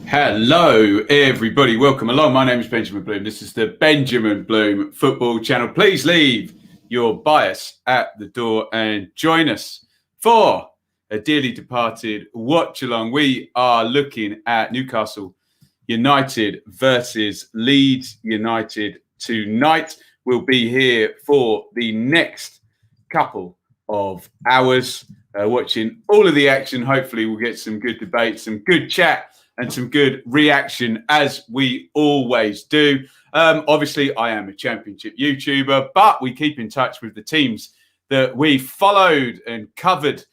Hello, everybody. Welcome along. My name is Benjamin Bloom. This is the Benjamin Bloom Football Channel. Please leave your bias at the door and join us for a dearly departed watch along. We are looking at Newcastle United versus Leeds United tonight. We'll be here for the next couple of hours watching all of the action. Hopefully we'll get some good debate, some good chat and some good reaction, as we always do. Obviously, I am a championship YouTuber, but we keep in touch with the teams that we followed and covered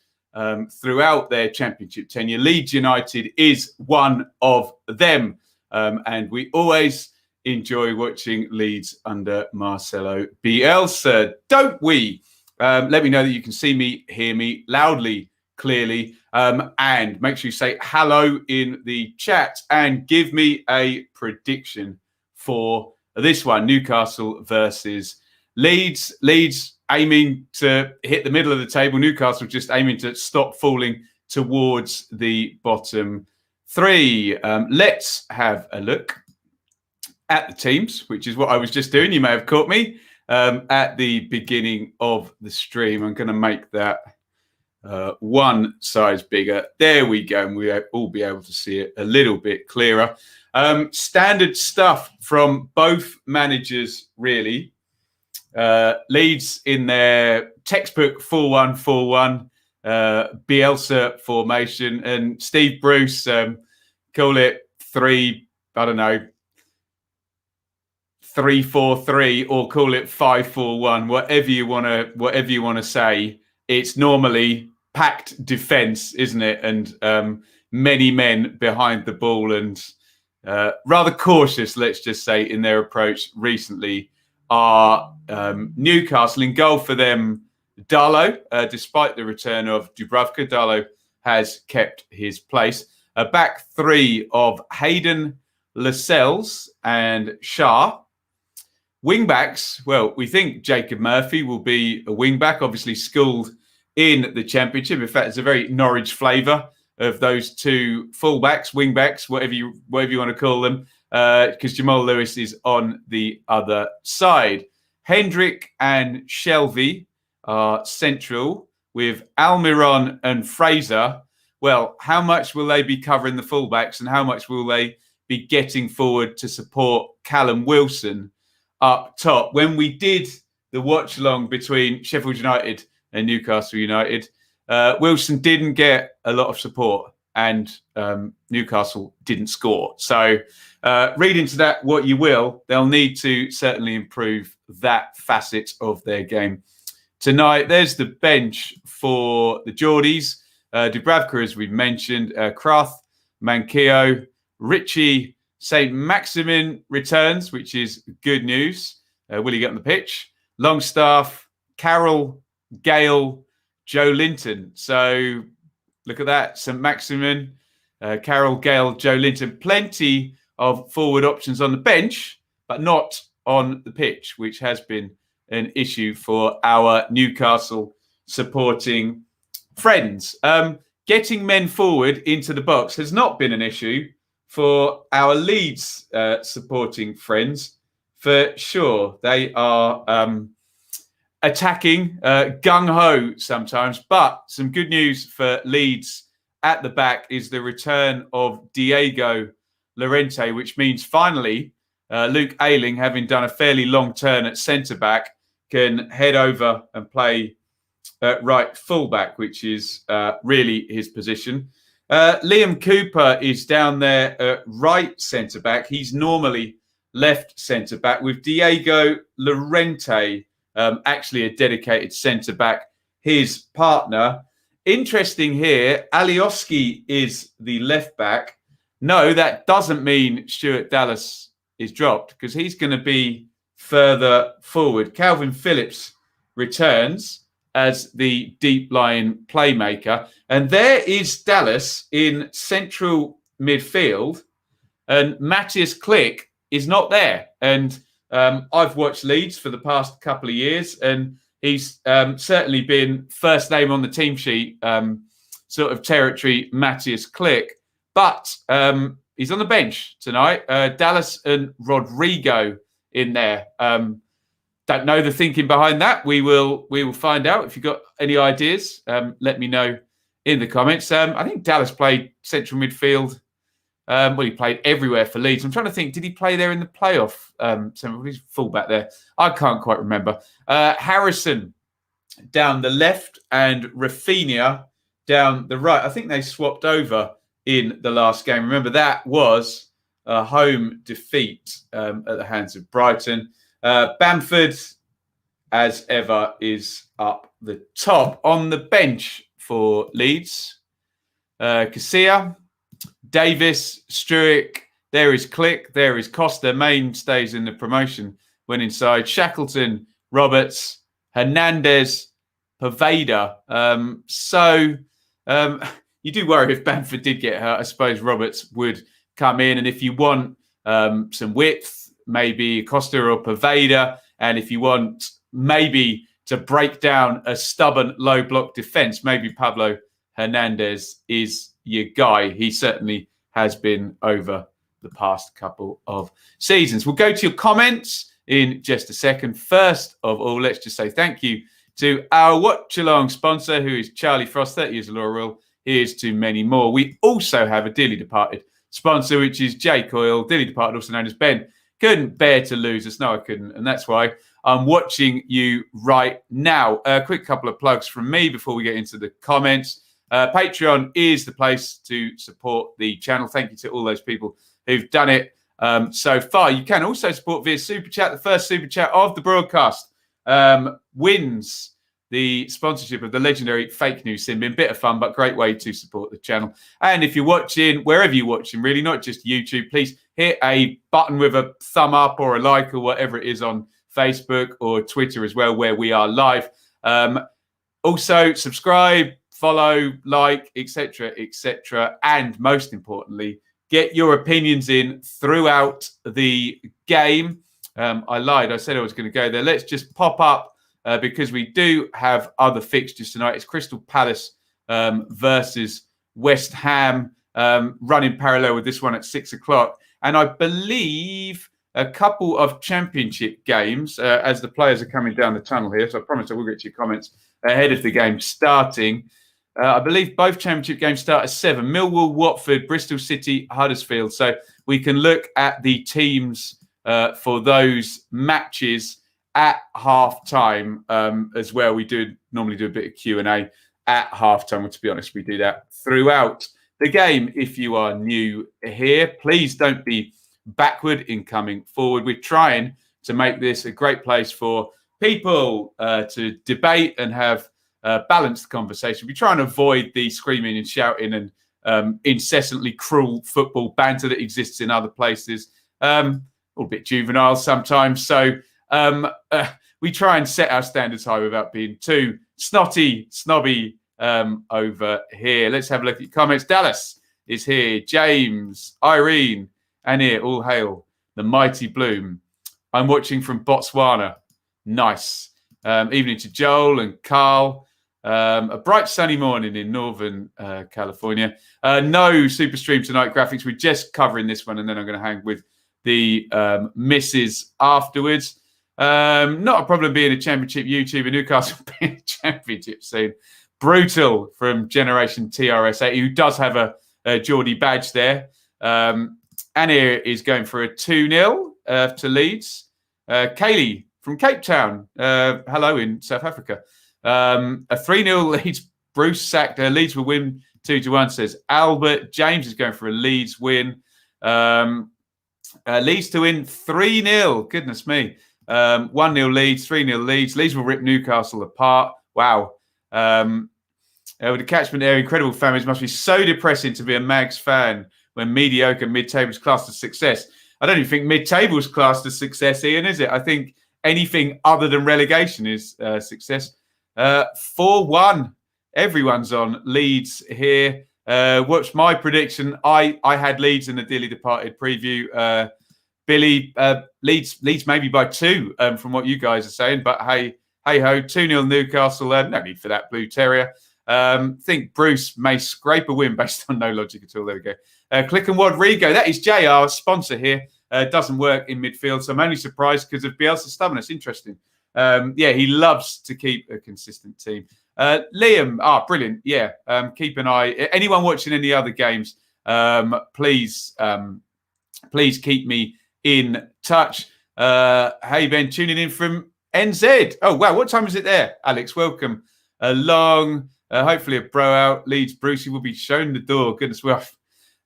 throughout their championship tenure. Leeds United is one of them. And we always enjoy watching Leeds under Marcelo Bielsa, don't we? Let me know that you can see me, hear me loudly, clearly, and make sure you say hello in the chat and give me a prediction for this one, Newcastle versus Leeds. Leeds aiming to hit the middle of the table, Newcastle just aiming to stop falling towards the bottom three. Let's have a look at the teams, which is what I was just doing. You may have caught me at the beginning of the stream. I'm going to make that one size bigger. There we go. And we'll all be able to see it a little bit clearer. Standard stuff from both managers, really. Leeds in their textbook 4-1-4-1 Bielsa formation, and Steve Bruce call it 3-4-3 or call it 5-4-1, whatever you want to say. It's normally packed defence, isn't it? And many men behind the ball, and rather cautious, let's just say, in their approach recently are Newcastle. In goal for them, Darlow, despite the return of Dubravka, Darlow has kept his place. A back three of Hayden, Lascelles and Shah. Wing-backs, well, we think Jacob Murphy will be a wing-back, obviously schooled in the Championship. In fact, it's a very Norwich flavour of those two full-backs, wing-backs, whatever you want to call them, because Jamal Lewis is on the other side. Hendrick and Shelvey are central, with Almiron and Fraser. Well, how much will they be covering the full-backs, and how much will they be getting forward to support Callum Wilson up top? When we did the watch along between Sheffield United and Newcastle United, Wilson didn't get a lot of support, and Newcastle didn't score. So read into that what you will. They'll need to certainly improve that facet of their game tonight. There's the bench for the Geordies. Dubravka, as we've mentioned, Krath, Manquillo, Ritchie, St. Maximin returns, which is good news. Will he get on the pitch? Longstaff, Carroll, Gale, Joe Linton. So look at that. St. Maximin, Carroll, Gale, Joe Linton. Plenty of forward options on the bench, but not on the pitch, which has been an issue for our Newcastle supporting friends. Getting men forward into the box has not been an issue for our Leeds supporting friends, for sure. They are attacking gung-ho sometimes, but some good news for Leeds at the back is the return of Diego Llorente, which means finally Luke Ayling, having done a fairly long turn at centre-back, can head over and play right full-back, which is really his position. Liam Cooper is down there at right centre-back. He's normally left centre-back, with Diego Llorente actually a dedicated centre-back, his partner. Interesting here, Alioski is the left-back. No, that doesn't mean Stuart Dallas is dropped, because he's going to be further forward. Calvin Phillips returns as the deep-lying playmaker. And there is Dallas in central midfield, and Matthias Klick is not there. And I've watched Leeds for the past couple of years, and he's certainly been first name on the team sheet, sort of territory, Matthias Klick. But he's on the bench tonight. Dallas and Rodrigo in there. Don't know the thinking behind that. We will find out. If you've got any ideas, let me know in the comments. I think Dallas played central midfield. He played everywhere for Leeds. I'm trying to think, did he play there in the playoff? He's fullback there. I can't quite remember. Harrison down the left and Rafinha down the right. I think they swapped over in the last game. Remember, that was a home defeat at the hands of Brighton. Bamford, as ever, is up the top. On the bench for Leeds, Krissy, Davis, Struick, there is Click, there is Costa, mainstays in the promotion when inside. Shackleton, Roberts, Hernandez, Poveda. You do worry if Bamford did get hurt. I suppose Roberts would come in. And if you want some width, maybe Costa or Poveda. And if you want maybe to break down a stubborn low block defence, maybe Pablo Hernandez is your guy. He certainly has been over the past couple of seasons. We'll go to your comments in just a second. First of all, let's just say thank you to our WatchAlong sponsor, who is Charlie Frost, 30 years of Laurel. Here's to many more. We also have a dearly departed sponsor, which is J. Coyle, dearly departed, also known as Ben. Couldn't bear to lose us. No, I couldn't. And that's why I'm watching you right now. A quick couple of plugs from me before we get into the comments. Patreon is the place to support the channel. Thank you to all those people who've done it so far. You can also support via Super Chat. The first Super Chat of the broadcast wins the sponsorship of the legendary fake news sim. Been a bit of fun, but great way to support the channel. And if you're watching, wherever you're watching, really, not just YouTube, please hit a button with a thumb up or a like or whatever it is on Facebook or Twitter as well, where we are live. Also, subscribe, follow, like, etc., etc. And most importantly, get your opinions in throughout the game. I lied. I said I was going to go there. Let's just pop up because we do have other fixtures tonight. It's Crystal Palace versus West Ham, running parallel with this one at 6 o'clock. And I believe a couple of championship games as the players are coming down the tunnel here. So I promise I will get to your comments ahead of the game starting. I believe both championship games start at 7. Millwall, Watford, Bristol City, Huddersfield. So we can look at the teams for those matches at half-time as well. We do normally do a bit of Q&A at half-time. Well, to be honest, we do that throughout the game. If you are new here, please don't be backward in coming forward. We're trying to make this a great place for people to debate and have balanced conversation. We try and avoid the screaming and shouting and incessantly cruel football banter that exists in other places. A little bit juvenile sometimes. So we try and set our standards high without being too snotty, snobby over here. Let's have a look at your comments. Dallas is here. James, Irene, and here. All hail the mighty Bloom. I'm watching from Botswana. Nice. Evening to Joel and Carl. A bright sunny morning in Northern California. No super stream tonight graphics. We're just covering this one, and then I'm going to hang with the misses afterwards. Not a problem being a championship YouTuber. Newcastle being a championship soon. Brutal from Generation TRS8, who does have a Geordie badge there. Anir is going for a 2-0 to Leeds. Kaylee from Cape Town. Hello in South Africa. A 3-0 Leeds. Bruce sacked. Leeds will win 2-1, says Albert. James is going for a Leeds win. Leeds to win 3-0. Goodness me. 1-0 Leeds, 3-0 Leeds. Leeds will rip Newcastle apart. Wow. With the catchment area, incredible families must be so depressing to be a Mags fan when mediocre mid-table is classed as success. I don't even think mid-table is classed as success, Ian, is it? I think anything other than relegation is success. 4-1. Everyone's on Leeds here. What's my prediction? I had Leeds in the dearly departed preview. Billy, Leeds maybe by 2 from what you guys are saying. But hey ho, 2-0 Newcastle. No need for that, Blue Terrier. Think Bruce may scrape a win based on no logic at all. There we go. Click and Rodrigo. That is JR, sponsor here. Doesn't work in midfield, so I'm only surprised because of Bielsa's stubbornness. Interesting. He loves to keep a consistent team. Liam, brilliant. Yeah, keep an eye. Anyone watching any other games, please keep me in touch. Hey, Ben, tuning in from NZ. Oh, wow. What time is it there? Alex, welcome along. Hopefully a bro out. Leeds, Brucey will be shown the door. Goodness, well,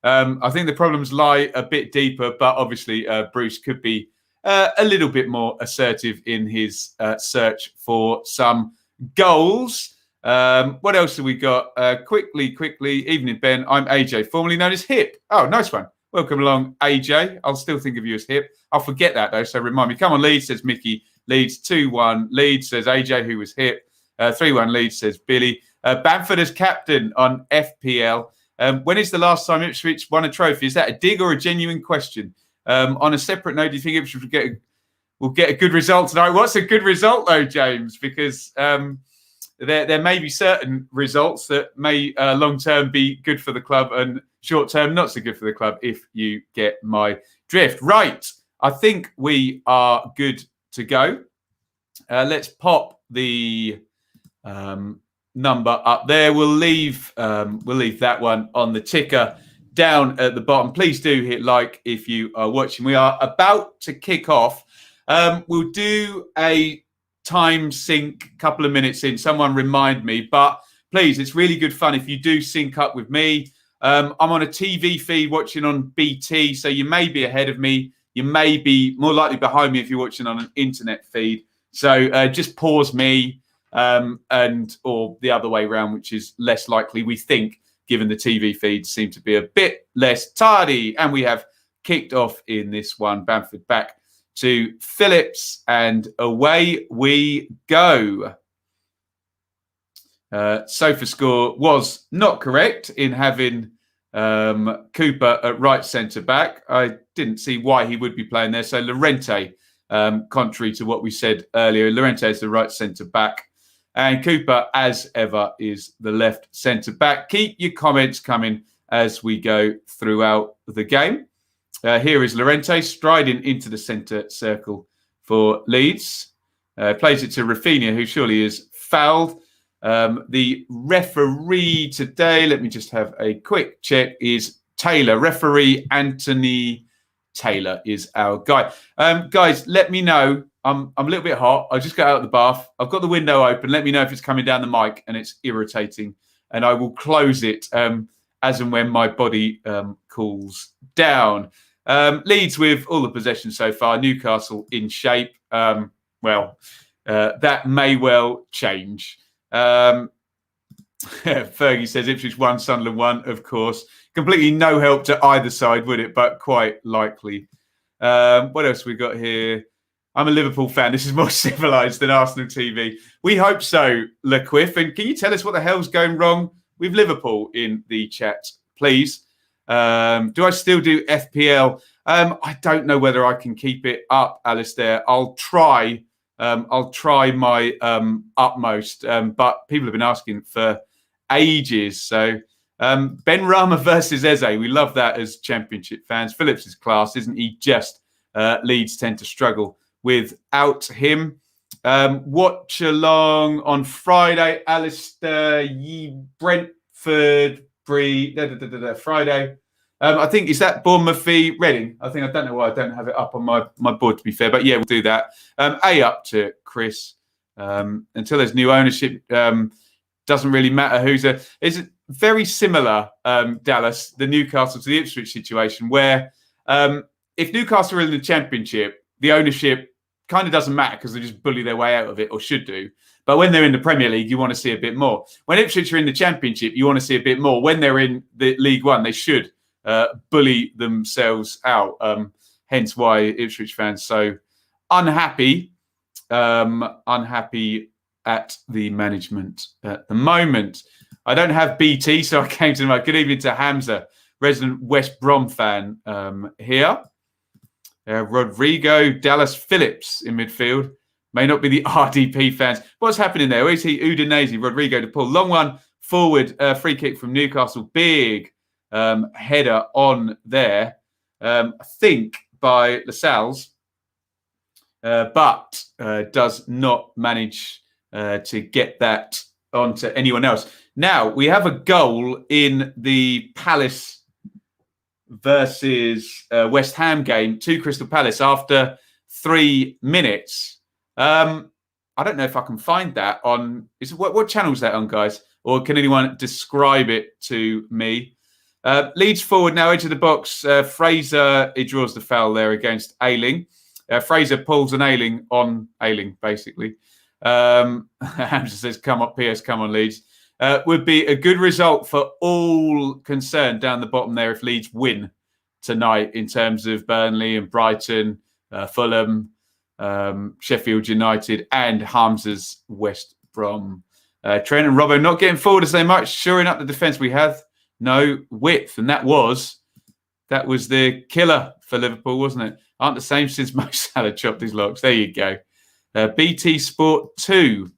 I think the problems lie a bit deeper, but obviously Bruce could be a little bit more assertive in his search for some goals. What else have we got? Quickly. Evening, Ben. I'm AJ, formerly known as Hip. Oh, nice one. Welcome along, AJ. I'll still think of you as Hip. I'll forget that, though, so remind me. Come on, Leeds, says Mickey. Leeds 2-1. Leeds, says AJ, who was Hip. 3-1 Leeds, says Billy. Bamford as captain on FPL. When is the last time Ipswich won a trophy? Is that a dig or a genuine question? On a separate note, do you think Ipswich will get a good result tonight? What's a good result, though, James? Because there may be certain results that may long-term be good for the club and short-term not so good for the club, if you get my drift. Right, I think we are good to go. Let's pop the number up there. We'll leave that one on the ticker down at the bottom. Please do hit like if you are watching. We are about to kick off. We'll do a time sync a couple of minutes in. Someone remind me, but please, it's really good fun if you do sync up with me. I'm on a TV feed watching on BT, so you may be ahead of me. You may be more likely behind me if you're watching on an internet feed. So just pause me or the other way around, which is less likely, we think, given the TV feeds seem to be a bit less tardy. And we have kicked off in this one. Bamford back to Phillips, and away we go. Sofa score was not correct in having Cooper at right centre back. I didn't see why he would be playing there. So Llorente, contrary to what we said earlier, Llorente is the right centre back, and Cooper, as ever, is the left centre back. Keep your comments coming as we go throughout the game. Here is Llorente striding into the centre circle for Leeds. Plays it to Rafinha, who surely is fouled. The referee today, let me just have a quick check, is Taylor. Referee Anthony Taylor is our guy. Guys, let me know. I'm a little bit hot. I just got out of the bath. I've got the window open. Let me know if it's coming down the mic and it's irritating, and I will close it as and when my body cools down. Leeds with all the possession so far. Newcastle in shape. That may well change. Fergie says Ipswich 1, Sunderland 1, of course. Completely no help to either side, would it? But quite likely. What else we got here? I'm a Liverpool fan. This is more civilised than Arsenal TV. We hope so, LaQuiff. And can you tell us what the hell's going wrong with Liverpool in the chat, please? Do I still do FPL? I don't know whether I can keep it up, Alistair. I'll try my utmost, but people have been asking for ages. So Ben Rama versus Eze, we love that as Championship fans. Phillips is class, isn't he? Just Leeds tend to struggle without him. WatchAlong on Friday, Alistair, Brentford, Friday. I think, is that Bournemouth v Reading? I don't know why I don't have it up on my board, to be fair. But yeah, we'll do that. A up to Chris. Until there's new ownership, doesn't really matter who's a... It's very similar, Dallas, the Newcastle to the Ipswich situation, where if Newcastle are in the Championship, the ownership kind of doesn't matter because they just bully their way out of it, or should do. But when they're in the Premier League, you want to see a bit more. When Ipswich are in the Championship, you want to see a bit more. When they're in the League One, they should bully themselves out. Hence why Ipswich fans so unhappy at the management at the moment. I don't have BT, so I came to them. Good evening to Hamza, resident West Brom fan here. Rodrigo, Dallas, Phillips in midfield. May not be the RDP fans. What's happening there? Where's he? Udinese, Rodrigo to pull. Long one forward, free kick from Newcastle. Big header on there. I think by Lascelles, but does not manage to get that onto anyone else. Now, we have a goal in the Palace versus West Ham game to Crystal Palace after 3 minutes. I don't know if I can find that on... What channel is that on, guys? Or can anyone describe it to me? Leeds forward now, edge of the box. Fraser, he draws the foul there against Ailing. Fraser pulls an Ailing on Ailing, basically. Hamza says, come on, PS, come on, Leeds. Would be a good result for all concerned down the bottom there if Leeds win tonight in terms of Burnley and Brighton, Fulham, Sheffield United and Hamza's West Brom. Trent and Robbo not getting forward as they might, shoring up the defence. We have no width, and that was the killer for Liverpool, wasn't it? Aren't the same since Mo Salah chopped his locks. There you go. BT Sport 2.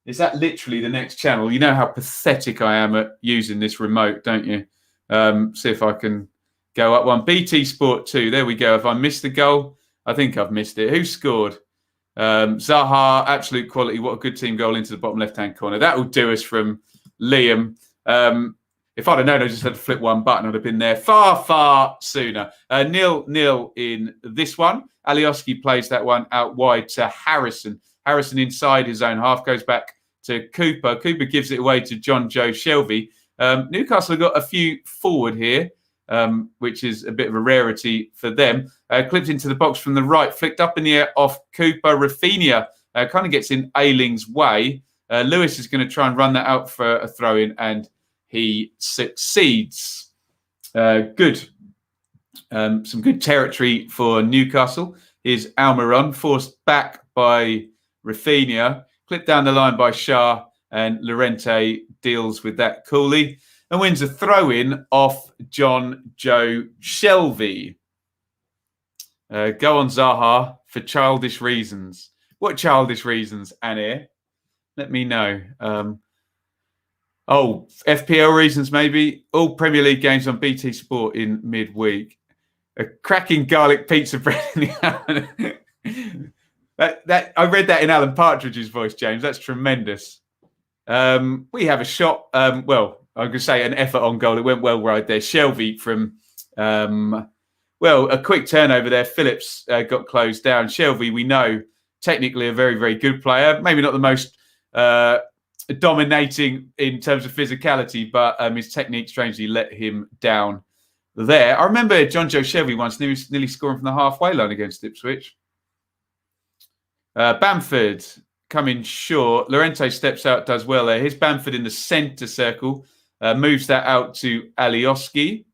Is that literally the next channel? You know how pathetic I am at using this remote, don't you? See if I can go up one. BT Sport 2. There we go. If I missed the goal, I think I've missed it. Who scored? Zaha, absolute quality. What a good team goal into the bottom left-hand corner. That will do us from Liam. If I'd have known, I just had to flip one button, I'd have been there far, far sooner. 0-0 in this one. Alioski plays that one out wide to Harrison. Harrison inside his own half goes back to Cooper. Cooper gives it away to John Joe Shelvey. Newcastle have got a few forward here, which is a bit of a rarity for them. Clipped into the box from the right, flicked up in the air off Cooper. Rafinha kind of gets in Ailing's way. Lewis is going to try and run that out for a throw-in, and he succeeds. Good. Some good territory for Newcastle. Here's Almiron, forced back by Rafinha, clipped down the line by Shah, and Llorente deals with that coolly and wins a throw-in off John Joe Shelvey. Go on, Zaha, for childish reasons. What childish reasons, Anir? Let me know. FPL reasons, maybe. All Premier League games on BT Sport in midweek. A cracking garlic pizza bread in the oven. I read that in Alan Partridge's voice, James. That's tremendous. We have a shot. I'm going to say an effort on goal. It went well right there. Shelvey from, a quick turnover there. Phillips got closed down. Shelvey, we know, technically a very, very good player. Maybe not the most dominating in terms of physicality, but his technique strangely let him down there. I remember John Joe Shelvey once nearly scoring from the halfway line against Ipswich. Bamford coming short. Llorente steps out, does well there. Here's Bamford in the centre circle. Moves that out to Alioski.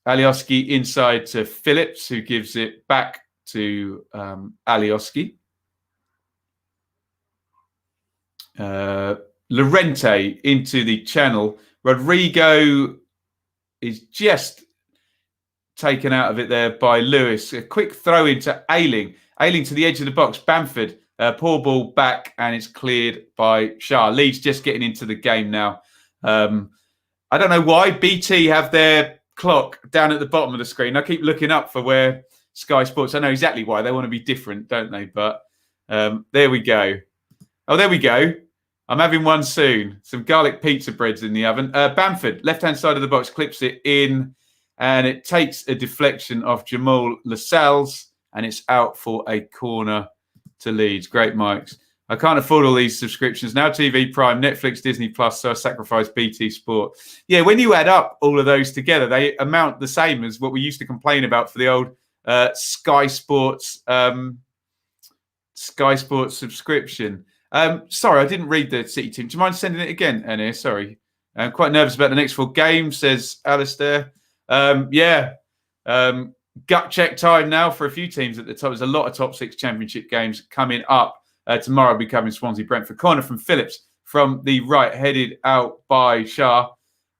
Alioski inside to Phillips, who gives it back to Alioski. Llorente into the channel. Rodrigo is just taken out of it there by Lewis. A quick throw into Ailing. Ailing to the edge of the box. Bamford, poor ball back, and it's cleared by Shah. Leeds just getting into the game now. I don't know why BT have their clock down at the bottom of the screen. I keep looking up for where Sky Sports. I know exactly why. They want to be different, don't they? But there we go. Oh, there we go. I'm having one soon. Some garlic pizza breads in the oven. Bamford, left-hand side of the box, clips it in, and it takes a deflection off Jamal Lascelles, and it's out for a corner to Leeds. Great mics. I can't afford all these subscriptions. Now TV Prime, Netflix, Disney Plus, so I sacrifice BT Sport. Yeah, when you add up all of those together, they amount the same as what we used to complain about for the old Sky Sports subscription. Sorry, I didn't read the City team. Do you mind sending it again, Anir? Sorry. I'm quite nervous about the next 4 games, says Alistair. Gut check time now for a few teams at the top. There's a lot of top 6 championship games coming up. Tomorrow will be coming Swansea Brentford. Corner from Phillips from the right, headed out by Shah.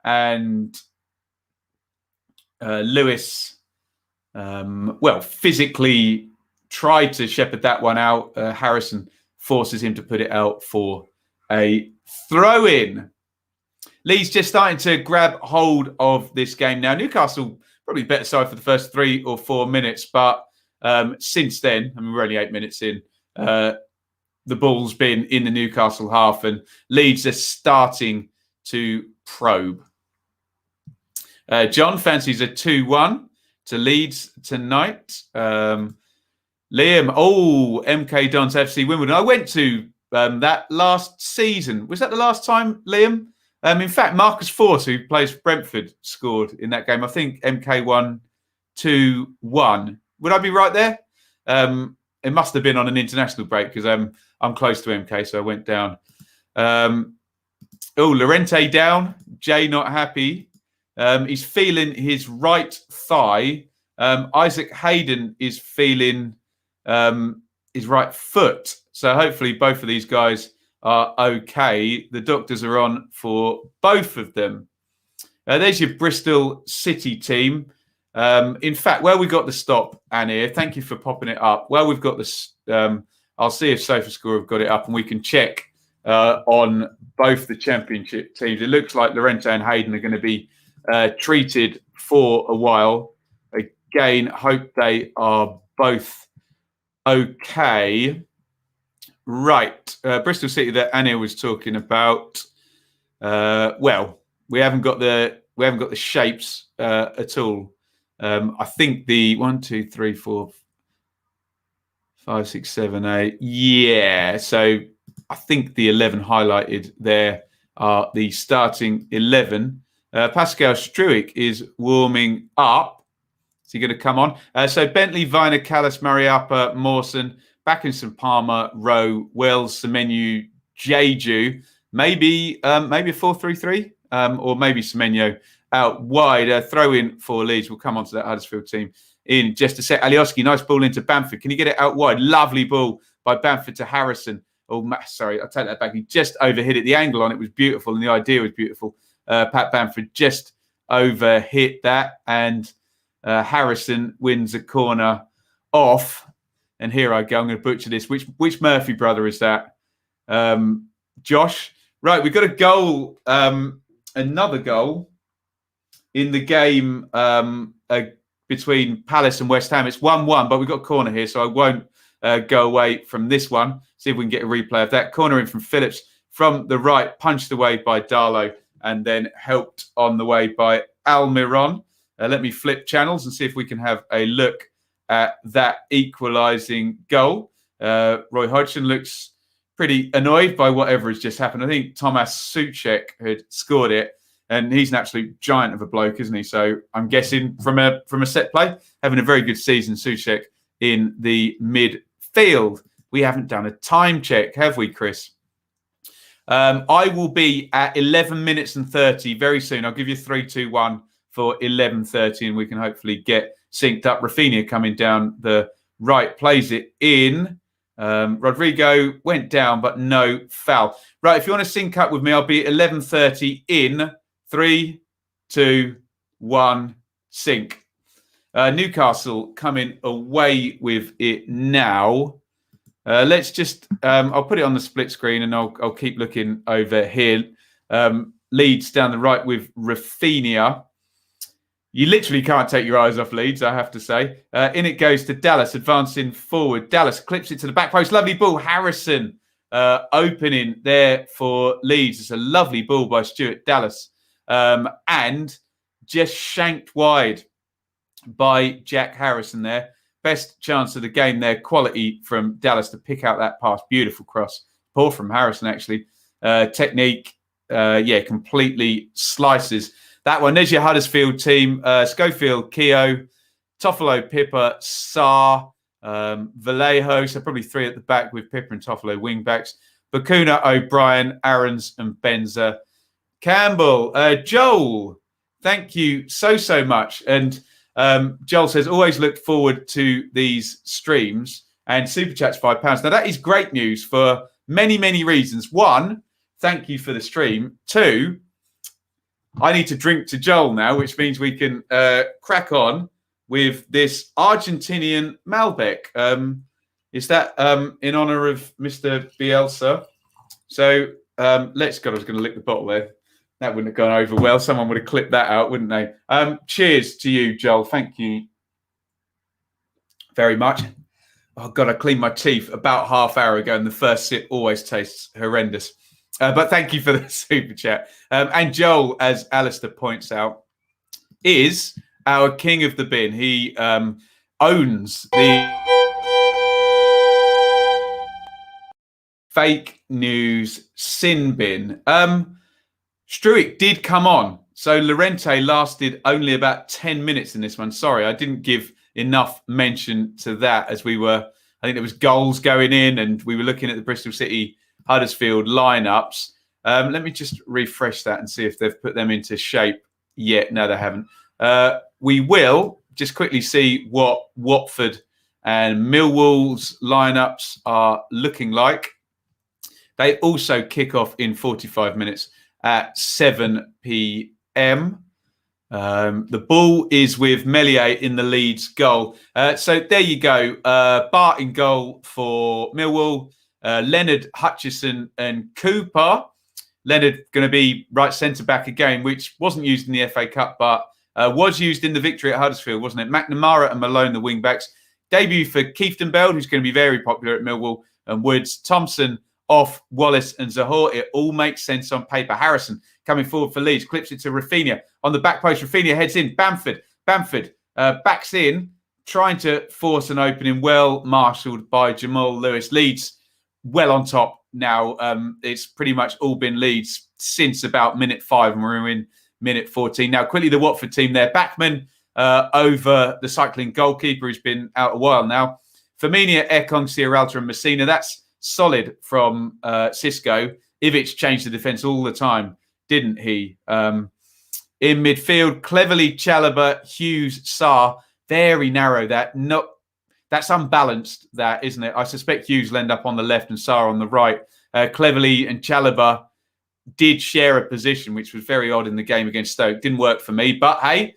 And Lewis, physically tried to shepherd that one out. Harrison forces him to put it out for a throw-in. Leeds just starting to grab hold of this game now. Newcastle probably better side for the first 3 or 4 minutes, but since then, I mean, we're only 8 minutes in, the ball's been in the Newcastle half, and Leeds are starting to probe. John fancies a 2-1 to Leeds tonight. Liam, MK Dons FC Wimbledon. I went to that last season. Was that the last time, Liam? In fact, Marcus Force, who plays for Brentford, scored in that game. I think MK won 2-1. Would I be right there? It must have been on an international break because I'm close to MK, so I went down. Lorente down. Jay not happy. He's feeling his right thigh. Isaac Hayden is feeling his right foot. So hopefully both of these guys are okay. The doctors are on for both of them. There's your Bristol City team. In fact, where we got the stop, Annie, thank you for popping it up. Where we've got this, I'll see if SofaScore have got it up and we can check on both the championship teams. It looks like Lorente and Hayden are going to be treated for a while. Again, hope they are both okay. Right, Bristol City that Annie was talking about. Well, we haven't got the shapes at all. I think the 1, 2, 3, 4, 5, 6, 7, 8. Yeah, so I think the 11 highlighted there are the starting 11. Pascal Struick is warming up. Is he going to come on? So Bentley, Viner, Callis, Mariappa, Mawson, Backinson, Palmer, Rowe, Wells, Semenyo, Jeju. Maybe a 4-3-3, or maybe Semenyo out wide. Throw in for Leeds. We'll come on to that Huddersfield team in just a sec. Alioski, nice ball into Bamford. Can he get it out wide? Lovely ball by Bamford to Harrison. Oh, sorry, I'll take that back. He just overhit it. The angle on it was beautiful and the idea was beautiful. Pat Bamford just overhit that, and Harrison wins a corner off. And here I go. I'm going to butcher this. Which Murphy brother is that? Josh. Right, we've got a goal, another goal in the game between Palace and West Ham. It's 1-1, but we've got a corner here, so I won't go away from this one. See if we can get a replay of that. Corner in from Phillips from the right, punched away by Darlow, and then helped on the way by Almiron. Let me flip channels and see if we can have a look at that equalising goal. Roy Hodgson looks pretty annoyed by whatever has just happened. I think Tomas Souček had scored it, and he's an absolute giant of a bloke, isn't he? So I'm guessing from a set play, having a very good season, Souček in the midfield. We haven't done a time check, have we, Chris? I will be at 11 minutes and 30 very soon. I'll give you 3, 2, 1 for 11:30, and we can hopefully get synced up. Rafinha coming down the right, plays it in. Rodrigo went down, but no foul. Right, if you want to sync up with me, I'll be at 11:30 in 3, 2, 1, sync. Newcastle coming away with it now. Let's just, I'll put it on the split screen and I'll keep looking over here. Leeds down the right with Rafinha. You literally can't take your eyes off Leeds, I have to say. In it goes to Dallas, advancing forward. Dallas clips it to the back post. Lovely ball. Harrison opening there for Leeds. It's a lovely ball by Stuart Dallas. And just shanked wide by Jack Harrison there. Best chance of the game there. Quality from Dallas to pick out that pass. Beautiful cross. Poor from Harrison, actually. Technique, completely slices that one. There's your Huddersfield team. Schofield, Keogh, Toffolo, Pippa, Sarr, Vallejo. So probably 3 at the back with Pippa and Toffolo wing backs. Bakuna, O'Brien, Aarons and Benza. Campbell, Joel, thank you so much. And Joel says, always look forward to these streams, and Super Chat's £5. Now, that is great news for many, many reasons. 1, thank you for the stream. 2, I need to drink to Joel now, which means we can crack on with this Argentinian Malbec. Is that in honour of Mr. Bielsa? So let's go. I was going to lick the bottle there. That wouldn't have gone over well. Someone would have clipped that out, wouldn't they? Cheers to you, Joel. Thank you very much. Oh, God, I cleaned my teeth about half hour ago, and the first sip always tastes horrendous. But thank you for the super chat. And Joel, as Alistair points out, is our king of the bin. He owns the fake news sin bin. Struick did come on. So Llorente lasted only about 10 minutes in this one. Sorry, I didn't give enough mention to that as we were, I think there was goals going in and we were looking at the Bristol City Huddersfield lineups. Let me just refresh that and see if they've put them into shape yet. No, they haven't. We will just quickly see what Watford and Millwall's lineups are looking like. They also kick off in 45 minutes at 7 p.m. The ball is with Meslier in the Leeds goal. So there you go. Bart in goal for Millwall. Leonard, Hutchison and Cooper. Leonard going to be right centre-back again, which wasn't used in the FA Cup, but was used in the victory at Huddersfield, wasn't it? McNamara and Malone, the wing-backs. Debut for Kieftenbeld, who's going to be very popular at Millwall, and Woods. Thompson off Wallace and Zahor. It all makes sense on paper. Harrison coming forward for Leeds, clips it to Rafinha. On the back post, Rafinha heads in. Bamford backs in, trying to force an opening, well marshalled by Jamal Lewis. Leeds well on top now. It's pretty much all been Leeds since about minute 5, and we're in minute 14. Now, quickly, the Watford team there. Backman over the cycling goalkeeper, who's been out a while now. Firmino, Ekong, Sierralta and Messina. That's solid from Cisco. Ivic changed the defence all the time, didn't he? In midfield, cleverly Chalobah, Hughes, Sarr. Very narrow that's unbalanced, that, isn't it? I suspect Hughes will end up on the left and Sarr on the right. Cleverly and Chalobah did share a position, which was very odd in the game against Stoke. Didn't work for me, but hey,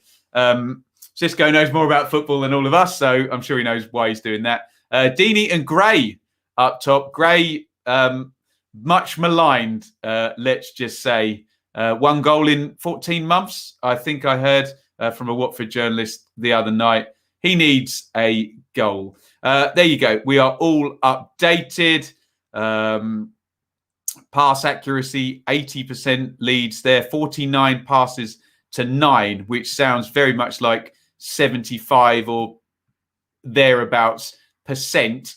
Cisco knows more about football than all of us, so I'm sure he knows why he's doing that. Deeney and Gray up top. Gray, much maligned, let's just say. 1 goal in 14 months, I think I heard from a Watford journalist the other night. He needs a goal. There you go. We are all updated. Pass accuracy, 80% Leeds there. 49 passes to 9, which sounds very much like 75 or thereabouts percent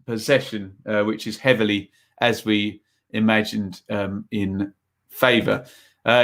possession, which is heavily, as we imagined, in favour.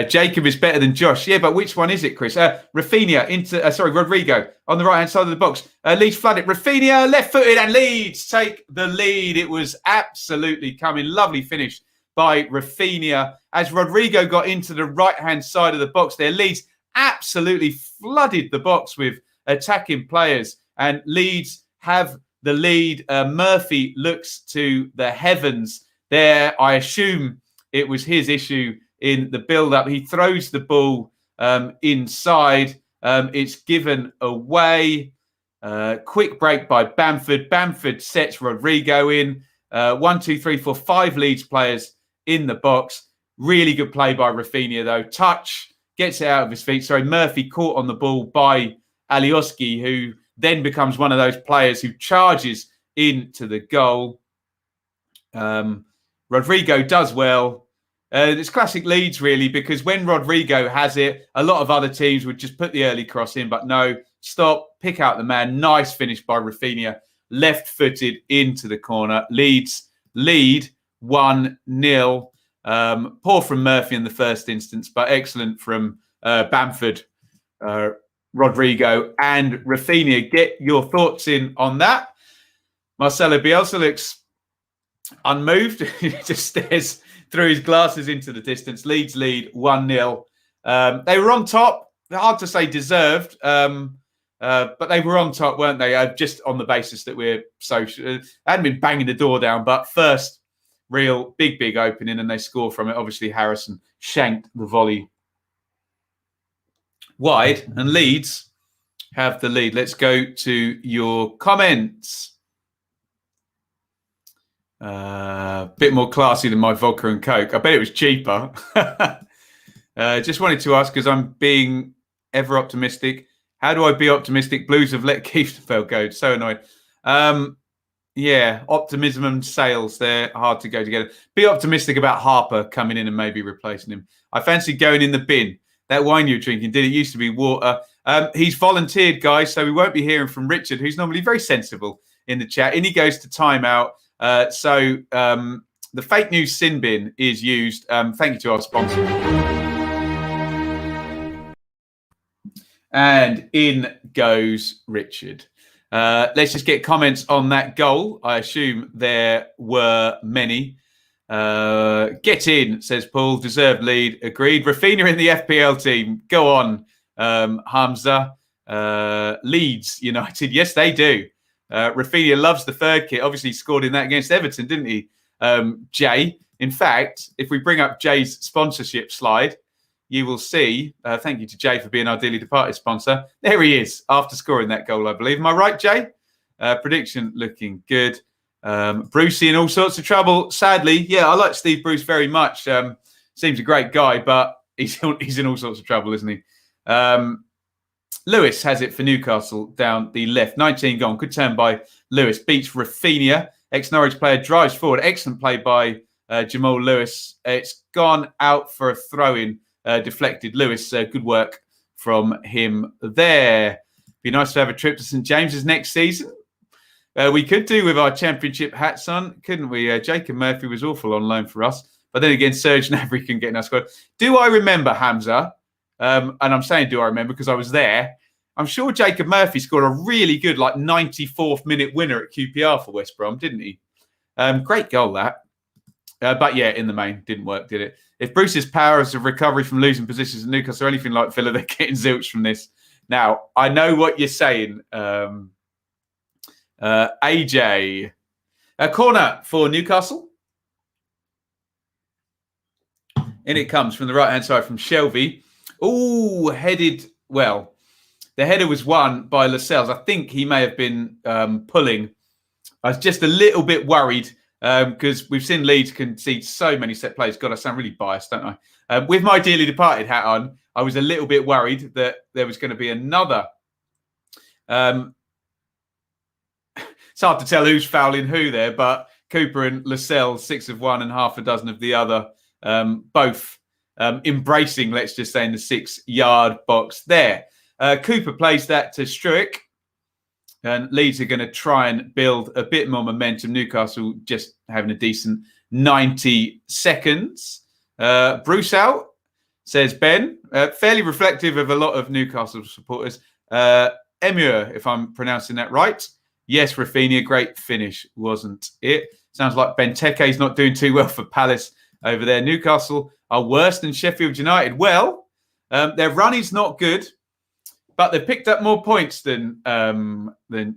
Jacob is better than Josh. Yeah, but which one is it, Chris? Rafinha into, Rodrigo on the right-hand side of the box. Leeds flood it. Rafinha left-footed and Leeds take the lead. It was absolutely coming. Lovely finish by Rafinha. As Rodrigo got into the right-hand side of the box there, Leeds absolutely flooded the box with attacking players. And Leeds have the lead. Murphy looks to the heavens there. I assume it was his issue in the build-up. He throws the ball inside. It's given away. Quick break by Bamford. Bamford sets Rodrigo in. 1, 2, 3, 4, 5 Leeds players in the box. Really good play by Rafinha, though. Touch, gets it out of his feet. Sorry, Murphy caught on the ball by Alioski, who then becomes one of those players who charges into the goal. Rodrigo does well. It's classic Leeds, really, because when Rodrigo has it, a lot of other teams would just put the early cross in, but no, stop, pick out the man. Nice finish by Rafinha, left-footed into the corner. Leeds lead 1-0. Poor from Murphy in the first instance, but excellent from Bamford, Rodrigo and Rafinha. Get your thoughts in on that. Marcelo Bielsa looks unmoved. He just stares through his glasses into the distance. Leeds lead 1-0. They were on top. Hard to say deserved, but they were on top, weren't they? Just on the basis that we're social. Hadn't been banging the door down, but first real big opening, and they score from it. Obviously, Harrison shanked the volley wide, and Leeds have the lead. Let's go to your comments. Bit more classy than my vodka and Coke. I bet it was cheaper. Just wanted to ask, because I'm being ever optimistic. How do I be optimistic? Blues have let Keefenfeld go. So annoyed. Yeah, optimism and sales, they're hard to go together. Be optimistic about Harper coming in and maybe replacing him. I fancy going in the bin. That wine you're drinking, it used to be water. He's volunteered, guys, so we won't be hearing from Richard, who's normally very sensible in the chat. And he goes to timeout. So the fake news sin bin is used. Thank you to our sponsor. And in goes Richard. Let's just get comments on that goal. I assume there were many. Get in, says Paul. Deserved lead. Agreed. Rafinha in the FPL team. Go on, Hamza. Leeds United. Yes, they do. Rafinha loves the third kit. Obviously, he scored in that against Everton, didn't he? Jay. In fact, if we bring up Jay's sponsorship slide, you will see, thank you to Jay for being our dearly departed sponsor. There he is, after scoring that goal, I believe. Am I right, Jay? Prediction looking good. Brucey in all sorts of trouble, sadly. Yeah, I like Steve Bruce very much. Seems a great guy, but he's in all sorts of trouble, isn't he? Lewis has it for Newcastle down the left. 19 gone. Good turn by Lewis. Beats Rafinha. Ex-Norwich player drives forward. Excellent play by Jamal Lewis. It's gone out for a throw-in. Deflected. Lewis, good work from him there. Be nice to have a trip to St James's next season. We could do with our championship hats on, couldn't we? Jacob Murphy was awful on loan for us. But then again, Serge Gnabry can get in our squad. Do I remember, Hamza? And I'm saying do I remember because I was there. I'm sure Jacob Murphy scored a really good 94th minute winner at QPR for West Brom, didn't he? Great goal, that. But yeah, in the main, didn't work, did it? If Bruce's powers of recovery from losing positions at Newcastle are anything like Villa, they're getting zilch from this. Now, I know what you're saying. AJ. A corner for Newcastle. In it comes from the right-hand side from Shelby. Oh, headed. Well, the header was won by Lascelles. I think he may have been pulling. I was just a little bit worried. Because we've seen Leeds concede so many set plays. God, I sound really biased, don't I? With my dearly departed hat on, I was a little bit worried that there was going to be another. It's hard to tell who's fouling who there, but Cooper and Lascelles, 6 of one and half a dozen of the other, both embracing, let's just say, in the 6-yard box there. Cooper plays that to Struick. And Leeds are going to try and build a bit more momentum. Newcastle just having a decent 90 seconds. Bruce out, says Ben. Fairly reflective of a lot of Newcastle supporters. Emure, if I'm pronouncing that right. Yes, Rafinha, great finish, wasn't it? Sounds like Benteke's not doing too well for Palace over there. Newcastle are worse than Sheffield United. Well, their run is not good. But they've picked up more points than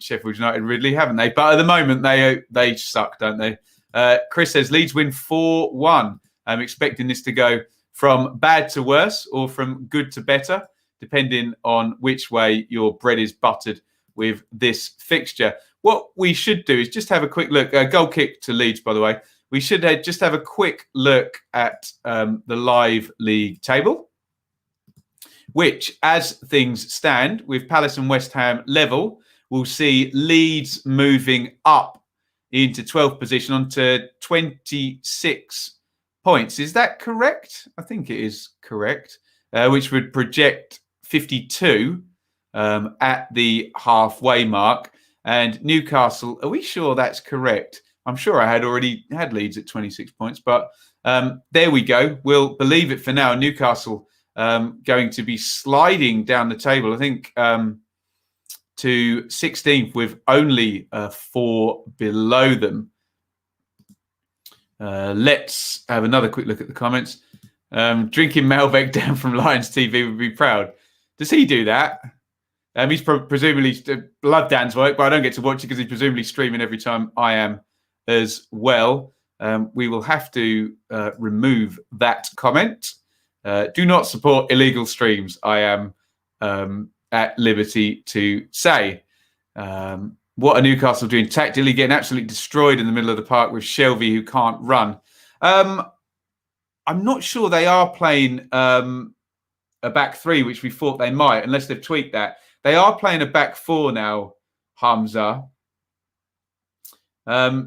Sheffield United, Ridley, haven't they? But at the moment, they suck, don't they? Chris says Leeds win 4-1. I'm expecting this to go from bad to worse or from good to better, depending on which way your bread is buttered with this fixture. What we should do is just have a quick look. Goal kick to Leeds, by the way. We should just have a quick look at the live league table, which, as things stand, with Palace and West Ham level, we'll see Leeds moving up into 12th position onto 26 points. Is that correct? I think it is correct, which would project 52 at the halfway mark. And Newcastle, are we sure that's correct? I'm sure I had already had Leeds at 26 points, but there we go. We'll believe it for now. Newcastle going to be sliding down the table, I think, to 16th with only 4 below them. Let's have another quick look at the comments. Drinking Malbec down from Lions TV would be proud. Does he do that? He's presumably love Dan's work, but I don't get to watch it because he's presumably streaming every time I am as well. We will have to remove that comment. Do not support illegal streams, I am at liberty to say. What are Newcastle doing? Tactically getting absolutely destroyed in the middle of the park with Shelby, who can't run. I'm not sure they are playing a back three, which we thought they might, unless they've tweaked that. They are playing a back four now, Hamza. I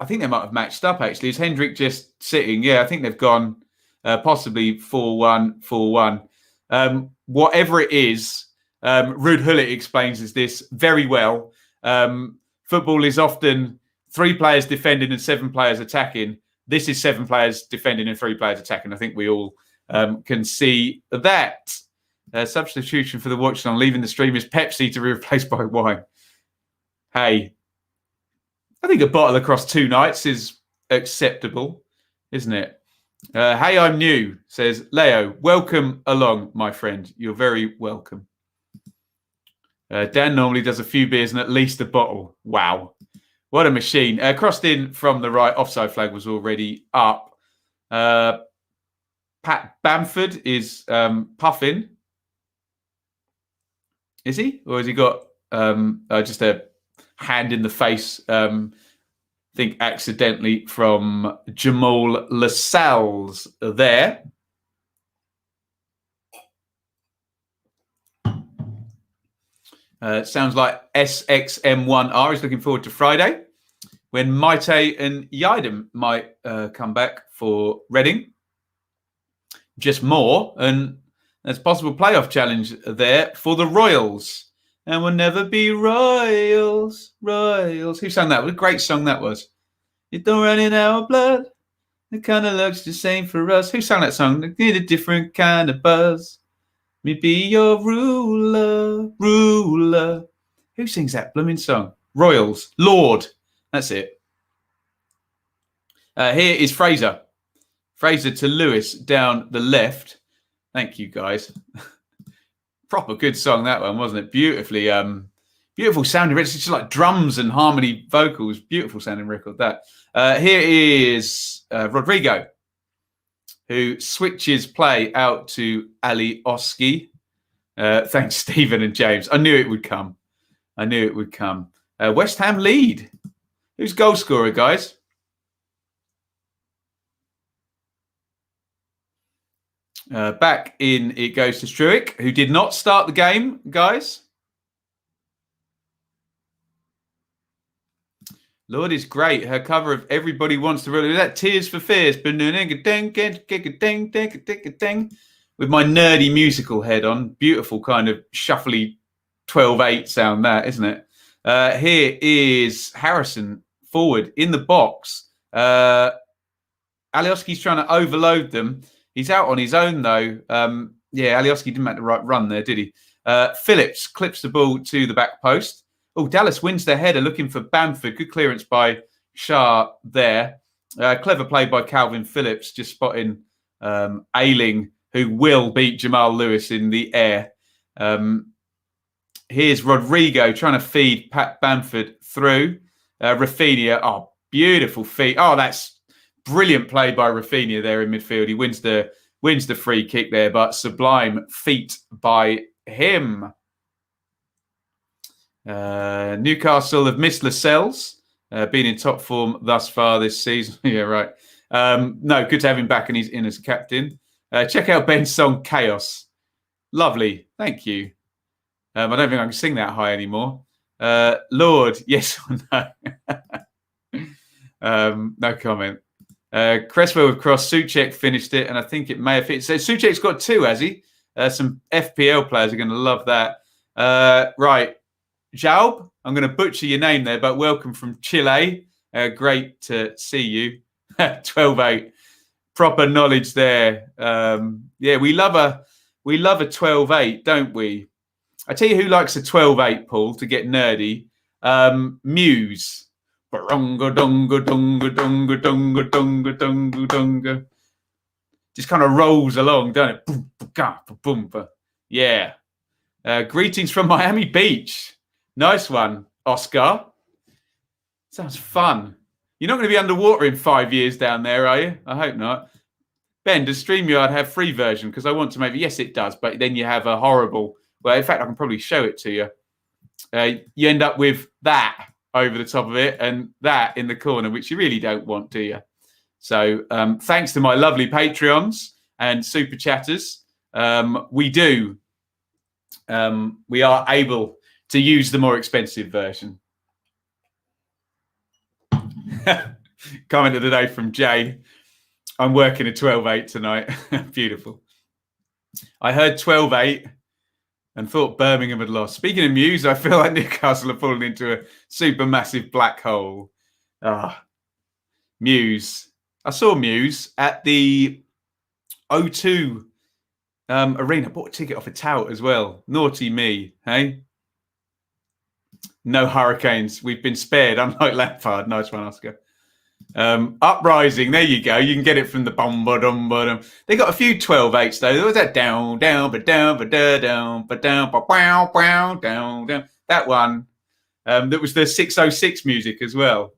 think they might have matched up, actually. Is Hendrick just sitting? Yeah, I think they've gone possibly 4-1, 4-1. Whatever it is, Ruud Gullit explains this very well. Football is often 3 players defending and 7 players attacking. This is 7 players defending and 3 players attacking. I think we all can see that. Substitution for the WatchAlong, leaving the stream is Pepsi to be replaced by wine. Hey, I think a bottle across 2 nights is acceptable, isn't it? Hey, I'm new, says Leo. Welcome along, my friend. You're very welcome. Dan normally does a few beers and at least a bottle. Wow. What a machine. Crossed in from the right. Offside flag was already up. Pat Bamford is puffing. Is he? Or has he got just a hand in the face, I think accidentally, from Jamal Lascelles there. Sounds like SXM1R is looking forward to Friday when Maite and Yidem might come back for Reading. Just more, and there's possible playoff challenge there for the Royals. And we'll never be Royals, Royals. Who sang that? What a great song that was. You don't run in our blood. It kind of looks the same for us. Who sang that song? They need a different kind of buzz. Me be your ruler, ruler. Who sings that blooming song? Royals. Lord. That's it. Here is Fraser. Fraser to Lewis down the left. Thank you, guys. Proper good song, that one, wasn't it? Beautifully, beautiful sounding. It's just like drums and harmony vocals. Beautiful sounding record, that. Here is Rodrigo, who switches play out to Alioski. Thanks, Stephen and James. I knew it would come. I knew it would come. West Ham lead. Who's goal scorer, guys? Back in it goes to Struick, who did not start the game, guys. Lord is great. Her cover of Everybody Wants to Rule. That Tears for Fears. With my nerdy musical head on. Beautiful kind of shuffly 12-8 sound, that, isn't it? Here is Harrison forward in the box. Alioski's trying to overload them. He's out on his own, though. Alioski didn't make the right run there, did he? Phillips clips the ball to the back post. Oh, Dallas wins their header, looking for Bamford. Good clearance by Shah there. Clever play by Calvin Phillips, just spotting Ailing, who will beat Jamal Lewis in the air. Here's Rodrigo trying to feed Pat Bamford through. Rafinha, oh, beautiful feet. Oh, that's brilliant play by Rafinha there in midfield. He wins the free kick there, but sublime feat by him. Newcastle have missed Lascelles, been in top form thus far this season. Yeah, right. No, good to have him back, and he's in as captain. Check out Ben's song Chaos. Lovely. Thank you. I don't think I can sing that high anymore. Lord, yes or no? No comment. Cresswell with cross. Souček finished it, and I think it may have hit. So Souček's got 2, has he? Some FPL players are going to love that. Right. Jaub, I'm going to butcher your name there, but welcome from Chile. Great to see you. 12-8. Proper knowledge there. We love a 12-8, don't we? I tell you who likes a 12-8, Paul, to get nerdy. Muse. Just kind of rolls along, don't it? Yeah. Greetings from Miami Beach. Nice one, Oscar. Sounds fun. You're not going to be underwater in 5 years down there, are you? I hope not. Ben, does StreamYard have free version? Because I want to maybe... Yes, it does, but then you have a horrible... Well, in fact, I can probably show it to you. you end up with that over the top of it and that in the corner, which you really don't want, do you? So thanks to my lovely Patreons and Super Chatters, we are able to use the more expensive version. Comment of the day from Jay. I'm working a 12-8 tonight. Beautiful. I heard 12-8 and thought Birmingham had lost. Speaking of Muse, I feel like Newcastle have fallen into a super massive black hole. Muse. I saw Muse at the O2 arena. Bought a ticket off a tout as well. Naughty me, hey? No Hurricanes. We've been spared, unlike Lampard. Nice one, Oscar. Uprising, there you go. You can get it from the bum. They got a few 12-8s though. There was that down, but down, down. That one. That was the 606 music as well.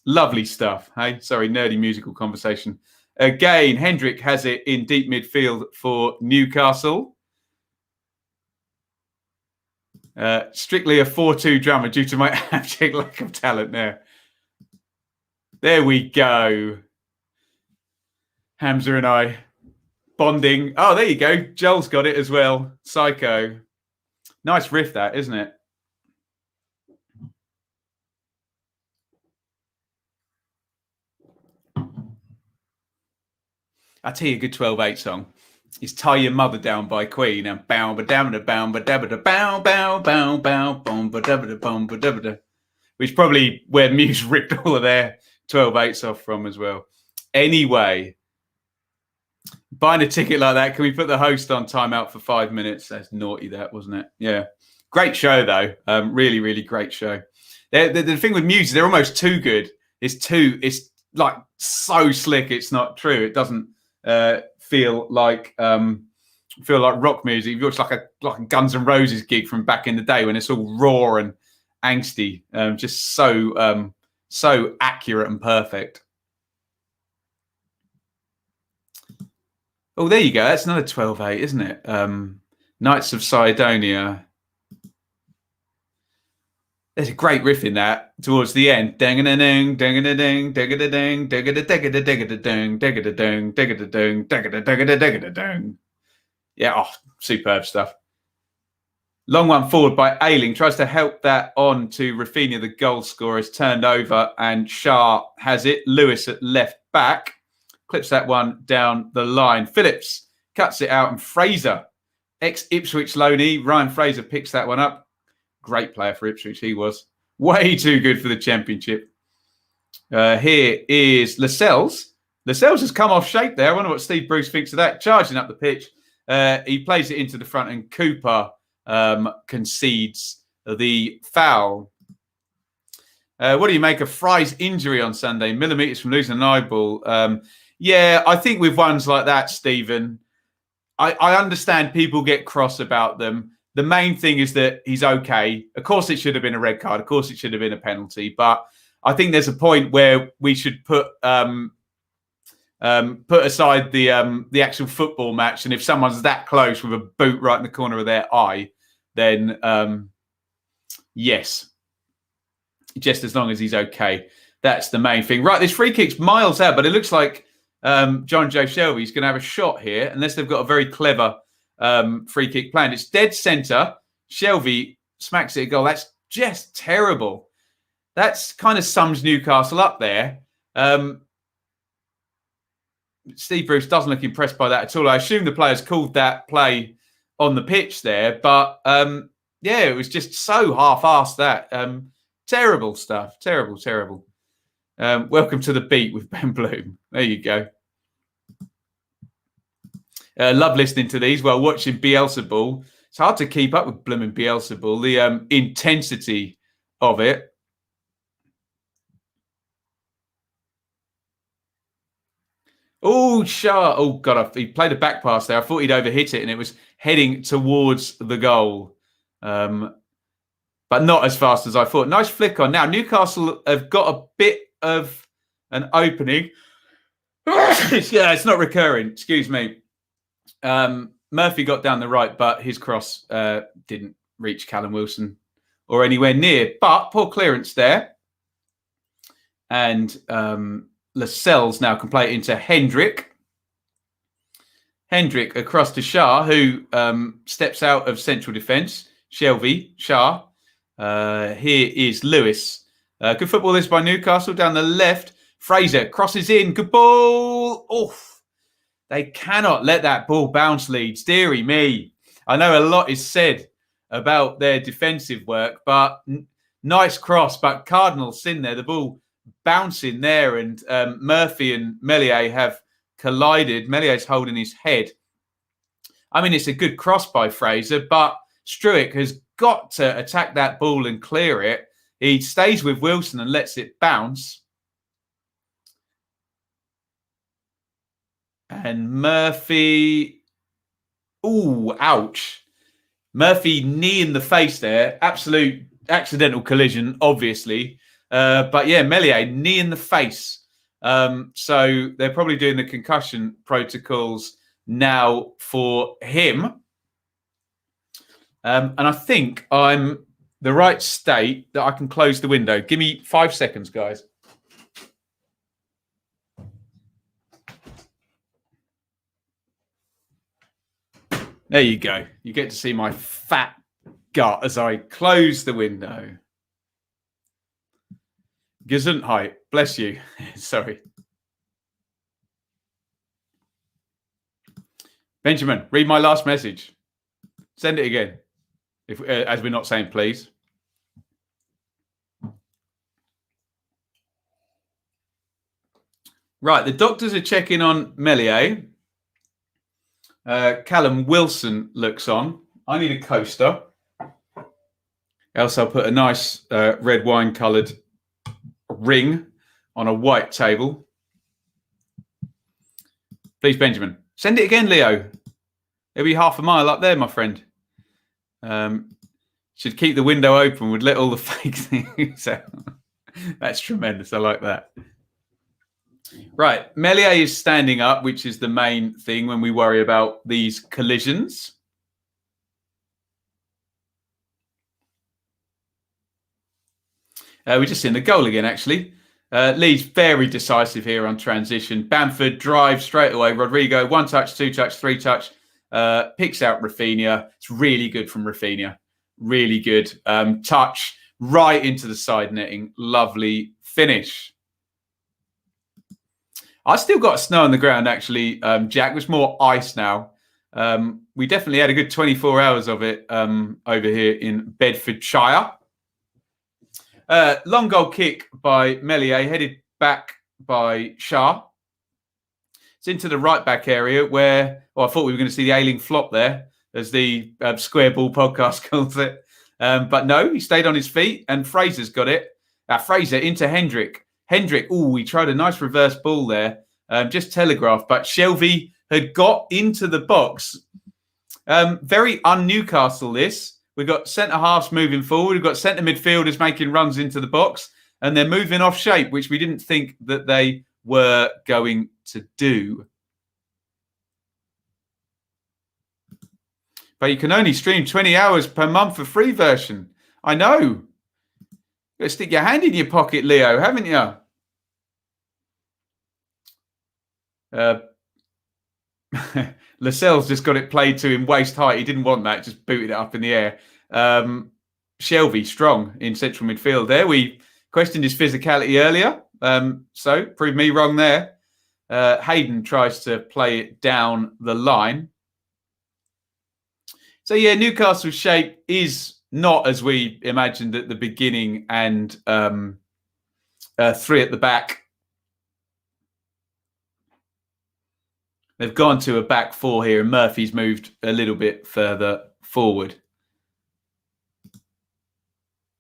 Lovely stuff. Hey, sorry, nerdy musical conversation. Again, Hendrick has it in deep midfield for Newcastle. Strictly a 4-2 drummer due to my abject lack of talent there. There we go. Hamza and I bonding. Oh, there you go. Joel's got it as well. Psycho. Nice riff that, isn't it? I'll tell you a good 12-8 song. It's Tie Your Mother Down by Queen and bow ba down da bow ba dabba da bow bow bow bow bom ba dabba da bom ba dabba da, which is probably where Muse ripped all of their 12-8s off from as well. Anyway, buying a ticket like that, can we put the host on timeout for 5 minutes? That's naughty, that, wasn't it? Yeah. Great show, though. Really, really great show. The thing with Muse, they're almost too good. It's like so slick, it's not true. It doesn't feel like rock music. It looks like a Guns N' Roses gig from back in the day when it's all raw and angsty. Just so accurate and perfect. Oh, there you go. That's another 12-8, isn't it? Knights of Sidonia. There's a great riff in that towards the end. Ding-a-ding, ding-a-ding, ding-a-ding, ding-a-ding, yeah, oh, superb stuff. Long one forward by Ailing. Tries to help that on to Rafinha, the goal scorer. Is turned over and Shah has it. Lewis at left back. Clips that one down the line. Phillips cuts it out and Fraser, ex-Ipswich loanee. Ryan Fraser picks that one up. Great player for Ipswich, he was. Way too good for the Championship. Here is Lascelles. Lascelles has come off shape there. I wonder what Steve Bruce thinks of that. Charging up the pitch. He plays it into the front and Cooper concedes the foul. What do you make of Fry's injury on Sunday? Millimetres from losing an eyeball. Yeah, I think with ones like that, Stephen, I understand people get cross about them. The main thing is that he's okay. Of course, it should have been a red card. Of course, it should have been a penalty. But I think there's a point where we should put aside the actual football match. And if someone's that close with a boot right in the corner of their eye, then yes, just as long as he's okay. That's the main thing. Right, this free kick's miles out, but it looks like John Joe Shelby's going to have a shot here, unless they've got a very clever free kick planned. It's dead centre. Shelby smacks it a goal. That's just terrible. That's kind of sums Newcastle up there. Steve Bruce doesn't look impressed by that at all. I assume the players called that play on the pitch there, but yeah, it was just so half-assed that. Terrible stuff. Terrible. Welcome to the beat with Ben Bloom. There you go. Love listening to these while watching Bielsa ball. It's hard to keep up with blooming Bielsa ball. The intensity of it. Oh, Shah. Oh, God. He played a back pass there. I thought he'd overhit it and it was heading towards the goal. But not as fast as I thought. Nice flick on. Now, Newcastle have got a bit of an opening. Yeah, it's not recurring. Excuse me. Murphy got down the right, but his cross didn't reach Callum Wilson or anywhere near. But poor clearance there. And Lascelles now can play it into Hendrick. Hendrick across to Shah, who steps out of central defence. Shelby, Shah. Here is Lewis. Good football this by Newcastle down the left. Fraser crosses in. Good ball. Oof. They cannot let that ball bounce, Leeds. Deary me. I know a lot is said about their defensive work, but nice cross. But Cardinals in there. The ball bouncing there, and Murphy and Meslier have collided. Mellier's holding his head. I mean, it's a good cross by Fraser, but Struick has got to attack that ball and clear it. He stays with Wilson and lets it bounce. And Murphy, ooh, ouch. Murphy knee in the face there. Absolute accidental collision, obviously. But yeah, Meslier, knee in the face. So they're probably doing the concussion protocols now for him. And I think I'm the right state that I can close the window. Give me 5 seconds, guys. There you go. You get to see my fat gut as I close the window. Gesundheit. Bless you. Sorry. Benjamin, read my last message. Send it again. If as we're not saying please. Right, the doctors are checking on Meslier. Callum Wilson looks on. I need a coaster. Else I'll put a nice red wine coloured ring on a white table. Please, Benjamin. Send it again, Leo. It'll be half a mile up there, my friend. Should keep the window open. Would let all the fake things out. That's tremendous. I like that. Right. Meslier is standing up, which is the main thing when we worry about these collisions. We're just seeing the goal again, actually. Leeds very decisive here on transition. Bamford drives straight away. Rodrigo, 1 touch, 2 touch, 3 touch. Picks out Rafinha. It's really good from Rafinha. Really good. Touch right into the side netting. Lovely finish. I still got snow on the ground, actually, Jack. There's more ice now. We definitely had a good 24 hours of it over here in Bedfordshire. Long goal kick by Meslier, headed back by Shah. It's into the right back area where, I thought we were going to see the ailing flop there, as the Square Ball podcast calls it. But no, he stayed on his feet and Fraser's got it. Fraser into Hendrick. Hendrick, he tried a nice reverse ball there, just telegraphed, but Shelby had got into the box. Very un-Newcastle this. We've got centre-halves moving forward. We've got centre midfielders making runs into the box, and they're moving off shape, which we didn't think that they were going to do. But you can only stream 20 hours per month for free version. I know. You've got to stick your hand in your pocket, Leo, haven't you? Lascelles just got it played to him waist height. He didn't want that, just booted it up in the air. Shelby strong in central midfield there. We questioned his physicality earlier, so proved me wrong there. Hayden tries to play it down the line. So yeah, Newcastle's shape is not as we imagined at the beginning, and 3 at the back. They've gone to a back 4 here, and Murphy's moved a little bit further forward.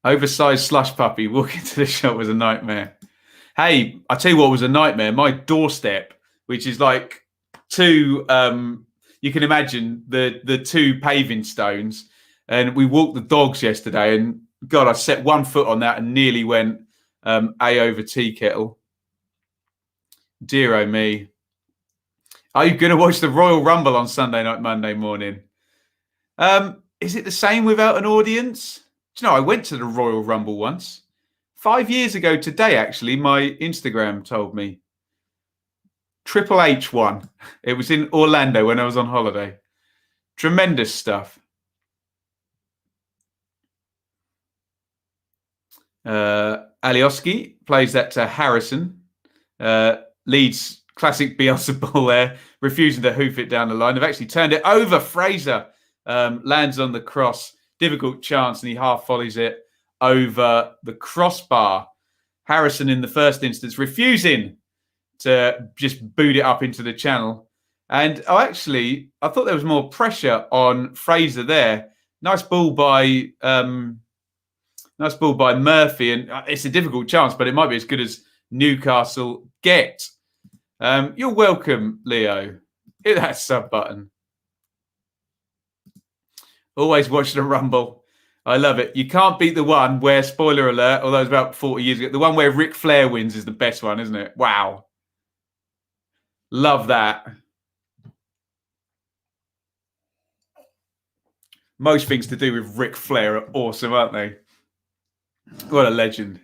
Oversized slush puppy walking to the shop was a nightmare. Hey, I tell you what was a nightmare. My doorstep, which is like 2, you can imagine the 2 paving stones. And we walked the dogs yesterday, and God, I set 1 foot on that and nearly went A over tea kettle. Dear oh me. Are you going to watch the Royal Rumble on Sunday night, Monday morning? Is it the same without an audience? Do you know, I went to the Royal Rumble once. 5 years ago today, actually, my Instagram told me. Triple H won. It was in Orlando when I was on holiday. Tremendous stuff. Alioski plays that to Harrison. Leeds classic Bielsa ball there, refusing to hoof it down the line. They've actually turned it over. Fraser lands on the cross. Difficult chance, and he half volleys it over the crossbar. Harrison, in the first instance, refusing to just boot it up into the channel. And I thought there was more pressure on Fraser there. Nice ball by Murphy, and it's a difficult chance, but it might be as good as Newcastle get. You're welcome, Leo. Hit that sub button. Always watch the Rumble. I love it. You can't beat the one where, spoiler alert, although it was about 40 years ago, the one where Ric Flair wins is the best one, isn't it? Wow. Love that. Most things to do with Ric Flair are awesome, aren't they? What a legend.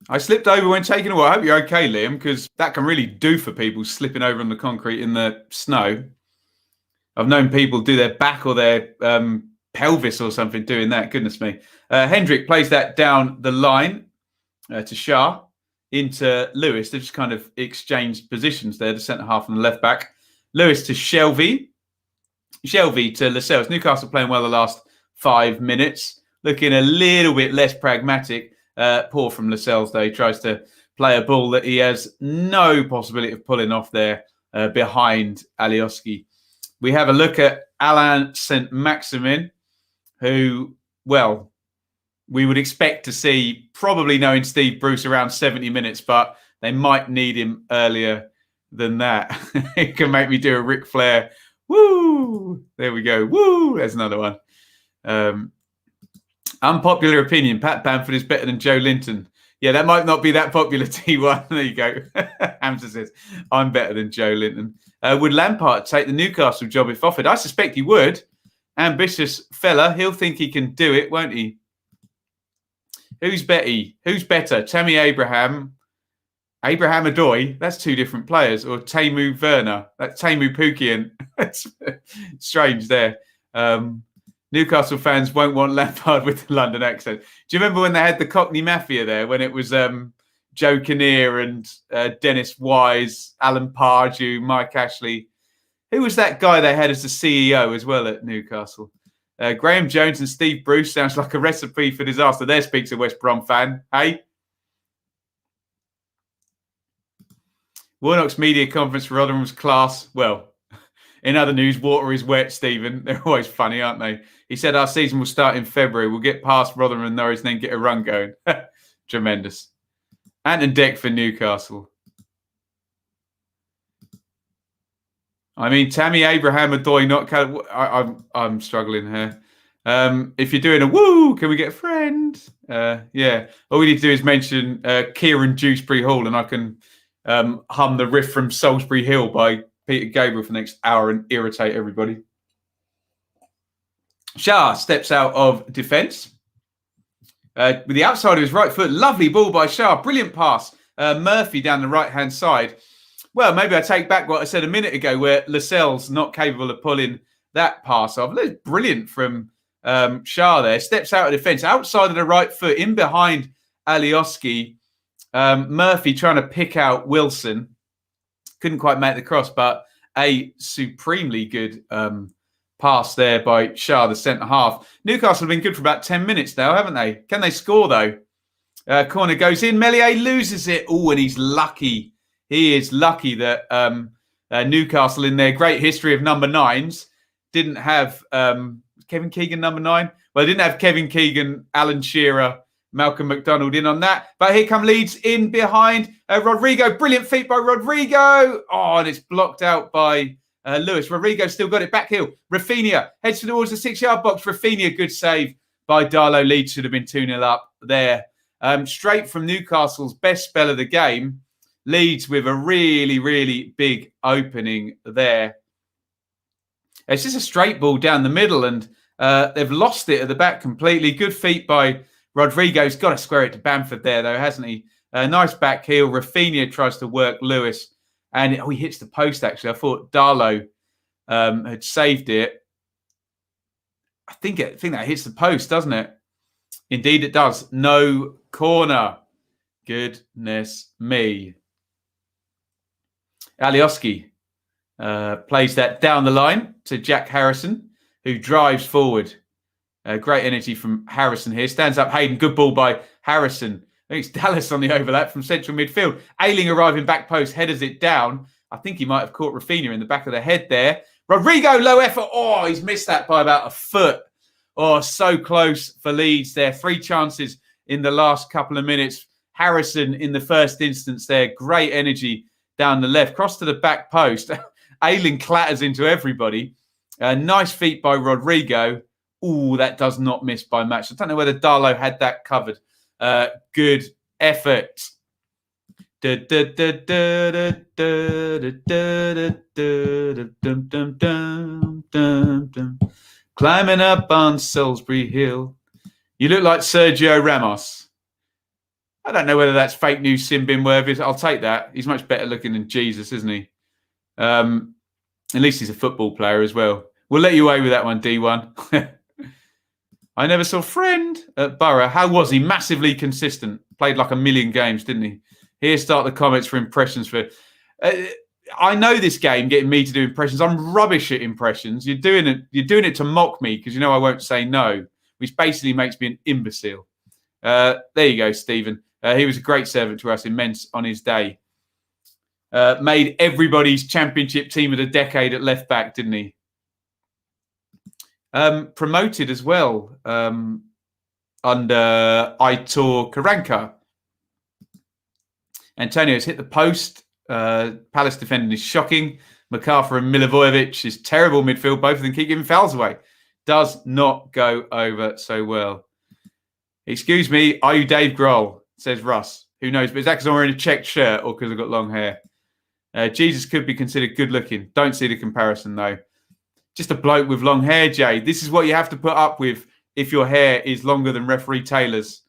I slipped over when taking a while. I hope you're okay, Liam, because that can really do for people slipping over on the concrete in the snow. I've known people do their back or their pelvis or something doing that. Goodness me. Hendrick plays that down the line to Shah into Lewis. They've just kind of exchanged positions there, the centre half and the left back. Lewis to Shelvey. Shelvey to Lascelles. Newcastle playing well the last 5 minutes. Looking a little bit less pragmatic. Poor from Lascelles, though. He tries to play a ball that he has no possibility of pulling off there behind Alioski. We have a look at Alain Saint-Maximin, who, well, we would expect to see, probably knowing Steve Bruce, around 70 minutes, but they might need him earlier than that. It can make me do a Ric Flair. Woo! There we go. Woo! There's another one. Unpopular opinion. Pat Bamford is better than Joe Linton. Yeah, that might not be that popular, T1. There you go. Hamza says, I'm better than Joe Linton. Would Lampard take the Newcastle job if offered? I suspect he would. Ambitious fella. He'll think he can do it, won't he? Who's better? Tammy Abraham? Abraham Adoy? That's two different players. Or Teemu Werner? That's Teemu Pukian. That's strange there. Newcastle fans won't want Lampard with the London accent. Do you remember when they had the Cockney Mafia there, when it was Joe Kinnear and Dennis Wise, Alan Pardew, Mike Ashley? Who was that guy they had as the CEO as well at Newcastle? Graham Jones and Steve Bruce sounds like a recipe for disaster. There speaks a West Brom fan. Hey? Warnock's media conference for Rotherham's class. Well, in other news, water is wet, Stephen. They're always funny, aren't they? He said our season will start in February. We'll get past Rotherham and Norwich and then get a run going. Tremendous. Anton Deck for Newcastle. I mean, Tammy Abraham Adoy, not... I'm struggling here. If you're doing a woo, can we get a friend? Yeah. All we need to do is mention Kieran Dewsbury Hall and I can hum the riff from Salisbury Hill by Peter Gabriel for the next hour and irritate everybody. Shah steps out of defence. With the outside of his right foot. Lovely ball by Shah. Brilliant pass. Murphy down the right-hand side. Well, maybe I take back what I said a minute ago where Lascelles not capable of pulling that pass off. That's brilliant from Shah there. Steps out of defence. Outside of the right foot. In behind Alioski. Murphy trying to pick out Wilson. Couldn't quite make the cross, but a supremely good pass there by Shah, the centre-half. Newcastle have been good for about 10 minutes now, haven't they? Can they score, though? Corner goes in. Meslier loses it. Oh, and he's lucky. He is lucky that Newcastle, in their great history of number 9s, didn't have Kevin Keegan, number 9. Well, they didn't have Kevin Keegan, Alan Shearer, Malcolm McDonald in on that. But here come Leeds in behind Rodrigo. Brilliant feet by Rodrigo. Oh, and it's blocked out by Lewis. Rodrigo still got it back heel. Rafinha heads towards the 6-yard box. Rafinha, good save by Darlow. Leeds should have been 2-0 up there. Straight from Newcastle's best spell of the game. Leeds with a really, really big opening there. It's just a straight ball down the middle, and they've lost it at the back completely. Good feet by Rodrigo. He's got to square it to Bamford there, though, hasn't he? Nice back heel. Rafinha tries to work Lewis, and he hits the post, actually. I thought Darlow had saved it. I think that hits the post, doesn't it? Indeed, it does. No corner. Goodness me. Alioski plays that down the line to Jack Harrison, who drives forward. Great energy from Harrison here. Stands up Hayden. Good ball by Harrison. I think it's Dallas on the overlap from central midfield. Ailing arriving back post, headers it down. I think he might have caught Rafinha in the back of the head there. Rodrigo, low effort. Oh, he's missed that by about a foot. Oh, so close for Leeds there. 3 chances in the last couple of minutes. Harrison in the first instance there. Great energy down the left. Cross to the back post. Ailing clatters into everybody. Nice feet by Rodrigo. Ooh, that does not miss by match. I don't know whether Darlow had that covered. Good effort. Climbing up on Salisbury Hill. You look like Sergio Ramos. I don't know whether that's fake news Simbin worthy. I'll take that. He's much better looking than Jesus, isn't he? At least he's a football player as well. We'll let you away with that one, D1. I never saw Friend at Borough. How was he? Massively consistent. Played like a million games, didn't he? Here start the comments for impressions. I know this game, getting me to do impressions. I'm rubbish at impressions. You're doing it to mock me because you know I won't say no, which basically makes me an imbecile. There you go, Stephen. He was a great servant to us, immense on his day. Made everybody's championship team of the decade at left back, didn't he? Promoted as well under Aitor Karanka. Antonio's hit the post. Palace defending is shocking. MacArthur and Milivojevic is terrible midfield. Both of them keep giving fouls away. Does not go over so well. Excuse me, are you Dave Grohl? Says Russ. Who knows? But is that because I'm wearing a checked shirt or because I've got long hair? Jesus could be considered good looking. Don't see the comparison though. Just a bloke with long hair, Jay. This is what you have to put up with if your hair is longer than referee Taylor's.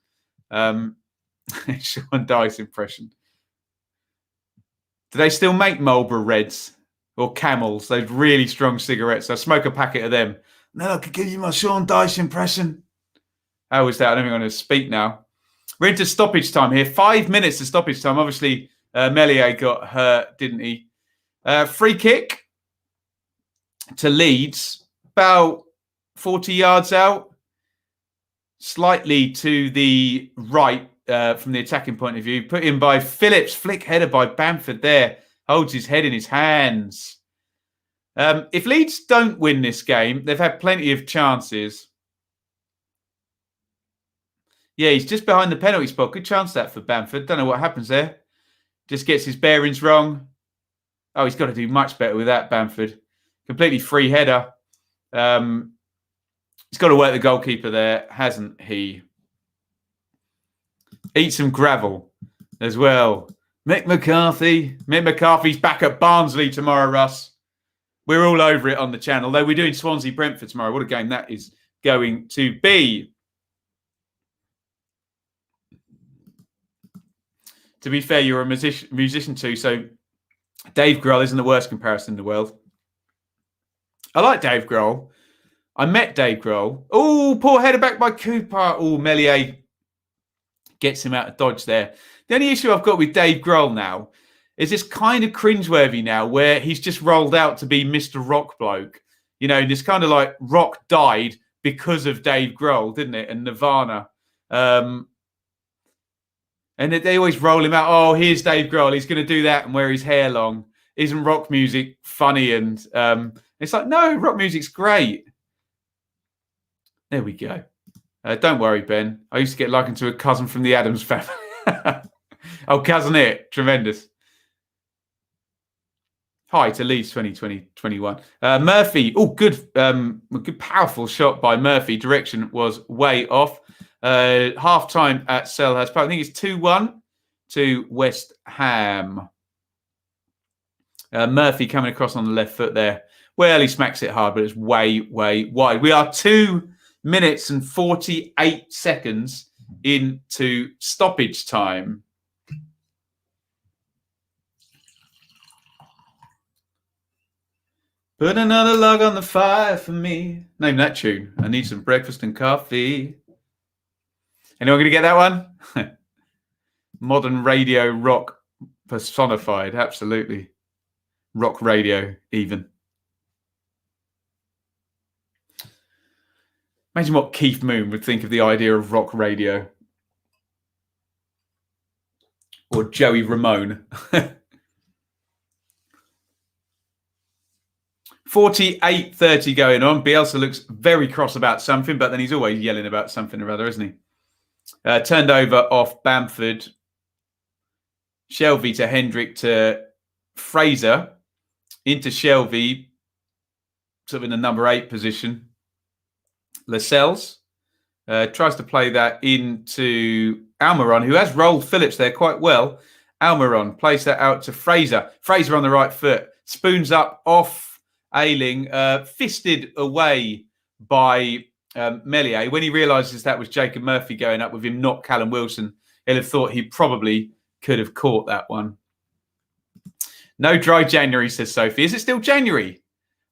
Sean Dice impression. Do they still make Marlboro Reds or Camels? Those really strong cigarettes. I smoke a packet of them. No, I could give you my Sean Dice impression. How was that? I don't think I'm going to speak now. We're into stoppage time here. 5 minutes to stoppage time. Obviously, Meslier got hurt, didn't he? Free kick to Leeds, about 40 yards out, slightly to the right from the attacking point of view. Put in by Phillips, flick header by Bamford there. Holds his head in his hands. If Leeds don't win this game, they've had plenty of chances. Yeah, he's just behind the penalty spot. Good chance that for Bamford. Don't know what happens there. Just gets his bearings wrong. Oh, he's got to do much better with that, Bamford. Completely free header. He's got to work the goalkeeper there, hasn't he? Eat some gravel as well. Mick McCarthy. Mick McCarthy's back at Barnsley tomorrow, Russ. We're all over it on the channel. Though we're doing Swansea-Brentford tomorrow. What a game that is going to be. To be fair, you're a musician too, so Dave Grohl isn't the worst comparison in the world. I like Dave Grohl. I met Dave Grohl. Oh, poor header back by Cooper. Oh, Meslier gets him out of dodge there. The only issue I've got with Dave Grohl now is this kind of cringeworthy now where he's just rolled out to be Mr. Rock bloke. You know, this kind of like Rock died because of Dave Grohl, didn't it? And Nirvana. And they always roll him out. Oh, here's Dave Grohl. He's going to do that and wear his hair long. Isn't rock music funny? And it's like, no, rock music's great. There we go. Don't worry, Ben. I used to get likened to a cousin from the Addams family. Oh, cousin it. Tremendous. Hi to Leeds 2020-21. Murphy. Oh, good, powerful shot by Murphy. Direction was way off. Half time at Selhurst Park. I think it's 2-1 to West Ham. Murphy coming across on the left foot there. Well, he smacks it hard, but it's way, way wide. We are 2 minutes and 48 seconds into stoppage time. Put another log on the fire for me. Name that tune. I need some breakfast and coffee. Anyone going to get that one? Modern radio rock personified. Absolutely. Rock radio, even. Imagine what Keith Moon would think of the idea of rock radio. Or Joey Ramone. 48:30 going on. Bielsa looks very cross about something, but then he's always yelling about something or other, isn't he? Turned over off Bamford. Shelby to Hendrick to Fraser. Into Shelby. Sort of in the number 8 position. Lascelles tries to play that into Almiron, who has rolled Phillips there quite well. Almiron plays that out to Fraser. Fraser on the right foot. Spoons up off Ailing. Fisted away by Melier. When he realises that was Jacob Murphy going up with him, not Callum Wilson, he'll have thought he probably could have caught that one. No dry January, says Sophie. Is it still January?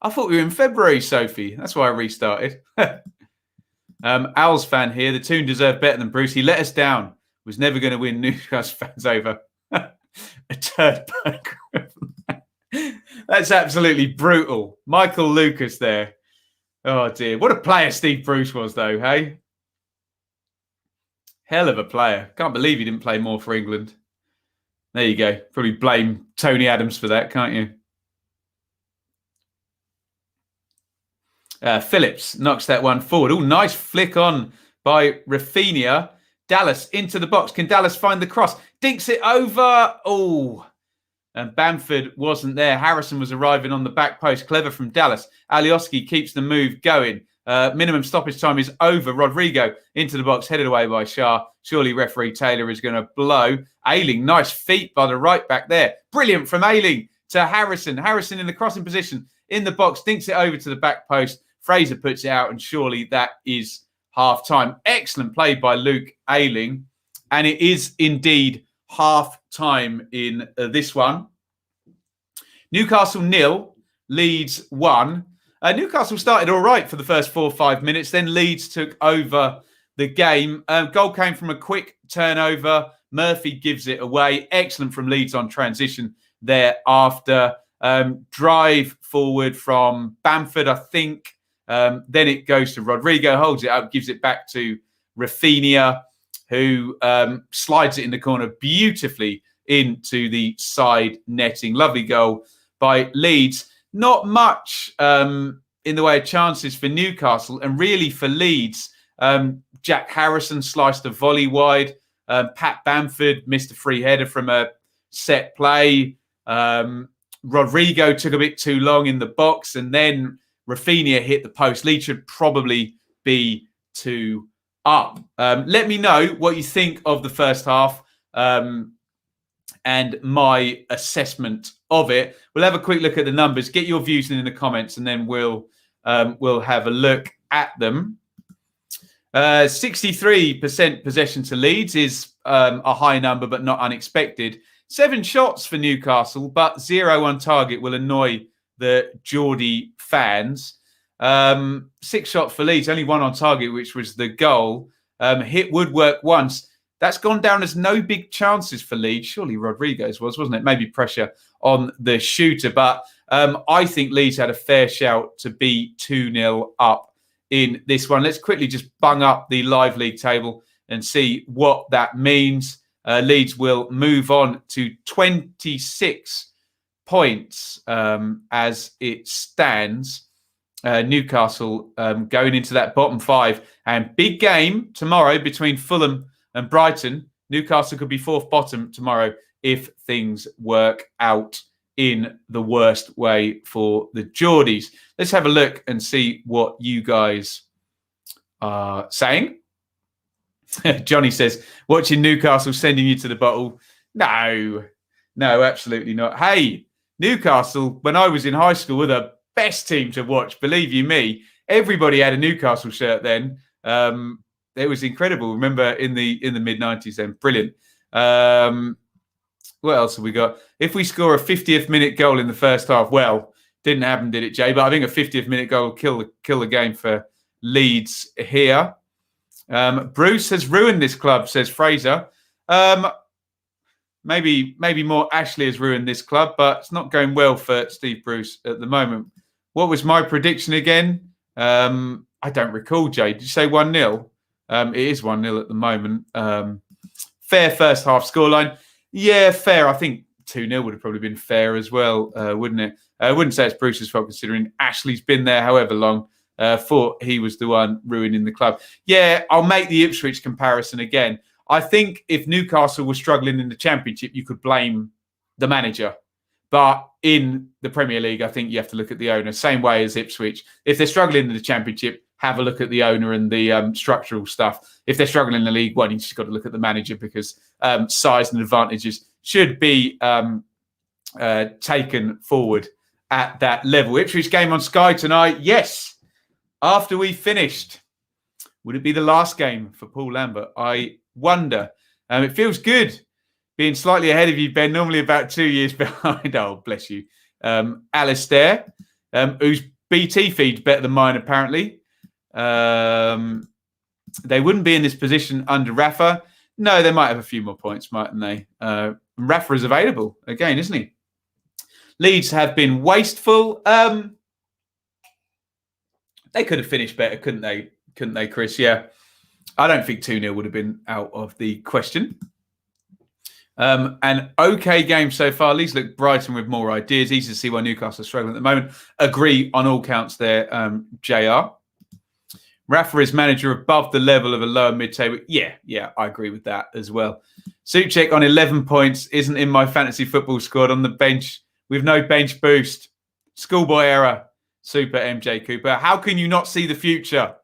I thought we were in February, Sophie. That's why I restarted. Owls fan here. The tune deserved better than Bruce. He let us down. Was never going to win Newcastle fans over. A turd burger. That's absolutely brutal. Michael Lucas there. Oh, dear. What a player Steve Bruce was, though, hey? Hell of a player. Can't believe he didn't play more for England. There you go. Probably blame Tony Adams for that, can't you? Phillips knocks that one forward. Oh, nice flick on by Rafinha. Dallas into the box. Can Dallas find the cross? Dinks it over. Oh, and Bamford wasn't there. Harrison was arriving on the back post. Clever from Dallas. Alioski keeps the move going. Minimum stoppage time is over. Rodrigo into the box, headed away by Shah. Surely referee Taylor is going to blow. Ailing, nice feet by the right back there. Brilliant from Ailing to Harrison. Harrison in the crossing position in the box. Dinks it over to the back post. Fraser puts it out, and surely that is half-time. Excellent play by Luke Ailing. And it is indeed half-time in this one. Newcastle 0, Leeds 1. Newcastle started all right for the first 4 or 5 minutes. Then Leeds took over the game. Goal came from a quick turnover. Murphy gives it away. Excellent from Leeds on transition thereafter. Drive forward from Bamford, I think. Then it goes to Rodrigo, holds it up, gives it back to Rafinha, who slides it in the corner beautifully into the side netting. Lovely goal by Leeds. Not much in the way of chances for Newcastle, and really for Leeds. Jack Harrison sliced a volley wide. Pat Bamford missed a free header from a set play. Rodrigo took a bit too long in the box, and then Rafinha hit the post. Leeds should probably be 2 up. Let me know what you think of the first half and my assessment of it. We'll have a quick look at the numbers. Get your views in the comments, and then we'll have a look at them. 63% possession to Leeds is a high number, but not unexpected. 7 shots for Newcastle, but 0 on target will annoy the Geordie fans. 6 shots for Leeds, only 1 on target, which was the goal. Hit woodwork once. That's gone down as no big chances for Leeds. Surely Rodriguez wasn't it? Maybe pressure on the shooter. But I think Leeds had a fair shout to be 2-0 up in this one. Let's quickly just bung up the live league table and see what that means. Leeds will move on to 26 points as it stands. Newcastle going into that bottom 5. And big game tomorrow between Fulham and Brighton. Newcastle could be 4th bottom tomorrow if things work out in the worst way for the Geordies. Let's have a look and see what you guys are saying. Johnny says, watching Newcastle sending you to the bottle. No, absolutely not. Hey, Newcastle, when I was in high school, were the best team to watch. Believe you me, everybody had a Newcastle shirt then. It was incredible. Remember in the mid-90s then, brilliant. What else have we got? If we score a 50th minute goal in the first half, well, didn't happen, did it, Jay? But I think a 50th minute goal will kill the game for Leeds here. Bruce has ruined this club, says Fraser. Maybe more Ashley has ruined this club, but it's not going well for Steve Bruce at the moment. What was my prediction again? I don't recall, Jay. Did you say 1-0? It is 1-0 at the moment. Fair first half scoreline. Yeah, fair. I think 2-0 would have probably been fair as well, wouldn't it? I wouldn't say it's Bruce's fault considering Ashley's been there however long. Thought he was the one ruining the club. Yeah, I'll make the Ipswich comparison again. I think if Newcastle was struggling in the Championship, you could blame the manager. But in the Premier League, I think you have to look at the owner. Same way as Ipswich. If they're struggling in the Championship, have a look at the owner and the structural stuff. If they're struggling in the League One, you just got to look at the manager because size and advantages should be taken forward at that level. Ipswich game on Sky tonight. Yes. After we finished, would it be the last game for Paul Lambert? I wonder. It feels good being slightly ahead of you, Ben, normally about 2 years behind. Oh, bless you. Alistair, whose BT feed's better than mine, apparently. They wouldn't be in this position under Rafa. No, they might have a few more points, mightn't they? Rafa is available again, isn't he? Leeds have been wasteful. They could have finished better, couldn't they? Couldn't they, Chris? Yeah. I don't think 2-0 would have been out of the question. An okay game so far. Leeds look Brighton with more ideas. Easy to see why Newcastle are struggling at the moment. Agree on all counts there, JR. Rafa is manager above the level of a lower mid-table. Yeah, I agree with that as well. Suchek on 11 points isn't in my fantasy football squad on the bench with no bench boost. Schoolboy error. Super MJ Cooper. How can you not see the future?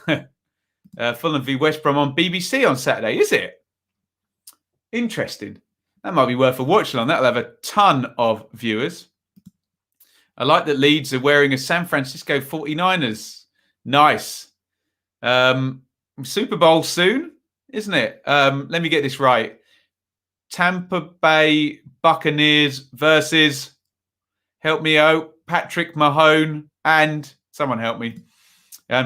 Fulham v West Brom on BBC on Saturday, is it? Interesting. That might be worth a watch on. That'll have a ton of viewers. I like that Leeds are wearing a San Francisco 49ers. Nice. Super Bowl soon, isn't it? Let me get this right. Tampa Bay Buccaneers versus, help me out, Patrick Mahone and someone help me.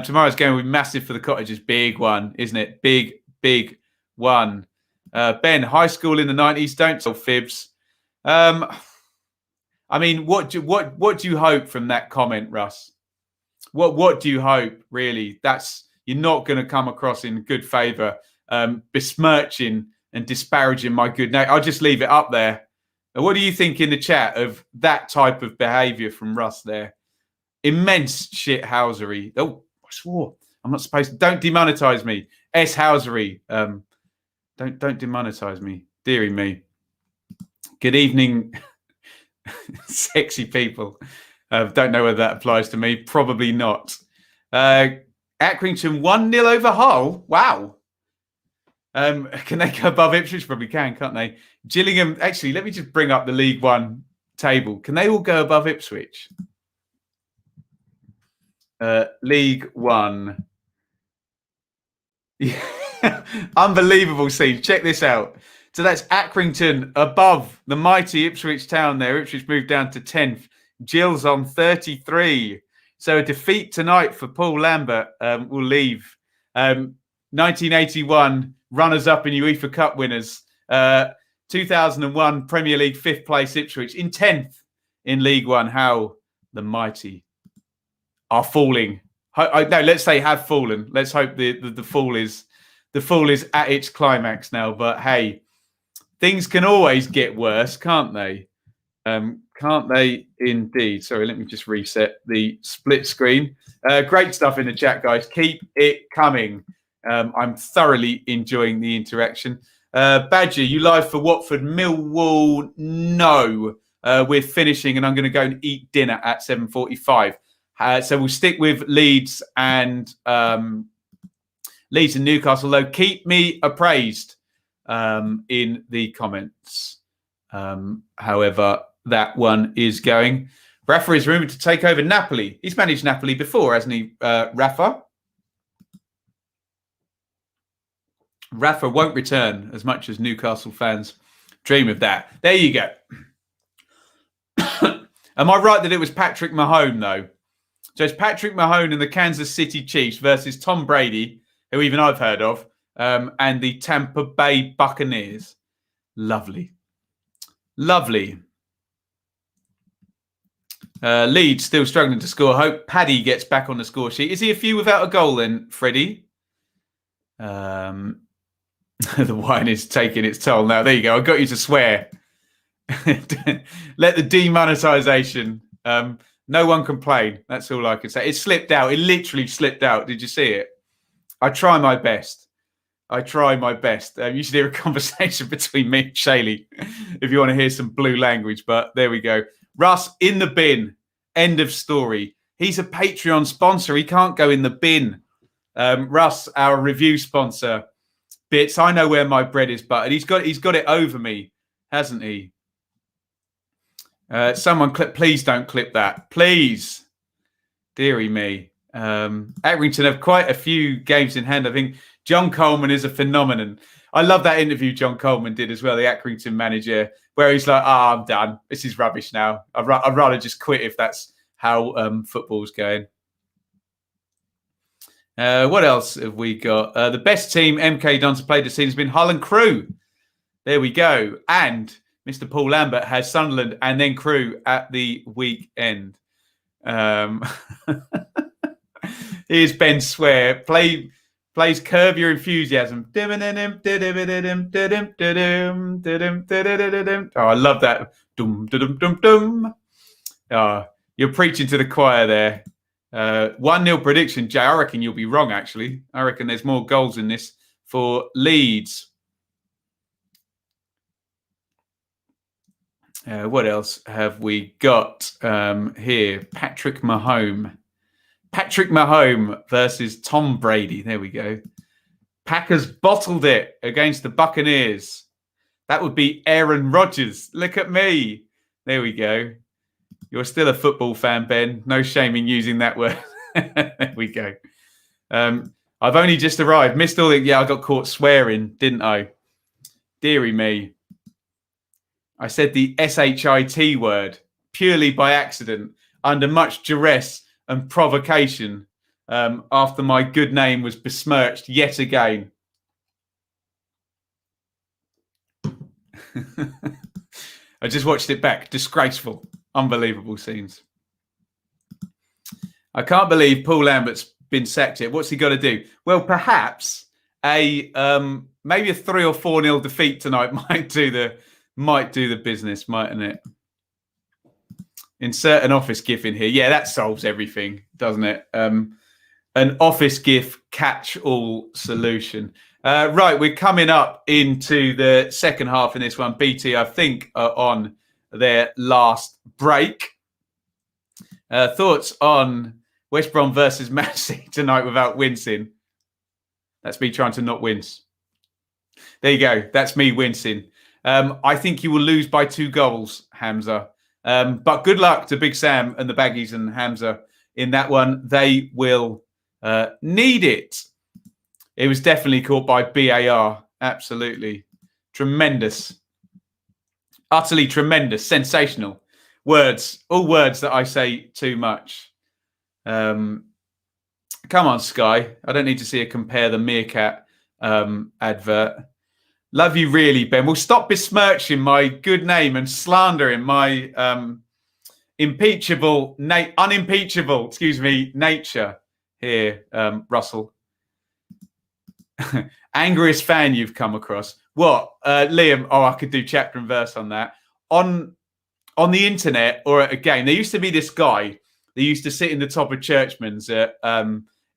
Tomorrow's game will be massive for the Cottagers. Big one, isn't it? Big one. Ben, high school in the 90s, don't tell fibs. I mean, what do you hope from that comment, Russ? What do you hope, really? You're not going to come across in good favour, besmirching and disparaging my good name. I'll just leave it up there. What do you think in the chat of that type of behaviour from Russ there? Immense shithousery. Oh, I swore. I'm not supposed to. Don't demonetise me. S-housery. Don't demonetise me. Deary me. Good evening, sexy people. Don't know whether that applies to me. Probably not. Accrington 1-0 over Hull. Wow. Can they go above Ipswich? Probably can, can't they? Gillingham. Actually, let me just bring up the League One table. Can they all go above Ipswich? League One. Yeah. Unbelievable scene. Check this out. So that's Accrington above the mighty Ipswich Town there. Ipswich moved down to 10th. Gills on 33. So a defeat tonight for Paul Lambert will leave. 1981 runners-up in UEFA Cup winners. 2001 Premier League 5th place Ipswich in 10th in League One. How the mighty are falling. No, let's say have fallen. Let's hope the fall is at its climax now. But hey, things can always get worse, can't they? Can't they indeed? Sorry, let me just reset the split screen. Great stuff in the chat, guys. Keep it coming. I'm thoroughly enjoying the interaction. Badger, you live for Watford Millwall? No, we're finishing, and I'm going to go and eat dinner at 7:45. So we'll stick with Leeds and Newcastle. Though keep me appraised in the comments. However, that one is going. Rafa is rumoured to take over Napoli. He's managed Napoli before, hasn't he, Rafa? Rafa won't return as much as Newcastle fans dream of that. There you go. Am I right that it was Patrick Mahone, though? So it's Patrick Mahone and the Kansas City Chiefs versus Tom Brady, who even I've heard of, and the Tampa Bay Buccaneers. Lovely. Lovely. Leeds still struggling to score. Hope Paddy gets back on the score sheet. Is he a few without a goal then, Freddie? The wine is taking its toll now. There you go. I got you to swear. Let the demonetisation. No one complain. That's all I can say. It slipped out. It literally slipped out. Did you see it? I try my best. You should hear a conversation between me and Shaylee if you want to hear some blue language. But there we go. Russ in the bin. End of story. He's a Patreon sponsor. He can't go in the bin. Russ, our review sponsor. Bits. I know where my bread is buttered. He's got it over me, hasn't he? Someone clip. Please don't clip that. Please. Deary me. Accrington have quite a few games in hand. I think John Coleman is a phenomenon. I love that interview John Coleman did as well, the Accrington manager, where he's like, I'm done. This is rubbish now. I'd rather just quit if that's how football's going. What else have we got? The best team MK done to play this season has been Hull and Crewe. There we go. And Mr. Paul Lambert has Sunderland and then Crewe at the weekend. Here's Ben Swear. Plays Curb Your Enthusiasm. Oh, I love that. Dum, dum, dum, dum. Oh, you're preaching to the choir there. 1-0 prediction, Jay. I reckon you'll be wrong, actually. I reckon there's more goals in this for Leeds. What else have we got here? Patrick Mahone versus Tom Brady. There we go. Packers bottled it against the Buccaneers. That would be Aaron Rodgers. Look at me. There we go. You're still a football fan, Ben. No shame in using that word. There we go. I've only just arrived. Missed all the... Yeah, I got caught swearing, didn't I? Deary me. I said the SHIT word purely by accident under much duress and provocation after my good name was besmirched yet again. I just watched it back. Disgraceful. Unbelievable scenes. I can't believe Paul Lambert's been sacked yet. What's he got to do? Well, perhaps maybe a 3 or 4-0 defeat tonight might do the business, mightn't it? Insert an office gif in here. Yeah, that solves everything, doesn't it? An office gif catch-all solution. Right, we're coming up into the second half in this one. BT, I think, are on their last break. Thoughts on West Brom versus Man City tonight without wincing? That's me trying to not wince. There you go. That's me wincing. I think you will lose by 2 goals, Hamza. But good luck to Big Sam and the Baggies and Hamza in that one. They will need it. It was definitely caught by BAR. Absolutely. Tremendous. Utterly tremendous. Sensational. Words. All words that I say too much. Come on, Sky. I don't need to see a Compare the Meerkat advert. Love you really, Ben. We'll stop besmirching my good name and slandering my unimpeachable nature here, Russell. Angriest fan you've come across. What? Liam, I could do chapter and verse on that. On the internet or at a game, there used to be this guy that used to sit in the top of Churchman's at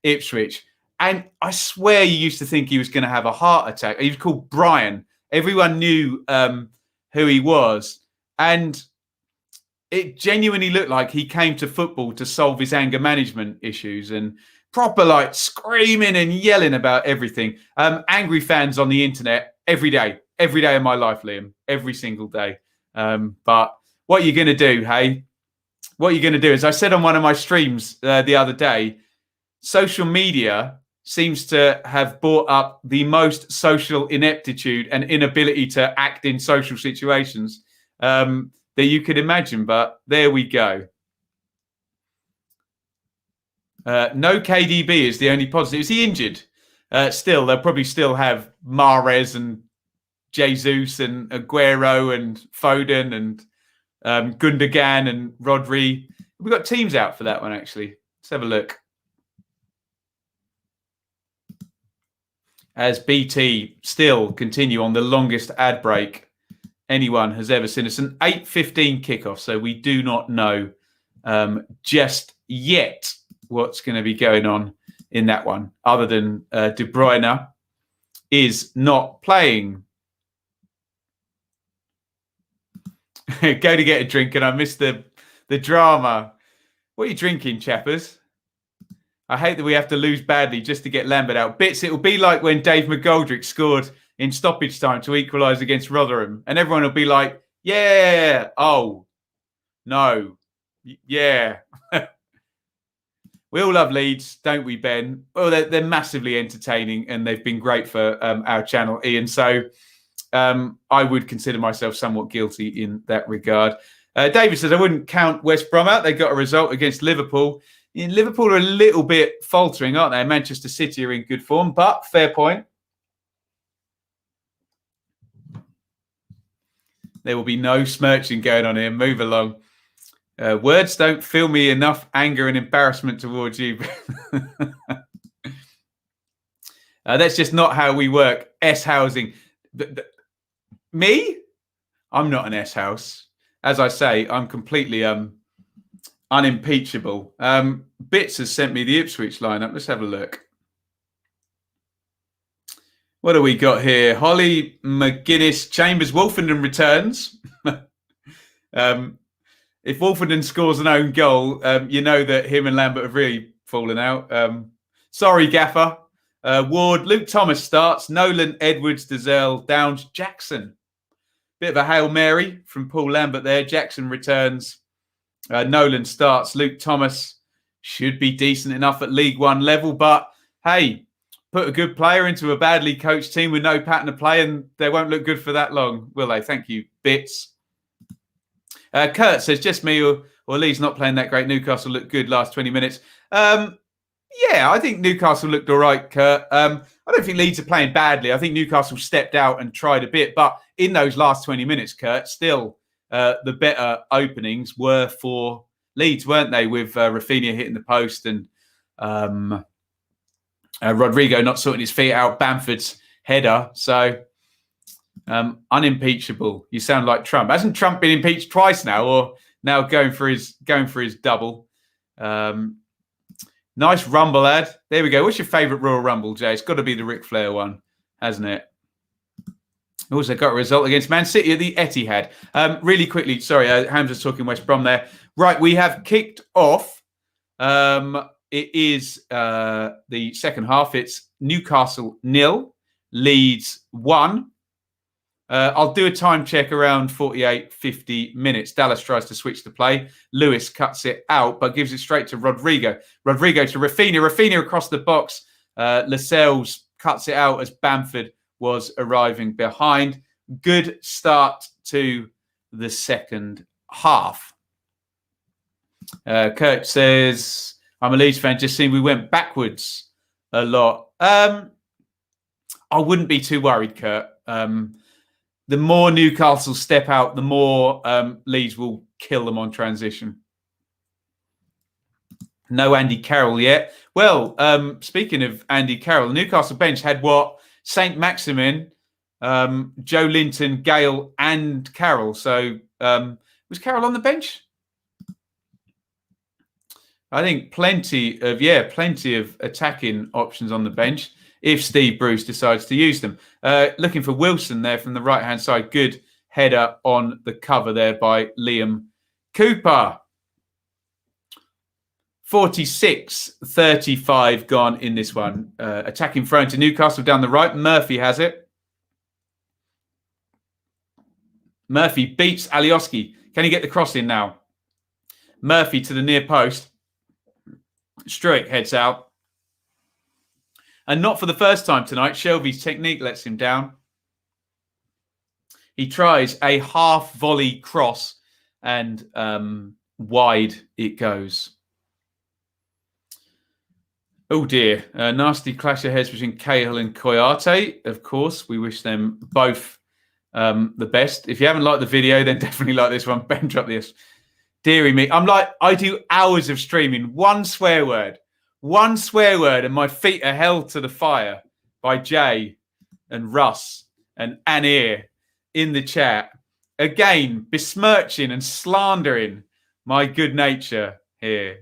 Ipswich. And I swear you used to think he was going to have a heart attack. He was called Brian. Everyone knew who he was. And it genuinely looked like he came to football to solve his anger management issues and proper like screaming and yelling about everything. Angry fans on the internet every day of my life, Liam, every single day. But what are you going to do, hey? what you're going to do, as I said on one of my streams the other day, social media seems to have brought up the most social ineptitude and inability to act in social situations that you could imagine. But there we go. No KDB is the only positive. Is he injured? Still, they'll probably still have Mahrez and Jesus and Aguero and Foden and Gundogan and Rodri. We've got teams out for that one, actually. Let's have a look. As BT still continue on the longest ad break anyone has ever seen. It's an 8:15 kickoff, so we do not know just yet what's going to be going on in that one, other than De Bruyne is not playing. Go to get a drink, and I missed the drama. What are you drinking, chappers? I hate that we have to lose badly just to get Lambert out. Bits, it will be like when Dave McGoldrick scored in stoppage time to equalise against Rotherham, and everyone will be like, yeah, oh, no, yeah. We all love Leeds, don't we, Ben? Well, they're massively entertaining, and they've been great for our channel, Iain. So I would consider myself somewhat guilty in that regard. David says, I wouldn't count West Brom out. They got a result against Liverpool. Liverpool are a little bit faltering, aren't they? Manchester City are in good form, but fair point. There will be no smirching going on here. Move along. Words don't fill me enough anger and embarrassment towards you. That's just not how we work. S-housing. Me? I'm not an S-house. As I say, I'm completely unimpeachable. Bits has sent me the Ipswich lineup. Let's have a look. What do we got here? Holly, McGuinness, Chambers, Wolfenden returns. If Wolfenden scores an own goal, you know that him and Lambert have really fallen out. Sorry, Gaffer. Ward, Luke Thomas starts. Nolan, Edwards, Dazelle, Downs, Jackson. Bit of a Hail Mary from Paul Lambert there. Jackson returns. Nolan starts. Luke Thomas should be decent enough at League One level. But, hey, put a good player into a badly coached team with no pattern of play and they won't look good for that long, will they? Thank you, Bits. Kurt says, just me or Leeds not playing that great. Newcastle looked good last 20 minutes. Yeah, I think Newcastle looked all right, Kurt. I don't think Leeds are playing badly. I think Newcastle stepped out and tried a bit. But in those last 20 minutes, Kurt, still the better openings were for Leeds, weren't they? With Rafinha hitting the post and Rodrigo not sorting his feet out, Bamford's header. So unimpeachable. You sound like Trump. Hasn't Trump been impeached twice now, or now going for his double? Nice Rumble ad. There we go. What's your favourite Royal Rumble, Jay? It's got to be the Ric Flair one, hasn't it? Also got a result against Man City at the Etihad. Really quickly, sorry, Hamza's talking West Brom there. Right, we have kicked off. It is the second half. It's Newcastle 0, Leeds 1. I'll do a time check around 48, 50 minutes. Dallas tries to switch the play. Lewis cuts it out, but gives it straight to Rodrigo. Rodrigo to Rafinha. Rafinha across the box. Lascelles cuts it out as Bamford was arriving behind. Good start to the second half. Kurt says, I'm a Leeds fan. Just seeing we went backwards a lot. I wouldn't be too worried, Kurt. The more Newcastle step out, the more Leeds will kill them on transition. No Andy Carroll yet. Well, speaking of Andy Carroll, Newcastle bench had what? St. Maximin, Joe Linton, Gale, and Carroll. So was Carroll on the bench? I think plenty of attacking options on the bench if Steve Bruce decides to use them. Looking for Wilson there from the right-hand side. Good header on the cover there by Liam Cooper. 46-35 gone in this one. Attacking thrown to Newcastle down the right. Murphy has it. Murphy beats Alioski. Can he get the cross in now? Murphy to the near post. Struick heads out. And not for the first time tonight, Shelby's technique lets him down. He tries a half volley cross and wide it goes. Oh dear. Nasty clash of heads between Cahill and Coyote. Of course, we wish them both the best. If you haven't liked the video, then definitely like this one. Ben, drop this. Deary me. I do hours of streaming. One swear word, and my feet are held to the fire by Jay and Russ and Anir in the chat. Again, besmirching and slandering my good nature here.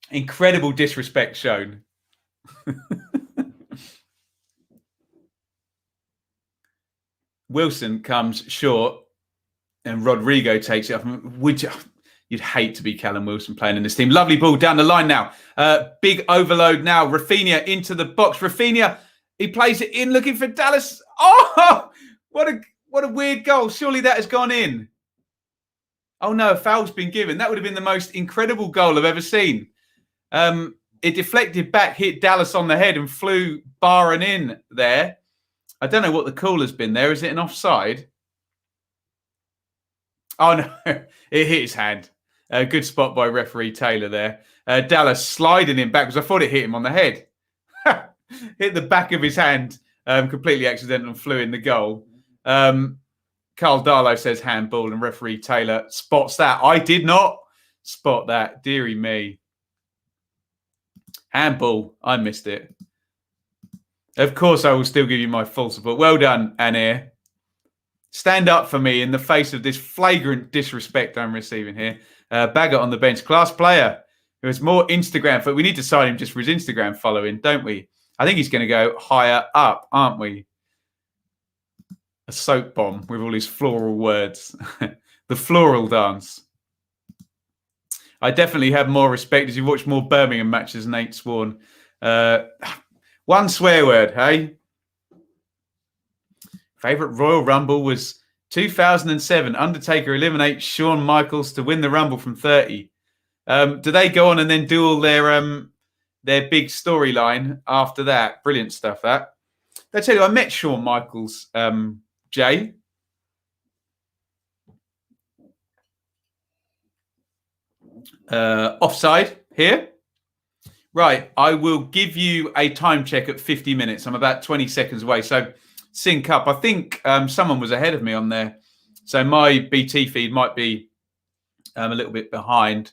Incredible disrespect shown. Wilson comes short and Rodrigo takes it off. You'd hate to be Callum Wilson playing in this team. Lovely ball down the line now. Big overload now. Rafinha into the box. Rafinha, he plays it in looking for Dallas. Oh, what a weird goal. Surely that has gone in. Oh no, a foul's been given. That would have been the most incredible goal I've ever seen. It deflected back, hit Dallas on the head and flew barring in there. I don't know what the call has been there. Is it an offside? Oh, no. It hit his hand. Good spot by referee Taylor there. Dallas sliding him back because I thought it hit him on the head. Hit the back of his hand. Completely accidental and flew in the goal. Carl Darlow says handball and referee Taylor spots that. I did not spot that. Deary me. Handball. I missed it. Of course, I will still give you my full support. Well done, Anir. Stand up for me in the face of this flagrant disrespect I'm receiving here. Baggett on the bench. Class player who has more Instagram. But we need to sign him just for his Instagram following, don't we? I think he's going to go higher up, aren't we? A soap bomb with all his floral words. The floral dance. I definitely have more respect as you watch more Birmingham matches, Nate Swan. One swear word, hey? Favourite Royal Rumble was 2007. Undertaker eliminates Shawn Michaels to win the Rumble from 30. Do they go on and then do all their big storyline after that? Brilliant stuff, that. I tell you, I met Shawn Michaels, Jay. Offside here. Right, I will give you a time check at 50 minutes. I'm about 20 seconds away. So sync up. I think someone was ahead of me on there. So my BT feed might be a little bit behind.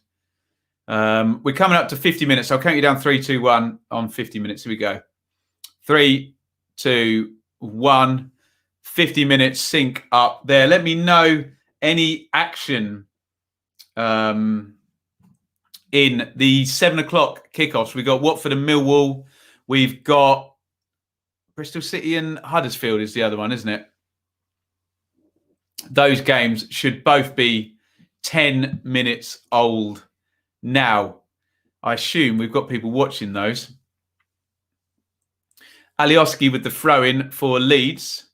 We're coming up to 50 minutes. I'll count you down 3, 2, 1 on 50 minutes. Here we go. 3, 2, 1. 50 minutes sync up there. Let me know any action in the 7 o'clock kickoffs. We've got Watford and Millwall. We've got Bristol City and Huddersfield is the other one, isn't it? Those games should both be 10 minutes old now. I assume we've got people watching those. Alioski with the throw-in for Leeds.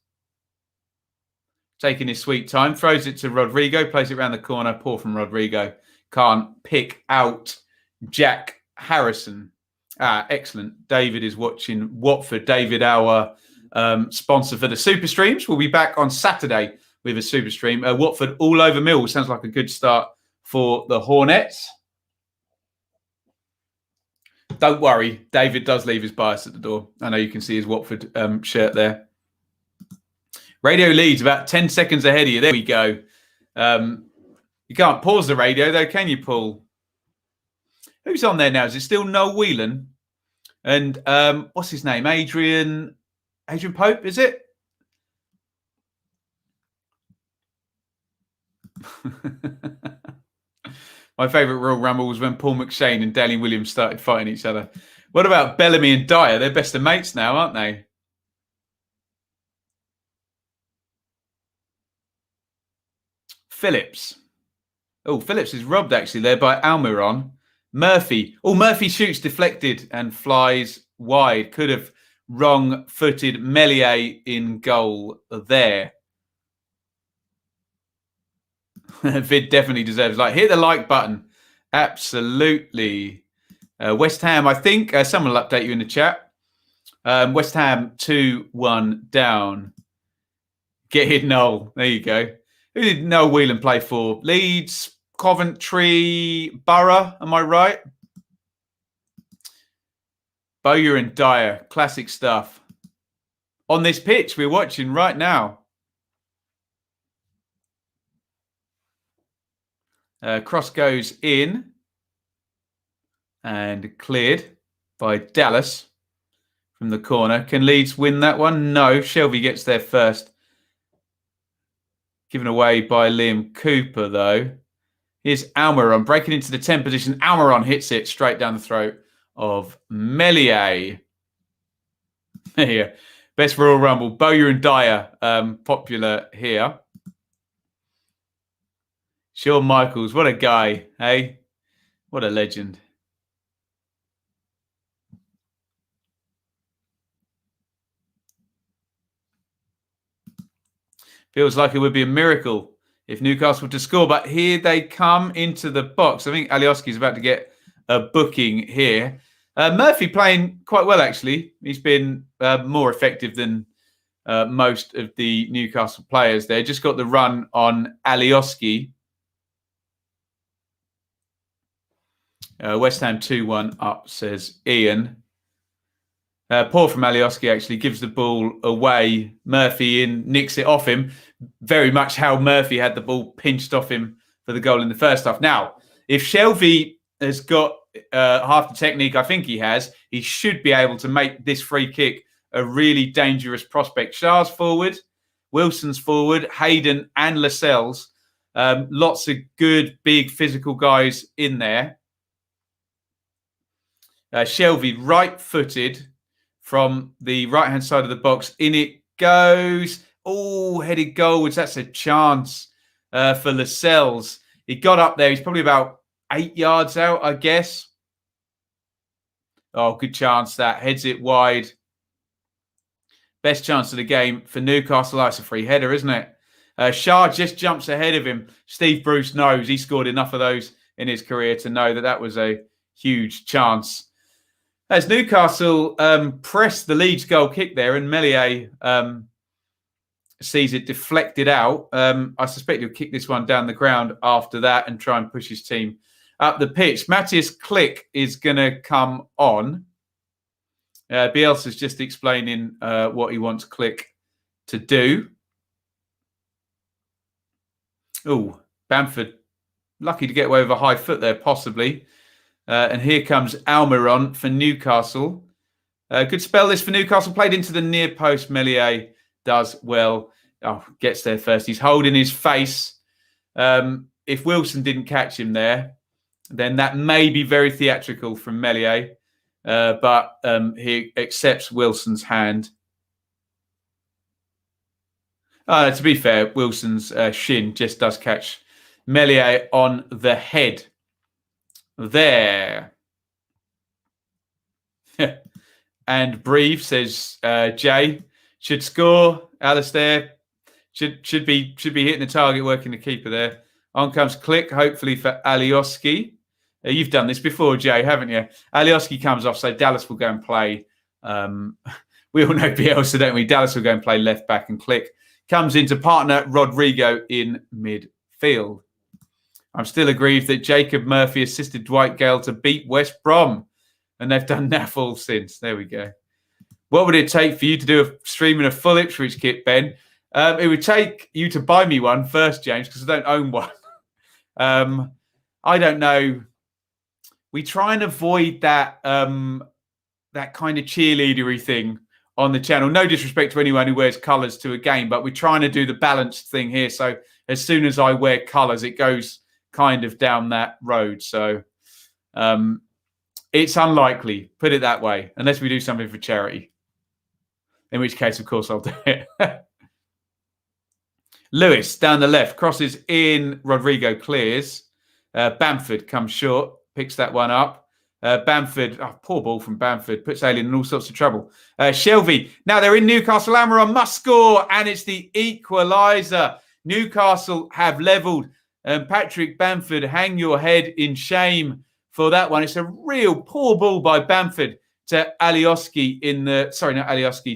Taking his sweet time. Throws it to Rodrigo. Plays it around the corner. Poor from Rodrigo. Can't pick out Jack Harrison. Excellent. David is watching Watford. David, our sponsor for the Super Streams, will be back on Saturday with a Super Stream. Watford all over Mill. Sounds like a good start for the Hornets. Don't worry. David does leave his bias at the door. I know you can see his Watford shirt there. Radio Leeds about 10 seconds ahead of you. There we go. You can't pause the radio, though, can you, Paul? Who's on there now? Is it still Noel Whelan? And what's his name? Adrian Pope, is it? My favourite Royal Rumble was when Paul McShane and Dalian Williams started fighting each other. What about Bellamy and Dyer? They're best of mates now, aren't they? Phillips. Oh, Phillips is robbed actually there by Almiron. Murphy. Oh, Murphy shoots deflected and flies wide. Could have wrong-footed Melier in goal there. Vid definitely deserves like. Hit the like button. Absolutely. West Ham, I think. Someone will update you in the chat. West Ham 2-1 down. Get hit, Noel. There you go. Who did Noel Whelan play for? Leeds, Coventry, Borough. Am I right? Bowyer and Dyer. Classic stuff. On this pitch we're watching right now. Cross goes in and cleared by Dallas from the corner. Can Leeds win that one? No. Shelby gets there first. Given away by Liam Cooper, though. Here's Almiron breaking into the 10 position. Almiron hits it straight down the throat of Meslier. Here. Best Royal Rumble. Bowyer and Dyer popular here. Shawn Michaels, what a guy, hey? What a legend. Feels like it would be a miracle if Newcastle were to score, but here they come into the box. I think Alioski is about to get a booking here. Murphy playing quite well, actually. He's been more effective than most of the Newcastle players there. Just got the run on Alioski. West Ham 2-1 up, says Iain. Poor from Alioski, actually, gives the ball away. Murphy in, nicks it off him. Very much how Murphy had the ball pinched off him for the goal in the first half. Now, if Shelby has got half the technique I think he has, he should be able to make this free kick a really dangerous prospect. Shah's forward, Wilson's forward, Hayden and Lascelles. Lots of good, big, physical guys in there. Shelby right-footed from the right-hand side of the box. In it goes. Oh, headed goalwards. That's a chance for Lascelles. He got up there. He's probably about 8 yards out, I guess. Oh, good chance that. Heads it wide. Best chance of the game for Newcastle. That's a free header, isn't it? Shah just jumps ahead of him. Steve Bruce knows he scored enough of those in his career to know that that was a huge chance. As Newcastle press the Leeds goal kick there and Meslier sees it deflected out, I suspect he'll kick this one down the ground after that and try and push his team up the pitch. Matthias Click is going to come on. Bielsa's just explaining what he wants Click to do. Oh, Bamford, lucky to get away with a high foot there, possibly. And here comes Almiron for Newcastle. Good spell this for Newcastle. Played into the near post. Meslier does well. Oh, gets there first. He's holding his face. If Wilson didn't catch him there, then that may be very theatrical from Meslier. But he accepts Wilson's hand. To be fair, Wilson's shin just does catch Meslier on the head. There. And Breve says Jay should score. Alistair should be hitting the target, working the keeper there. On comes Click, hopefully for Alioski. You've done this before, Jay, haven't you? Alioski comes off, so Dallas will go and play. We all know Bielsa, don't we? Dallas will go and play left back, and Click comes into partner Rodrigo in midfield. I'm still aggrieved that Jacob Murphy assisted Dwight Gale to beat West Brom, and they've done naff all since. There we go. What would it take for you to do a stream in a full Ipswich kit, Ben? It would take you to buy me one first, James, because I don't own one. I don't know. We try and avoid that that kind of cheerleadery thing on the channel. No disrespect to anyone who wears colours to a game, but we're trying to do the balanced thing here. So as soon as I wear colours, it goes kind of down that road. So it's unlikely, put it that way, unless we do something for charity. In which case, of course, I'll do it. Lewis down the left, crosses in, Rodrigo clears. Bamford comes short, picks that one up. Bamford, poor ball from Bamford, puts Alien in all sorts of trouble. Shelby, now they're in Newcastle. Almiron must score, and it's the equaliser. Newcastle have levelled. Patrick Bamford, hang your head in shame for that one. It's a real poor ball by Bamford to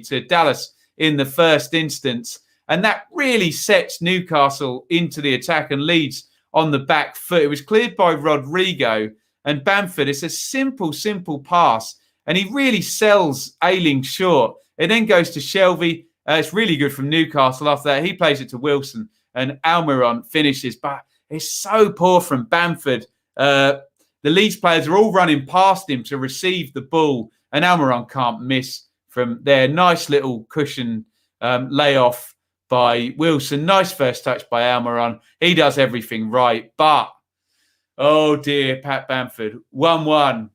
to Dallas in the first instance. And that really sets Newcastle into the attack and Leeds on the back foot. It was cleared by Rodrigo and Bamford. It's a simple pass. And he really sells Ailing short. It then goes to Shelvey. It's really good from Newcastle after that. He plays it to Wilson and Almiron finishes. But it's so poor from Bamford. The Leeds players are all running past him to receive the ball. And Almiron can't miss from there. Nice little cushion layoff by Wilson. Nice first touch by Almiron. He does everything right. But, oh dear, Pat Bamford. 1-1.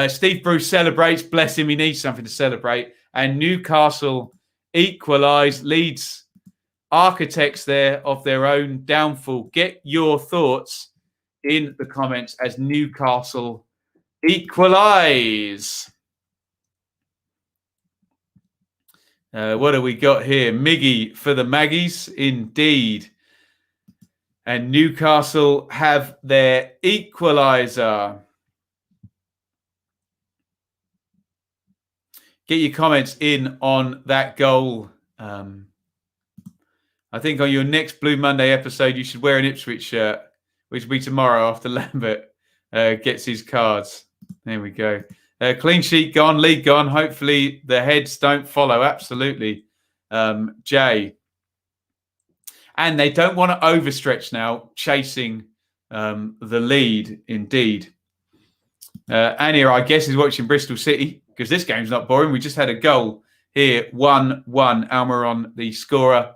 Steve Bruce celebrates. Bless him. He needs something to celebrate. And Newcastle equalise. Leeds architects there of their own downfall. Get your thoughts in the comments as Newcastle equalise. What do we got here? Miggy for the Maggies, indeed. And Newcastle have their equaliser. Get your comments in on that goal. I think on your next Blue Monday episode, you should wear an Ipswich shirt, which will be tomorrow after Lambert gets his cards. There we go. Clean sheet gone, lead gone. Hopefully the heads don't follow. Absolutely. Jay. And they don't want to overstretch now, chasing the lead, indeed. Anya, I guess, is watching Bristol City because this game's not boring. We just had a goal here, 1-1. Almiron, the scorer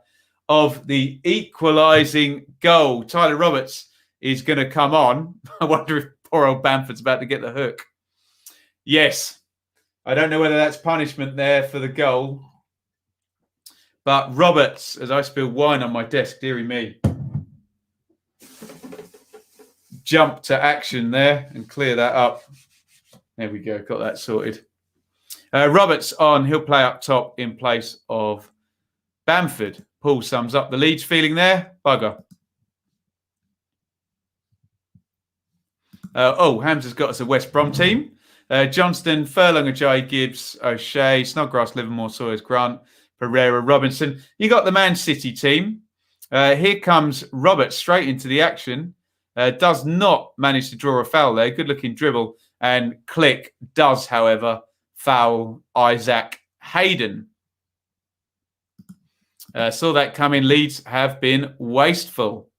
of the equalising goal. Tyler Roberts is going to come on. I wonder if poor old Bamford's about to get the hook. Yes. I don't know whether that's punishment there for the goal. But Roberts, as I spill wine on my desk, dearie me, jump to action there and clear that up. There we go. Got that sorted. Roberts on. He'll play up top in place of Bamford. Paul sums up the Leeds feeling there. Bugger. Hamza's got us a West Brom team. Johnston, Furlong, Ajayi, Gibbs, O'Shea, Snodgrass, Livermore, Sawyers, Grant, Pereira, Robinson. You got the Man City team. Here comes Roberts straight into the action. Does not manage to draw a foul there. Good looking dribble. And Click does, however, foul Isaac Hayden. Saw that coming. Leeds have been wasteful.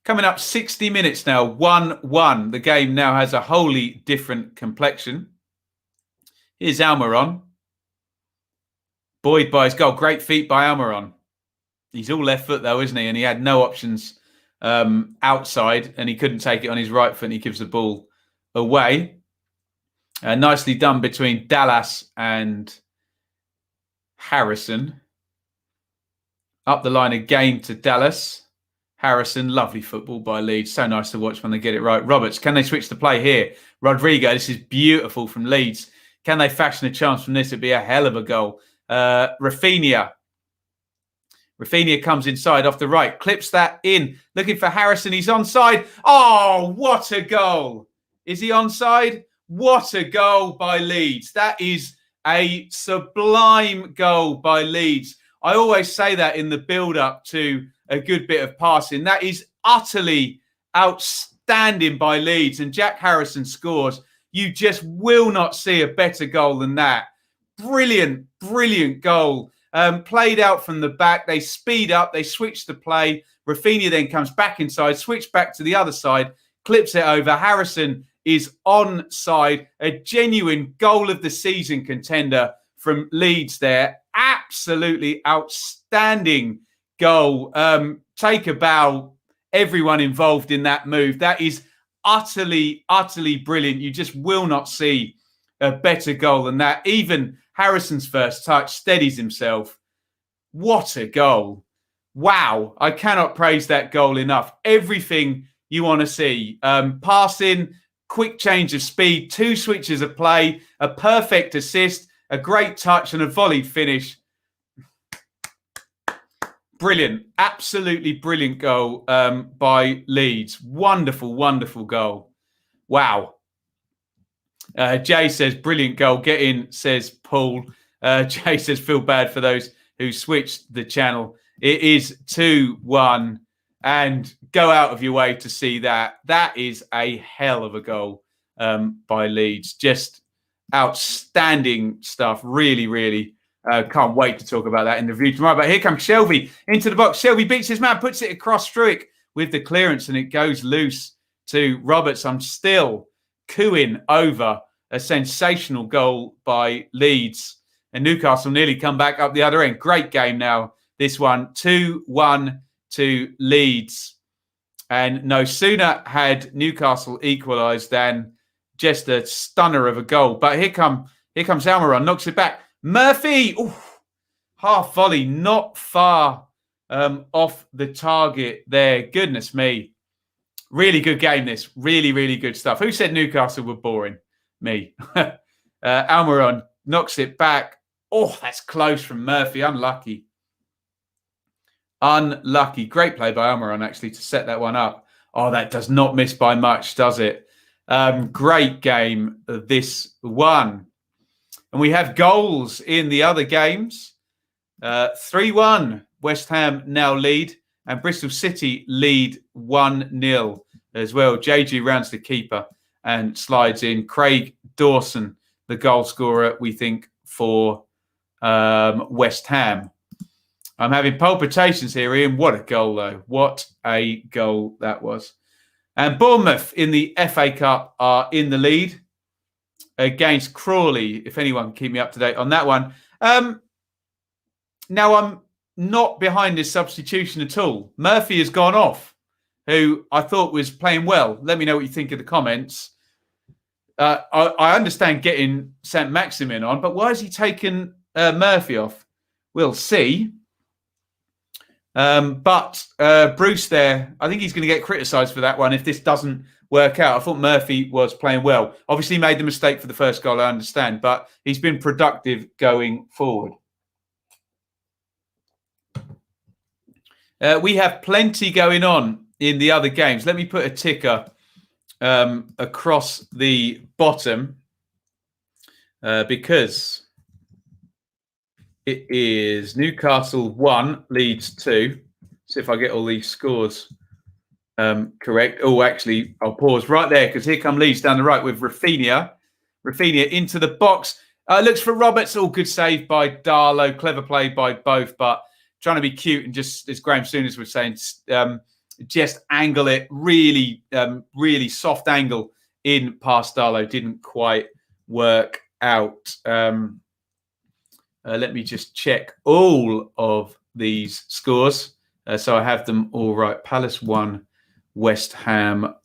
Coming up 60 minutes now, 1-1. The game now has a wholly different complexion. Here's Almiron. Buoyed by his goal. Great feet by Almiron. He's all left foot though, isn't he? And he had no options outside and he couldn't take it on his right foot and he gives the ball away. Nicely done between Dallas and Harrison. Up the line again to Dallas. Harrison, lovely football by Leeds. So nice to watch when they get it right. Roberts, can they switch the play here? Rodrigo, this is beautiful from Leeds. Can they fashion a chance from this? It'd be a hell of a goal. Rafinha comes inside off the right, clips that in, looking for Harrison. He's onside. Oh, what a goal. Is he onside? What a goal by Leeds. That is a sublime goal by Leeds. I always say that in the build-up to a good bit of passing. That is utterly outstanding by Leeds. And Jack Harrison scores. You just will not see a better goal than that. Brilliant, brilliant goal. Played out from the back. They speed up. They switch the play. Rafinha then comes back inside, switch back to the other side, clips it over. Harrison is onside. A genuine goal of the season contender from Leeds there. Absolutely outstanding goal. Take a bow, everyone involved in that move. That is utterly, utterly brilliant. You just will not see a better goal than that. Even Harrison's first touch steadies himself. What a goal. Wow. I cannot praise that goal enough. Everything you want to see. Passing, quick change of speed, 2 switches of play, a perfect assist, A great touch and a volleyed finish. Brilliant. Absolutely brilliant goal by Leeds. Wonderful, wonderful goal. Wow. Jay says, brilliant goal. Get in, says Paul. Jay says, feel bad for those who switched the channel. It is 2-1. And go out of your way to see that. That is a hell of a goal by Leeds. Just outstanding stuff. Really, really can't wait to talk about that in the review tomorrow. But here comes Shelby into the box. Shelby beats his man, puts it across Struick with the clearance, and it goes loose to Roberts. I'm still cooing over a sensational goal by Leeds. And Newcastle nearly come back up the other end. Great game now, this one. 2-1 to Leeds. And no sooner had Newcastle equalised than just a stunner of a goal. But here comes Almiron, knocks it back. Murphy, half volley, not far off the target there. Goodness me. Really good game, this. Really, really good stuff. Who said Newcastle were boring? Me. Almiron knocks it back. Oh, that's close from Murphy. Unlucky. Unlucky. Great play by Almiron, actually, to set that one up. Oh, that does not miss by much, does it? Great game, this one. And we have goals in the other games. 3-1, West Ham now lead. And Bristol City lead 1-0 as well. JG rounds the keeper and slides in. Craig Dawson, the goal scorer, we think, for West Ham. I'm having palpitations here, Iain. What a goal, though. What a goal that was. And Bournemouth in the FA Cup are in the lead against Crawley, if anyone can keep me up to date on that one. Now, I'm not behind this substitution at all. Murphy has gone off, who I thought was playing well. Let me know what you think in the comments. I understand getting St. Maximin on, but why has he taken Murphy off? We'll see. But Bruce there, I think he's going to get criticised for that one if this doesn't work out. I thought Murphy was playing well. Obviously made the mistake for the first goal, I understand, but he's been productive going forward. We have plenty going on in the other games. Let me put a ticker across the bottom because it is Newcastle 1, Leeds 2. See if I get all these scores correct. Oh, actually, I'll pause right there because here come Leeds down the right with Rafinha. Rafinha into the box. Looks for Roberts. All good save by Darlow. Clever play by both, but trying to be cute and just, as Graham Souness was saying, just angle it. Really, really soft angle in past Darlow. Didn't quite work out. Let me just check all of these scores. So I have them all right. Palace 1, West Ham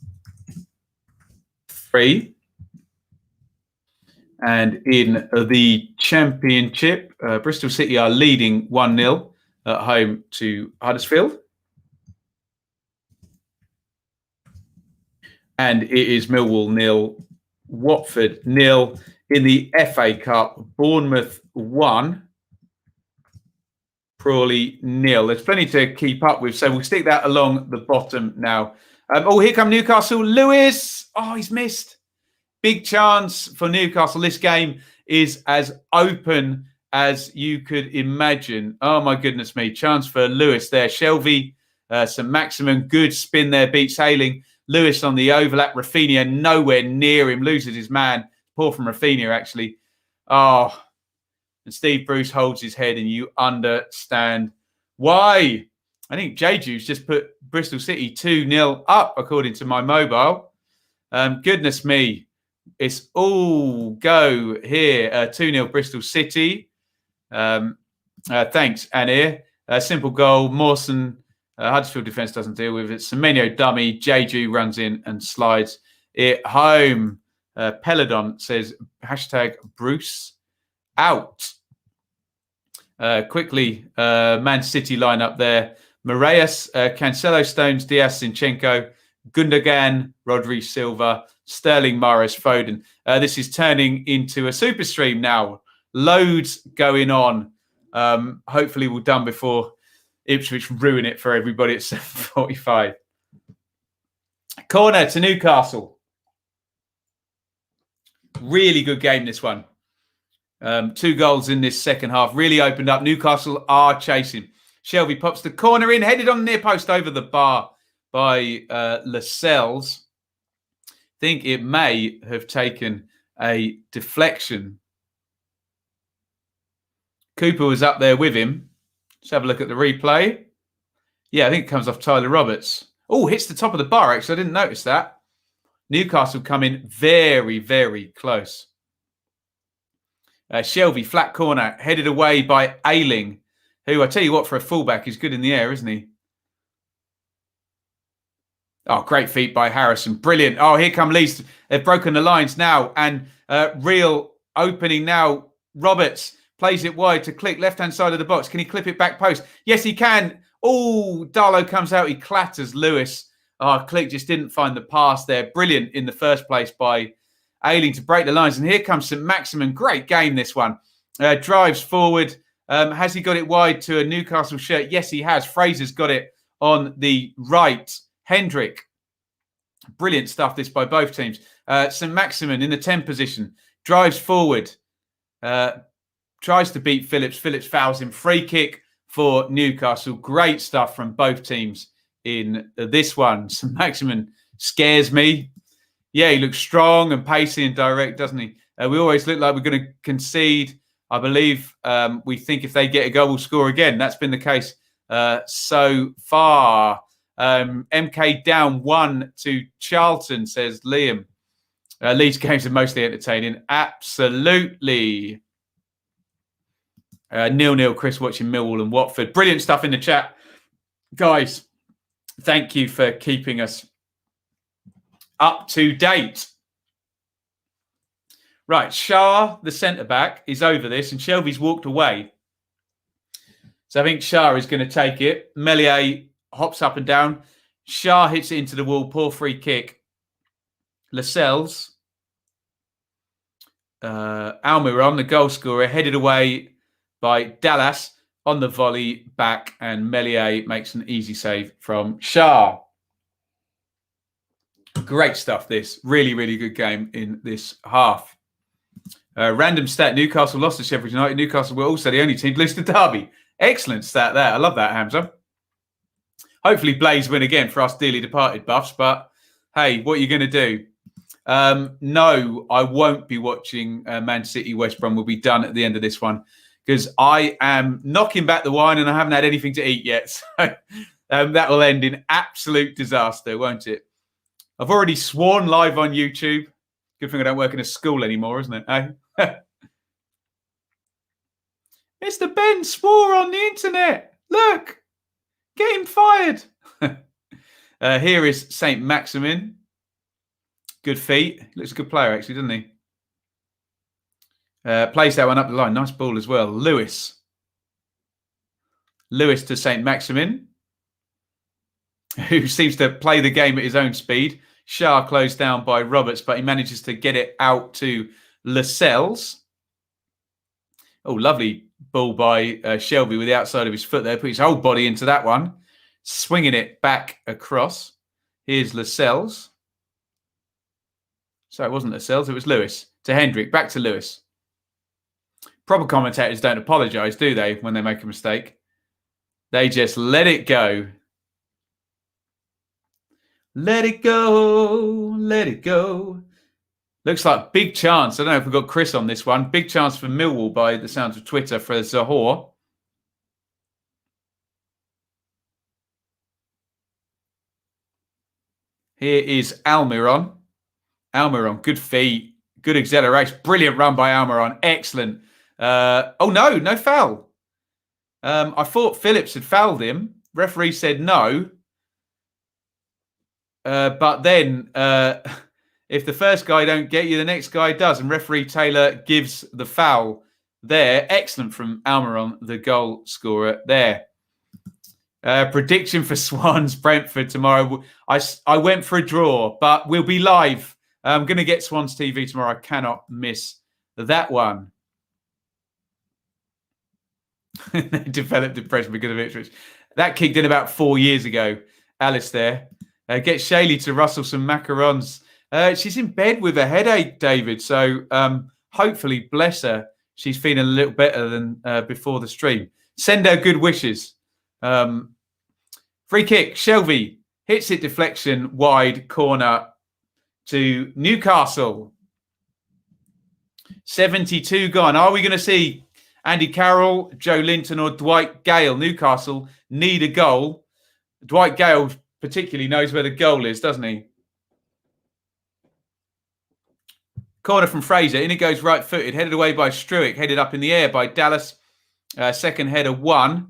3. And in the Championship, Bristol City are leading 1-0 at home to Huddersfield. And it is Millwall 0, Watford 0. In the FA Cup, Bournemouth 1, Crawley 0. There's plenty to keep up with, so we'll stick that along the bottom now. Here come Newcastle. Lewis. Oh, he's missed. Big chance for Newcastle. This game is as open as you could imagine. Oh, my goodness me. Chance for Lewis there. Shelby, St. Maximin. Good spin there. Beats Hailing. Lewis on the overlap. Rafinha nowhere near him. Loses his man. Poor from Rafinha, actually. Oh, and Steve Bruce holds his head, and you understand why. I think JJ's just put Bristol City 2-0 up, according to my mobile. Goodness me. It's all go here. 2-0 Bristol City. Thanks, Anir. Simple goal. Mawson, Huddersfield defence doesn't deal with it. Semenyo dummy. JJ runs in and slides it home. Peladon says, hashtag Bruce out. Quickly, Man City lineup there. Moraes, Cancelo, Stones, Diaz, Zinchenko, Gundogan, Rodri, Silva, Sterling, Morris, Foden. This is turning into a super stream now. Loads going on. Hopefully we're done before Ipswich ruin it for everybody at 7:45. Corner to Newcastle. Really good game, this one. 2 goals in this second half. Really opened up. Newcastle are chasing. Shelby pops the corner in, headed on the near post over the bar by Lascelles. I think it may have taken a deflection. Cooper was up there with him. Let's have a look at the replay. Yeah, I think it comes off Tyler Roberts. Oh, hits the top of the bar, actually. I didn't notice that. Newcastle come in very, very close. Shelby, flat corner, headed away by Ailing, who, I tell you what, for a fullback, is good in the air, isn't he? Oh, great feet by Harrison. Brilliant. Oh, here come Leeds. They've broken the lines now. And real opening now. Roberts plays it wide to Click, left-hand side of the box. Can he clip it back post? Yes, he can. Oh, Darlow comes out. He clatters Lewis. Oh, Click just didn't find the pass there. Brilliant in the first place by Ailing to break the lines. And here comes St. Maximin. Great game, this one. Drives forward. Has he got it wide to a Newcastle shirt? Yes, he has. Fraser's got it on the right. Hendrick. Brilliant stuff, this by both teams. St. Maximin in the 10 position. Drives forward. Tries to beat Phillips. Phillips fouls him. Free kick for Newcastle. Great stuff from both teams in this one. St. Maximin scares me. Yeah, he looks strong and pacey and direct, doesn't he? We always look like we're going to concede. I believe we think if they get a goal, we'll score again. That's been the case so far. MK down 1 to Charlton, says Liam. Leeds games are mostly entertaining. Absolutely. 0-0, Chris watching Millwall and Watford. Brilliant stuff in the chat. Guys, thank you for keeping us up to date. Right, Shah, the centre-back, is over this, and Shelby's walked away. So I think Shah is going to take it. Melier hops up and down. Shah hits it into the wall. Poor free kick. Lascelles. Almiron, the goal scorer, headed away by Dallas on the volley back, and Melier makes an easy save from Shah. Great stuff, this. Really, really good game in this half. Random stat, Newcastle lost to Sheffield United. Newcastle were also the only team to lose to Derby. Excellent stat there. I love that, Hamza. Hopefully Blaze win again for us dearly departed buffs, but hey, what are you going to do? No, I won't be watching Man City West Brom. We'll be done at the end of this one because I am knocking back the wine and I haven't had anything to eat yet. So that will end in absolute disaster, won't it? I've already sworn live on YouTube. Good thing I don't work in a school anymore, isn't it? Eh? Mr. Ben swore on the internet. Look, get him fired. Here is St. Maximin. Good feet. Looks a good player, actually, doesn't he? Plays that one up the line. Nice ball as well. Lewis. Lewis to St. Maximin, who seems to play the game at his own speed. Shah closed down by Roberts, but he manages to get it out to Lascelles. Oh, lovely ball by Shelby with the outside of his foot there. Put his whole body into that one. Swinging it back across. Here's Lascelles. So it wasn't Lascelles, it was Lewis. To Hendrick, back to Lewis. Proper commentators don't apologise, do they, when they make a mistake? They just let it go. Let it go, let it go. Looks like big chance. I don't know if we've got Chris on this one. Big chance for Millwall by the sounds of Twitter for Zahor. Here is Almiron. Almiron, good feet, good acceleration. Brilliant run by Almiron. Excellent. Oh, no foul. I thought Phillips had fouled him. Referee said no. But then if the first guy don't get you, the next guy does. And referee Taylor gives the foul there. Excellent from Almiron, the goal scorer there. Prediction for Swans Brentford tomorrow. I went for a draw, but we'll be live. I'm going to get Swans TV tomorrow. I cannot miss that one. They developed depression because of Ipswich. That kicked in about 4 years ago. Alice there. Get Shaylee to rustle some macarons. She's in bed with a headache, David. So hopefully, bless her, she's feeling a little better than before the stream. Send her good wishes. Free kick. Shelby hits it deflection wide corner to Newcastle. 72 gone. Are we going to see Andy Carroll, Joe Linton or Dwight Gale? Newcastle need a goal. Dwight Gale particularly knows where the goal is, doesn't he? Corner from Fraser. In it goes right-footed. Headed away by Struick. Headed up in the air by Dallas. Second header, 1.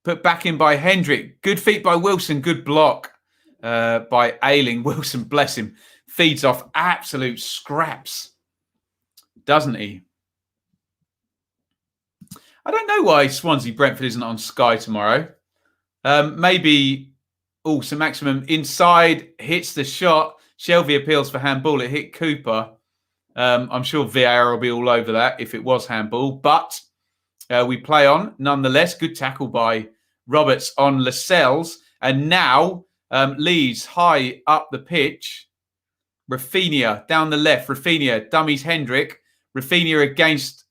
Put back in by Hendrick. Good feet by Wilson. Good block by Ailing. Wilson, bless him, feeds off absolute scraps, doesn't he? I don't know why Swansea-Brentford isn't on Sky tomorrow. Maybe, St Maximum inside, hits the shot. Shelby appeals for handball. It hit Cooper. I'm sure VAR will be all over that if it was handball. But we play on nonetheless. Good tackle by Roberts on Lascelles. And now Leeds high up the pitch. Rafinha down the left. Rafinha dummies Hendrick. Rafinha against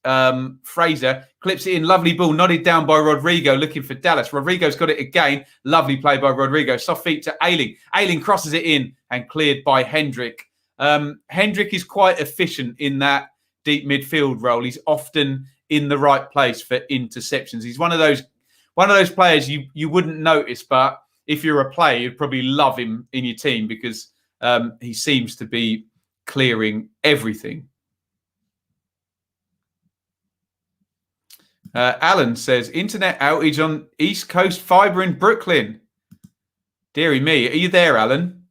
Fraser. Clips it in. Lovely ball. Nodded down by Rodrigo looking for Dallas. Rodrigo's got it again. Lovely play by Rodrigo. Soft feet to Ailing. Ailing crosses it in and cleared by Hendrick. Hendrick is quite efficient in that deep midfield role. He's often in the right place for interceptions. He's one of those players you wouldn't notice, but if you're a player, you'd probably love him in your team because he seems to be clearing everything. Alan says, internet outage on East Coast Fibre in Brooklyn. Deary me. Are you there, Alan?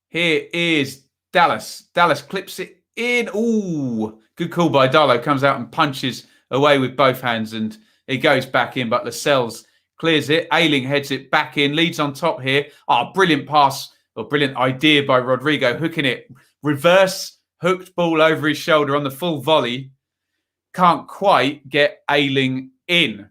Here is Dallas. Dallas clips it in. Ooh, good call by Darlow. Comes out and punches away with both hands and it goes back in, but Lascelles clears it. Ailing heads it back in. Leeds on top here. Brilliant pass or brilliant idea by Rodrigo. Hooking it. Reverse hooked ball over his shoulder on the full volley. Can't quite get Ailing in.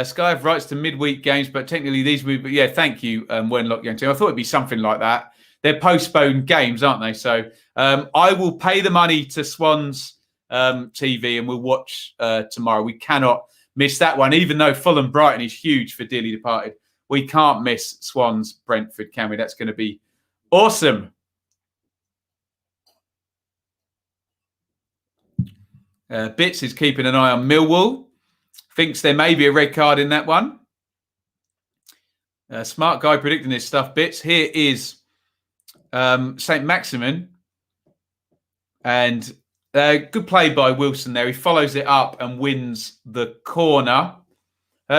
Sky have rights to midweek games, but technically these move. Yeah, thank you, Wenlock Young Team. I thought it'd be something like that. They're postponed games, aren't they? So I will pay the money to Swans TV and we'll watch tomorrow. We cannot miss that one, even though Fulham Brighton is huge for dearly departed. We can't miss Swans Brentford, can we? That's going to be awesome. Bits is keeping an eye on Millwall. Thinks there may be a red card in that one. Smart guy predicting this stuff, Bits. Here is St. Maximin. And good play by Wilson there. He follows it up and wins the corner.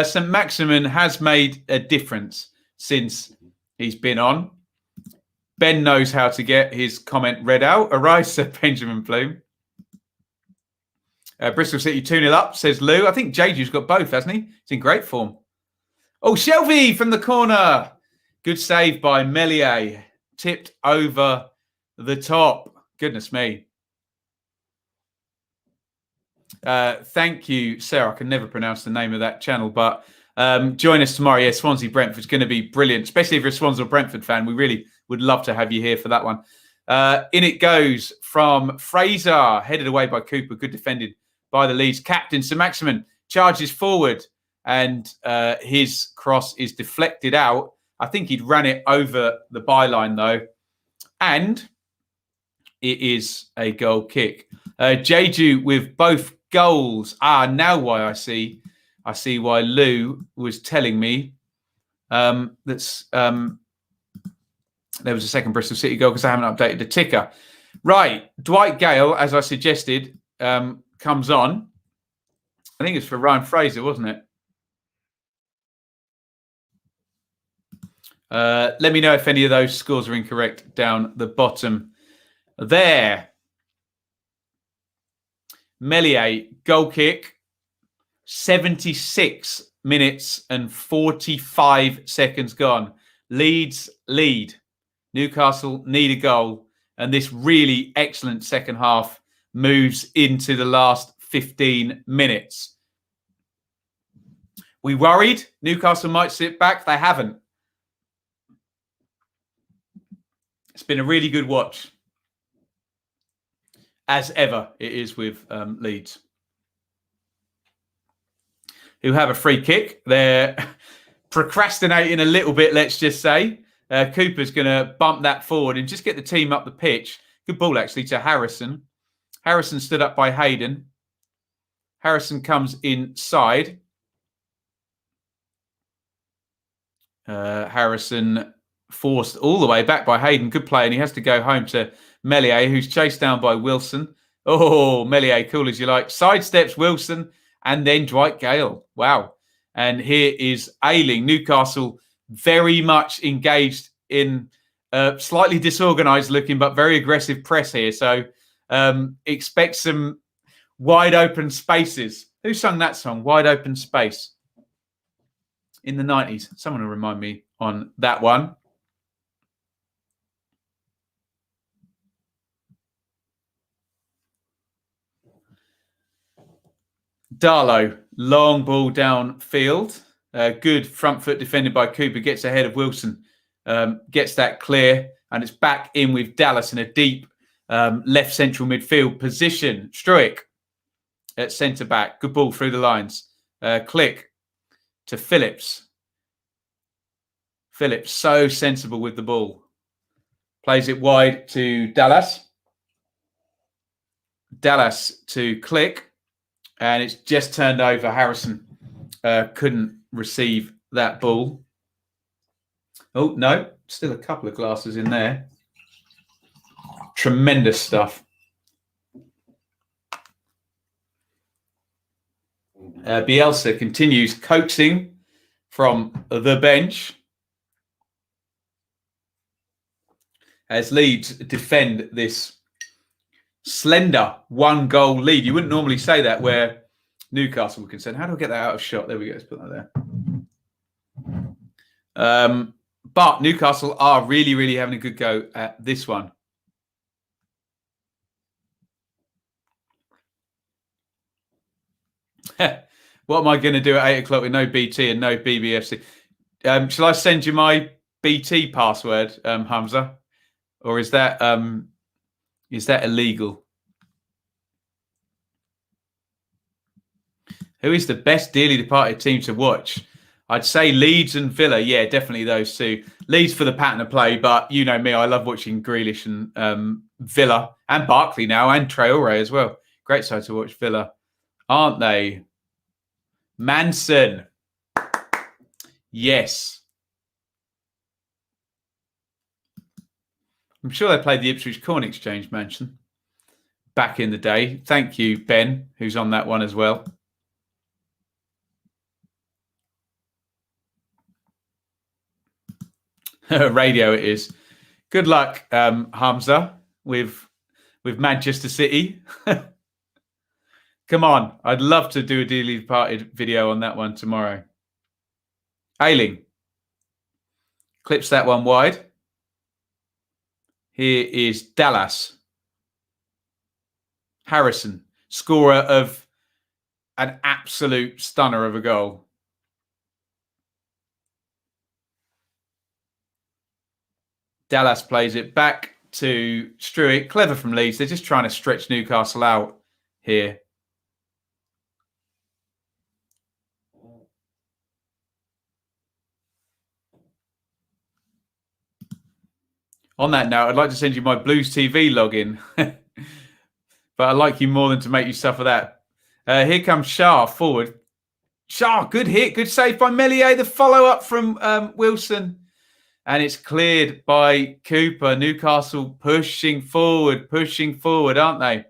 St. Maximin has made a difference since he's been on. Ben knows how to get his comment read out. Arise, Sir Benjamin Bloom. Bristol City 2-0 up, says Lou. I think Jeju's got both, hasn't he? He's in great form. Oh, Shelby from the corner. Good save by Meslier. Tipped over the top. Goodness me. Thank you, Sarah. I can never pronounce the name of that channel, but join us tomorrow. Yeah, Swansea Brentford is going to be brilliant, especially if you're a Swansea or Brentford fan. We really would love to have you here for that one. In it goes from Fraser, headed away by Cooper. Good defended by the Leeds captain. Sir Maximin charges forward and his cross is deflected out. I think he'd ran it over the byline though. And it is a goal kick. Jeju with both goals. Now why I see why Lou was telling me that's there was a second Bristol City goal because I haven't updated the ticker. Right, Dwight Gale, as I suggested, comes on. I think it's for Ryan Fraser, wasn't it? Let me know if any of those scores are incorrect down the bottom there. Meslier, goal kick, 76 minutes and 45 seconds gone. Leeds lead. Newcastle need a goal, and this really excellent second half moves into the last 15 minutes. We worried Newcastle might sit back. They haven't. It's been a really good watch. As ever, it is with Leeds, who have a free kick. They're procrastinating a little bit, let's just say. Cooper's going to bump that forward and just get the team up the pitch. Good ball, actually, to Harrison. Harrison stood up by Hayden. Harrison comes inside. Harrison forced all the way back by Hayden. Good play, and he has to go home to Meslier, who's chased down by Wilson. Oh, Meslier, cool as you like. Sidesteps Wilson, and then Dwight Gale. Wow. And here is Ailing. Newcastle very much engaged in slightly disorganised looking, but very aggressive press here. So expect some wide open spaces. Who sung that song, Wide Open Space? In the 90s. Someone will remind me on that one. Darlow, long ball downfield. Good front foot defended by Cooper. Gets ahead of Wilson. Gets that clear. And it's back in with Dallas in a deep left central midfield position. Struick at centre back. Good ball through the lines. Click to Phillips. Phillips, so sensible with the ball. Plays it wide to Dallas. Dallas to Click. And it's just turned over. Harrison couldn't receive that ball. Oh, no. Still a couple of glasses in there. Tremendous stuff. Bielsa continues coaxing from the bench as Leeds defend this slender 1-goal lead. You wouldn't normally say that where Newcastle were concerned. How do I get that out of shot? There we go. Let's put that there. But Newcastle are really, really having a good go at this one. What am I going to do at 8 o'clock with no BT and no BBFC? Shall I send you my BT password, Hamza? Or is that illegal? Who is the best dearly departed team to watch? I'd say Leeds and Villa. Yeah, definitely those two. Leeds for the pattern of play, but you know me, I love watching Grealish and Villa and Barkley now and Traore as well. Great side to watch, Villa, aren't they? Manson. Yes. I'm sure they played the Ipswich Corn Exchange, Manson, back in the day. Thank you, Ben, who's on that one as well. Radio it is. Good luck, Hamza, with Manchester City. Come on. I'd love to do a dearly departed video on that one tomorrow. Ailing clips that one wide. Here is Dallas. Harrison, scorer of an absolute stunner of a goal. Dallas plays it back to Struick. Clever from Leeds. They're just trying to stretch Newcastle out here. On that note, I'd like to send you my Blues TV login. But I'd like you more than to make you suffer that. Here comes Shah forward. Shah, good hit. Good save by Meslier. The follow-up from Wilson. And it's cleared by Cooper. Newcastle pushing forward, aren't they?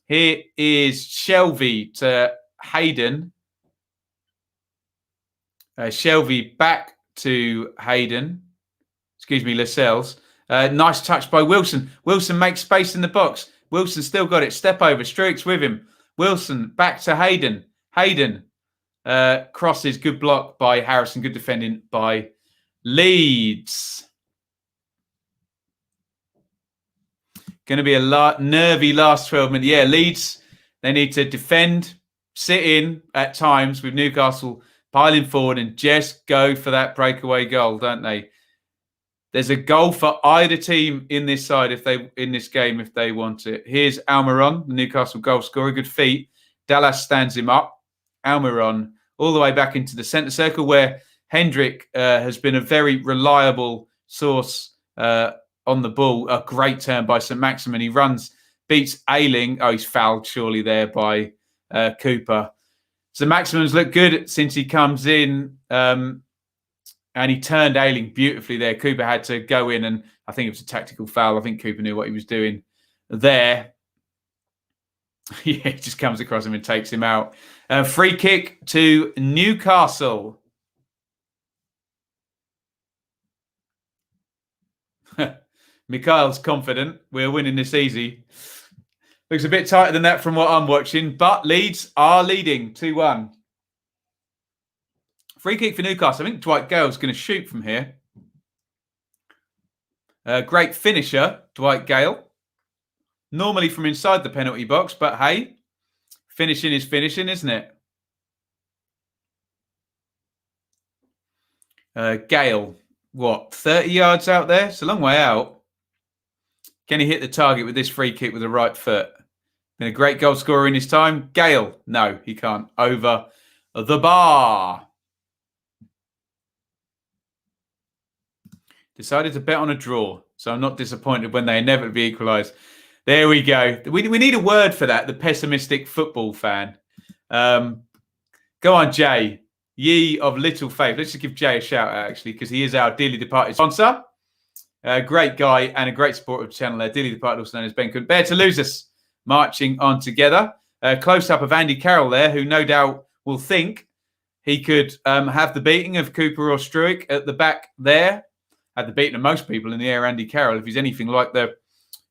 Here is Shelvey to Hayden. Shelvey back to Hayden. Excuse me, Lascelles. Nice touch by Wilson. Wilson makes space in the box. Wilson still got it. Step over. Struick's with him. Wilson back to Hayden. Hayden crosses. Good block by Harrison. Good defending by Leeds. Going to be a nervy last 12 minutes. Yeah, Leeds, they need to defend, sit in at times with Newcastle piling forward and just go for that breakaway goal, don't they? There's a goal for either team in this side in this game if they want it. Here's Almiron, the Newcastle goal scorer, good feet. Dallas stands him up. Almiron all the way back into the centre circle where Hendrick has been a very reliable source on the ball. A great turn by St. Maximin. He runs, beats Ailing. Oh, he's fouled surely there by Cooper. St. Maximin's looked good since he comes in. And he turned Ailing beautifully there. Cooper had to go in, and I think it was a tactical foul. I think Cooper knew what he was doing there. Yeah, he just comes across him and takes him out. Free kick to Newcastle. Mikhail's confident. We're winning this easy. Looks a bit tighter than that from what I'm watching, but Leeds are leading 2-1. Free kick for Newcastle. I think Dwight Gale's going to shoot from here. Great finisher, Dwight Gale. Normally from inside the penalty box, but hey, finishing is finishing, isn't it? Gale, what, 30 yards out there? It's a long way out. Can he hit the target with this free kick with the right foot? Been a great goal scorer in his time. Gale, no, he can't. Over the bar. Decided to bet on a draw, so I'm not disappointed when they inevitably equalise. There we go. We need a word for that, the pessimistic football fan. Go on, Jay. Ye of little faith. Let's just give Jay a shout out, actually, because he is our dearly departed sponsor. Great guy and a great supporter of the channel there. Dearly departed, also known as Ben. Couldn't bear to lose us. Marching on together. Close-up of Andy Carroll there, who no doubt will think he could have the beating of Cooper or Struick at the back there. Had the beating of most people in the air, Andy Carroll, if he's anything like the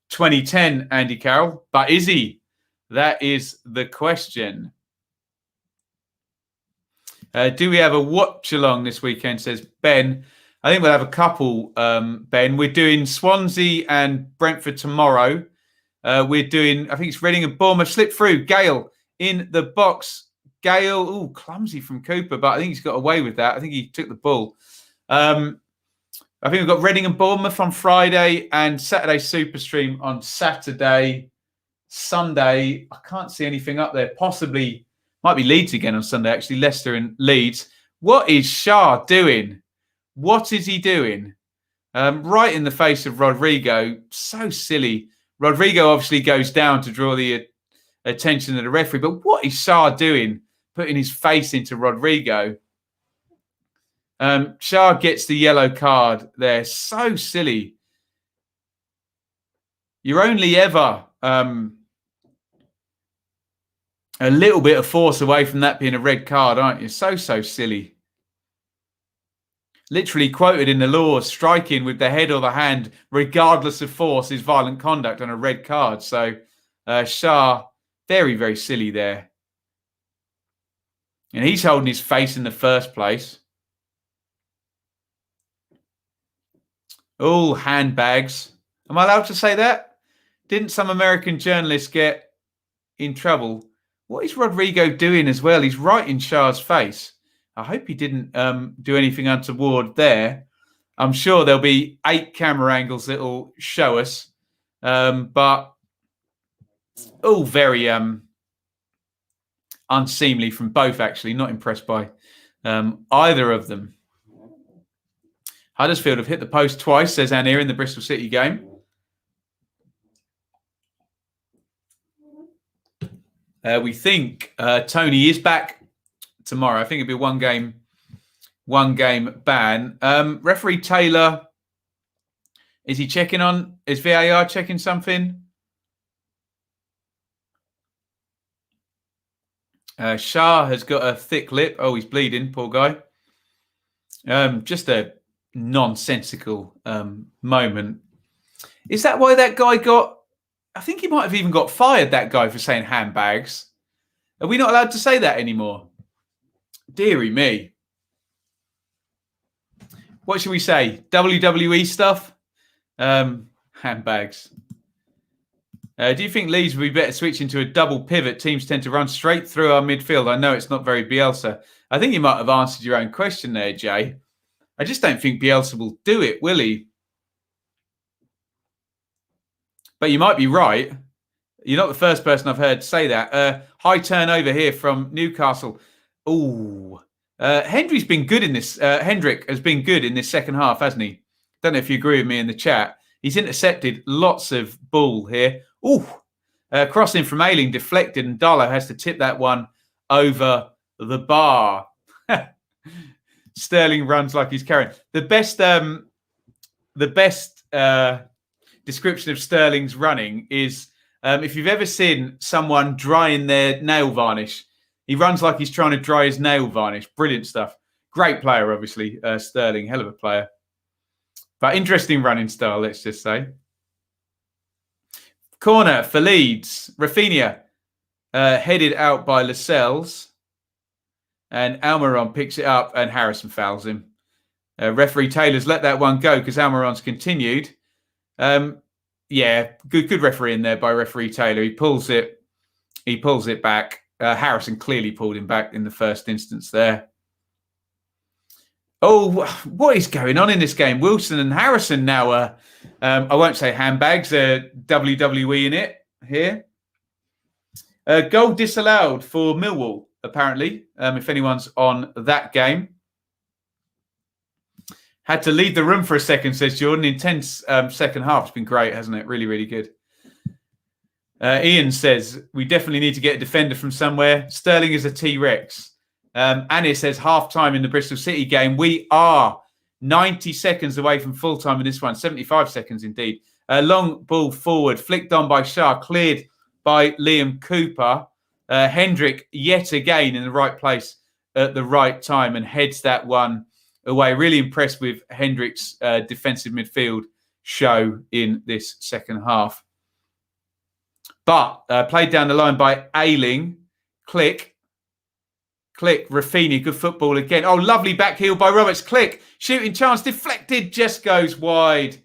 2010 Andy Carroll. But is he? That is the question. Do we have a watch-along this weekend, says Ben. I think we'll have a couple, Ben. We're doing Swansea and Brentford tomorrow. We're doing, I think it's Reading and Bournemouth. Slip through. Gale in the box. Gale, ooh, clumsy from Cooper, but I think he's got away with that. I think he took the ball. I think we've got Reading and Bournemouth on Friday and Saturday Super Stream on Saturday. Sunday, I can't see anything up there. Possibly, might be Leeds again on Sunday, actually. Leicester and Leeds. What is Shah doing? What is he doing? Right in the face of Rodrigo. So silly. Rodrigo obviously goes down to draw the attention of the referee. But what is Shah doing? Putting his face into Rodrigo. Shah gets the yellow card there. So silly. You're only ever a little bit of force away from that being a red card, aren't you? So silly. Literally quoted in the law, striking with the head or the hand, regardless of force, is violent conduct on a red card. So Shah, very, very silly there. And he's holding his face in the first place. All handbags. Am I allowed to say that? Didn't some American journalists get in trouble? What is Rodrigo doing as well? He's right in Shah's face. I hope he didn't do anything untoward there. I'm sure there'll be 8 camera angles that will show us. But all very unseemly from both, actually. Not impressed by either of them. Huddersfield have hit the post twice, says Anir, in the Bristol City game. We think Tony is back tomorrow. I think it'll be one game ban. Referee Taylor, is he checking on? Is VAR checking something? Shah has got a thick lip. Oh, he's bleeding, poor guy. Just a nonsensical moment. Is that why that guy got... I think he might have even got fired, that guy, for saying handbags. Are we not allowed to say that anymore? Deary me. What should we say? WWE stuff? Handbags. Do you think Leeds would be better switching to a double pivot? Teams tend to run straight through our midfield. I know it's not very Bielsa. I think you might have answered your own question there, Jay. I just don't think Bielsa will do it, will he? But you might be right. You're not the first person I've heard say that. High turnover here from Newcastle. Ooh. Hendry's been good in this. Hendrick has been good in this second half, hasn't he? Don't know if you agree with me in the chat. He's intercepted lots of ball here. Ooh. Crossing from Ailing, deflected, and Darlow has to tip that one over the bar. Sterling runs like he's carrying. The best description of Sterling's running is if you've ever seen someone drying their nail varnish, he runs like he's trying to dry his nail varnish. Brilliant stuff. Great player, obviously, Sterling. Hell of a player. But interesting running style, let's just say. Corner for Leeds. Rafinha headed out by Lascelles. And Almiron picks it up and Harrison fouls him. Referee Taylor's let that one go because Almiron's continued. Yeah, good referee in there by referee Taylor. He pulls it back. Harrison clearly pulled him back in the first instance there. Oh, what is going on in this game? Wilson and Harrison now I won't say handbags, WWE in it here. Goal disallowed for Millwall, apparently, if anyone's on that game. Had to leave the room for a second, says Jordan. Intense second half. It's been great, hasn't it? Really, really good. Iain says, we definitely need to get a defender from somewhere. Sterling is a T-Rex. Annie says, half-time in the Bristol City game. We are 90 seconds away from full-time in this one. 75 seconds, indeed. Long ball forward, flicked on by Shah, cleared by Liam Cooper. Hendrick, yet again, in the right place at the right time and heads that one away. Really impressed with Hendrick's defensive midfield show in this second half. But played down the line by Ailing. Click. Rafinha, good football again. Oh, lovely back heel by Roberts. Click. Shooting chance deflected. Just goes wide.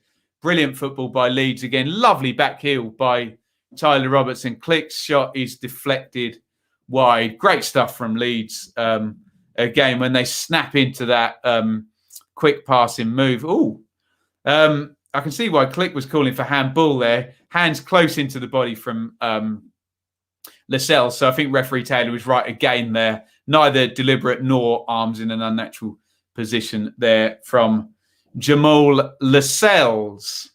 Brilliant football by Leeds again. Lovely back heel by Tyler Robertson. Click's shot is deflected wide. Great stuff from Leeds. Again, when they snap into that quick passing move. Oh, I can see why Click was calling for handball there. Hands close into the body from Lascelles. So I think referee Taylor was right again there. Neither deliberate nor arms in an unnatural position there from Jamal Lascelles.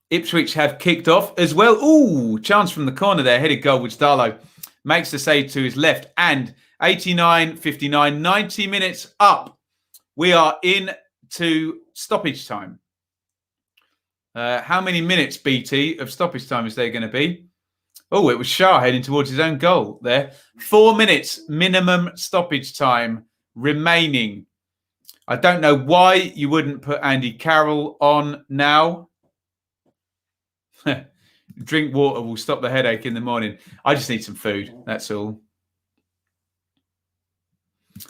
Ipswich have kicked off as well. Ooh, chance from the corner there. Headed goal, which Darlow makes the save to his left. And 89, 59, 90 minutes up. We are into stoppage time. How many minutes, BT, of stoppage time is there going to be? Oh, it was Shah heading towards his own goal there. 4 minutes minimum stoppage time remaining. I don't know why you wouldn't put Andy Carroll on now. Drink water will stop the headache in the morning. I just need some food. That's all.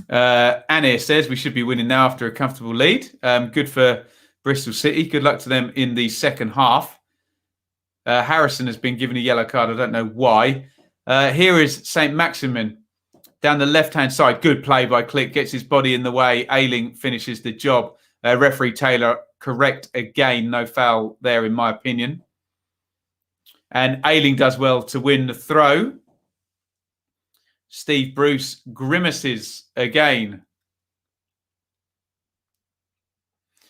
Annie says we should be winning now after a comfortable lead. Good for Bristol City. Good luck to them in the second half. Harrison has been given a yellow card. I don't know why. Here is St. Maximin down the left-hand side. Good play by Click. Gets his body in the way. Ailing finishes the job. Referee Taylor correct again. No foul there, in my opinion. And Ailing does well to win the throw. Steve Bruce grimaces again.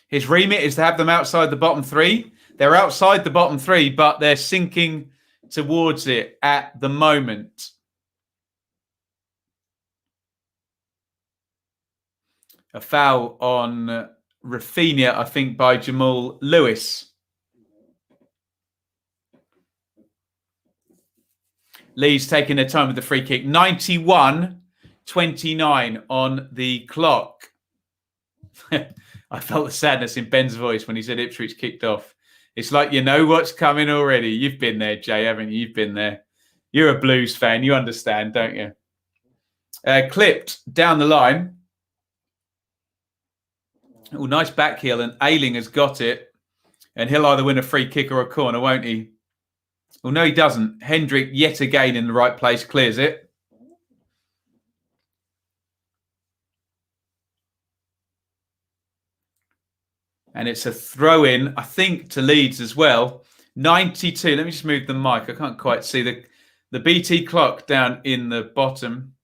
His remit is to have them outside the bottom three. They're outside the bottom three, but they're sinking towards it at the moment. A foul on Rafinha, I think, by Jamal Lewis. Leeds taking their time with the free kick. 91-29 on the clock. I felt the sadness in Ben's voice when he said Ipswich kicked off. It's like, you know what's coming already. You've been there, Jay, haven't you? You've been there. You're a Blues fan. You understand, don't you? Clipped down the line. Oh, nice back heel, and Ailing has got it. And he'll either win a free kick or a corner, won't he? Well, no, he doesn't. Hendrick, yet again in the right place, clears it. And it's a throw-in, I think, to Leeds as well. 92. Let me just move the mic. I can't quite see the BT clock down in the bottom.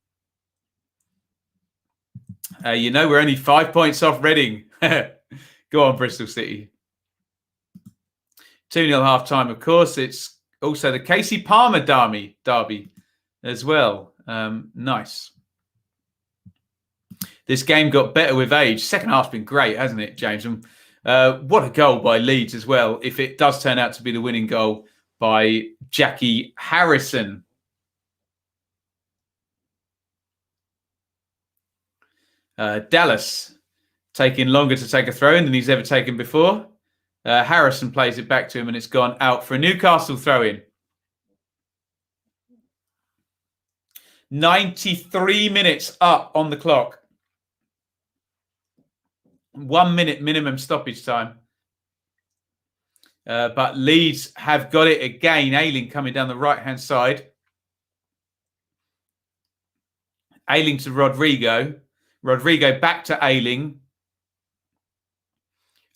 You know, we're only 5 points off Reading. Go on, Bristol City. 2-0 half-time, of course. It's also the Casey Palmer derby as well. Nice. This game got better with age. Second half's been great, hasn't it, James? And what a goal by Leeds as well, if it does turn out to be the winning goal by Jackie Harrison. Dallas taking longer to take a throw-in than he's ever taken before. Harrison plays it back to him and it's gone out for a Newcastle throw-in. 93 minutes up on the clock. 1 minute minimum stoppage time. But Leeds have got it again. Ailing coming down the right-hand side. Ailing to Rodrigo. Rodrigo back to Ailing.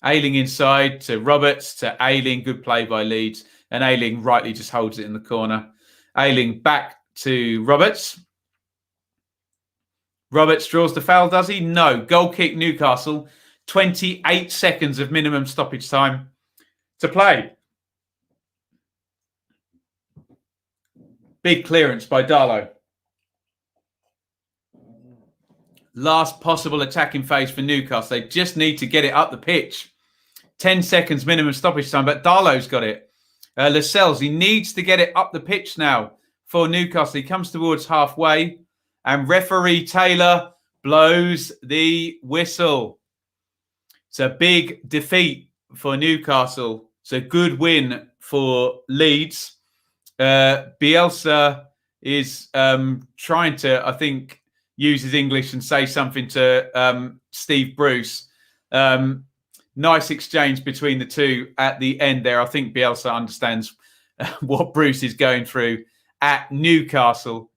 Ailing inside to Roberts to Ailing. Good play by Leeds. And Ailing rightly just holds it in the corner. Ailing back to Roberts. Roberts draws the foul, does he? No. Goal kick Newcastle. 28 seconds of minimum stoppage time to play. Big clearance by Darlow. Last possible attacking phase for Newcastle. They just need to get it up the pitch. 10 seconds minimum stoppage time, but Darlow's got it. Lascelles, he needs to get it up the pitch now for Newcastle. He comes towards halfway and referee Taylor blows the whistle. It's a big defeat for Newcastle. It's a good win for Leeds. Bielsa is trying to, I think, use his English and say something to Steve Bruce. Nice exchange between the two at the end there. I think Bielsa understands what Bruce is going through at Newcastle.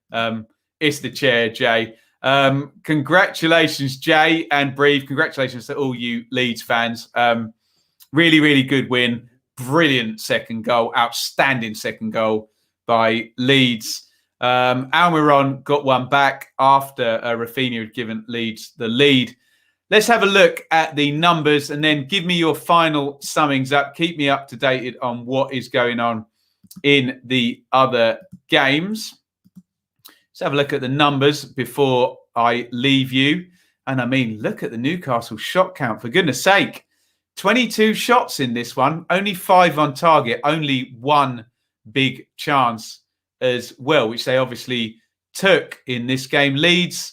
It's the chair, Jay. Congratulations, Jay and Breve. Congratulations to all you Leeds fans. Really, really good win. Brilliant second goal. Outstanding second goal by Leeds. Almiron got one back after Rafinha had given Leeds the lead. Let's have a look at the numbers and then give me your final summings up. Keep me up to date on what is going on in the other games. Let's have a look at the numbers before I leave you. And I mean, look at the Newcastle shot count, for goodness sake. 22 shots in this one, only 5 on target, only one big chance as well, which they obviously took in this game. Leeds,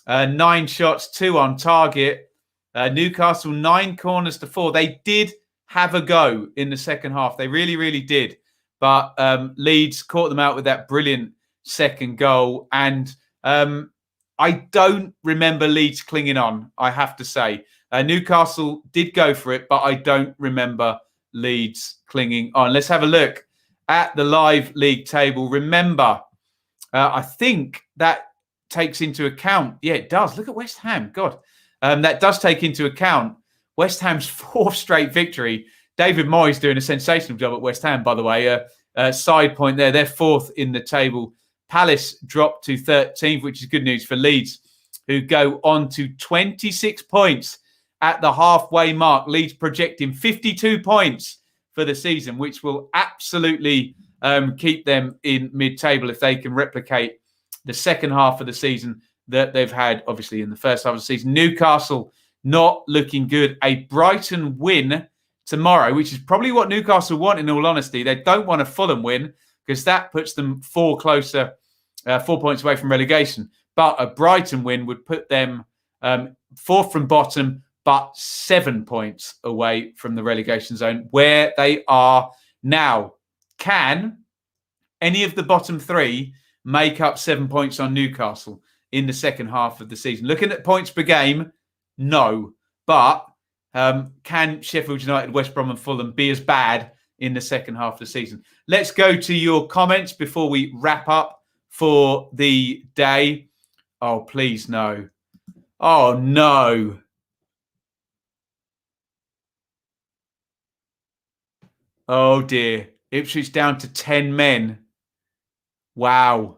9 shots, 2 on target. Newcastle, 9 corners to 4. They did have a go in the second half. They really, really did. But Leeds caught them out with that brilliant second goal. And I don't remember Leeds clinging on, I have to say. Newcastle did go for it, but I don't remember Leeds clinging on. Let's have a look at the live league table. Remember, I think that takes into account, yeah, it does. Look at West Ham. God, that does take into account West Ham's 4th straight victory. David Moyes doing a sensational job at West Ham, by the way. Side point there. They're 4th in the table. Palace dropped to 13th, which is good news for Leeds, who go on to 26 points at the halfway mark. Leeds projecting 52 points for the season, which will absolutely keep them in mid-table if they can replicate the second half of the season that they've had, obviously, in the first half of the season. Newcastle not looking good. A Brighton win tomorrow, which is probably what Newcastle want, in all honesty. They don't want a Fulham win because that puts them 4 points away from relegation. But a Brighton win would put them 4th from bottom, but 7 points away from the relegation zone where they are now. Can any of the bottom 3 make up 7 points on Newcastle in the second half of the season? Looking at points per game, no. But Can Sheffield United, West Brom and Fulham be as bad in the second half of the season? Let's go to your comments before we wrap up for the day. Oh, please no. Oh, no. Oh, dear. Ipswich down to 10 men. Wow.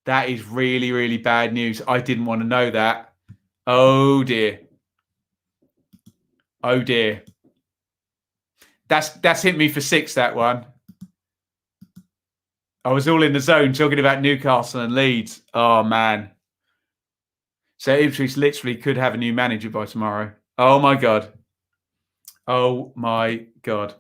That is really, really bad news. I didn't want to know that. Oh, dear. Oh, dear. That's hit me for 6, that one. I was all in the zone talking about Newcastle and Leeds. Oh, man. So Ipswich literally could have a new manager by tomorrow. Oh, my God. Oh, my God.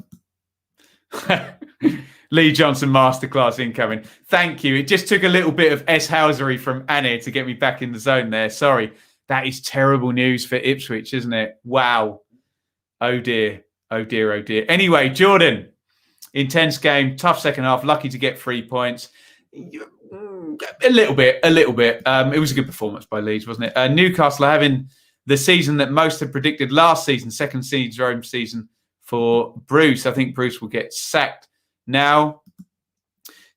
Lee Johnson masterclass incoming. Thank you. It just took a little bit of S-housery from Annie to get me back in the zone there. Sorry. That is terrible news for Ipswich, isn't it? Wow. Oh, dear. Oh, dear. Oh, dear. Anyway, Jordan. Intense game. Tough second half. Lucky to get 3 points. A little bit. It was a good performance by Leeds, wasn't it? Newcastle are having the season that most had predicted last season, second syndrome season for Bruce. I think Bruce will get sacked now.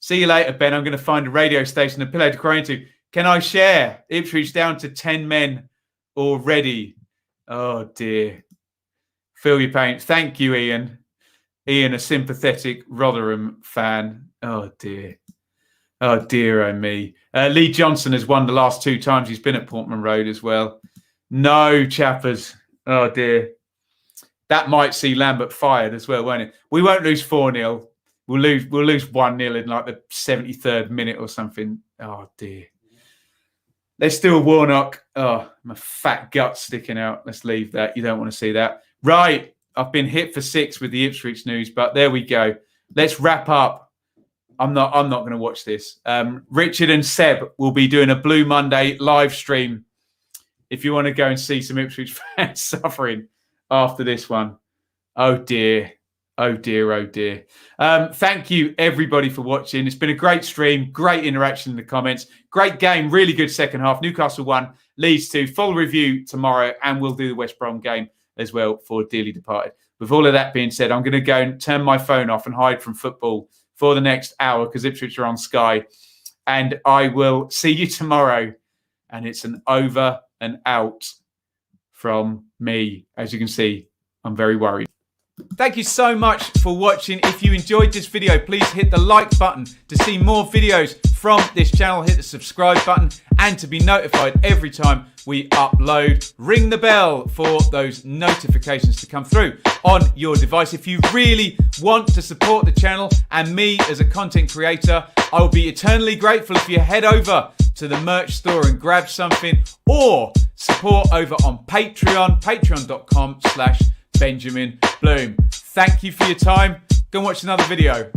See you later, Ben. I'm going to find a radio station, a pillow to cry into. Can I share? Ipswich down to 10 men already. Oh, dear. Feel your pain. Thank you, Iain. Iain, a sympathetic Rotherham fan. Oh, dear. Oh, dear, oh me. Lee Johnson has won the last 2 times he's been at Portman Road as well. No, chappers. Oh, dear. That might see Lambert fired as well, won't it? We won't lose 4-0. We'll lose 1-0 in like the 73rd minute or something. Oh, dear. Let's do a Warnock. Oh, my fat gut sticking out. Let's leave that. You don't want to see that. Right. I've been hit for 6 with the Ipswich news, but there we go. Let's wrap up. I'm not going to watch this. Richard and Seb will be doing a Blue Monday live stream if you want to go and see some Ipswich fans suffering after this one. Oh, dear. Oh, dear. Oh, dear. Thank you, everybody, for watching. It's been a great stream. Great interaction in the comments. Great game. Really good second half. Newcastle 1, Leeds 2. Full review tomorrow, and we'll do the West Brom game as well for Dearly Departed. With all of that being said, I'm going to go and turn my phone off and hide from football for the next hour because Ipswich are on Sky. And I will see you tomorrow. And it's an over and out from me. As you can see, I'm very worried. Thank you so much for watching. If you enjoyed this video, please hit the like button to see more videos from this channel. Hit the subscribe button and to be notified every time we upload. Ring the bell for those notifications to come through on your device. If you really want to support the channel and me as a content creator, I will be eternally grateful if you head over to the merch store and grab something, or support over on Patreon, patreon.com/Benjamin Bloom. Thank you for your time. Go and watch another video.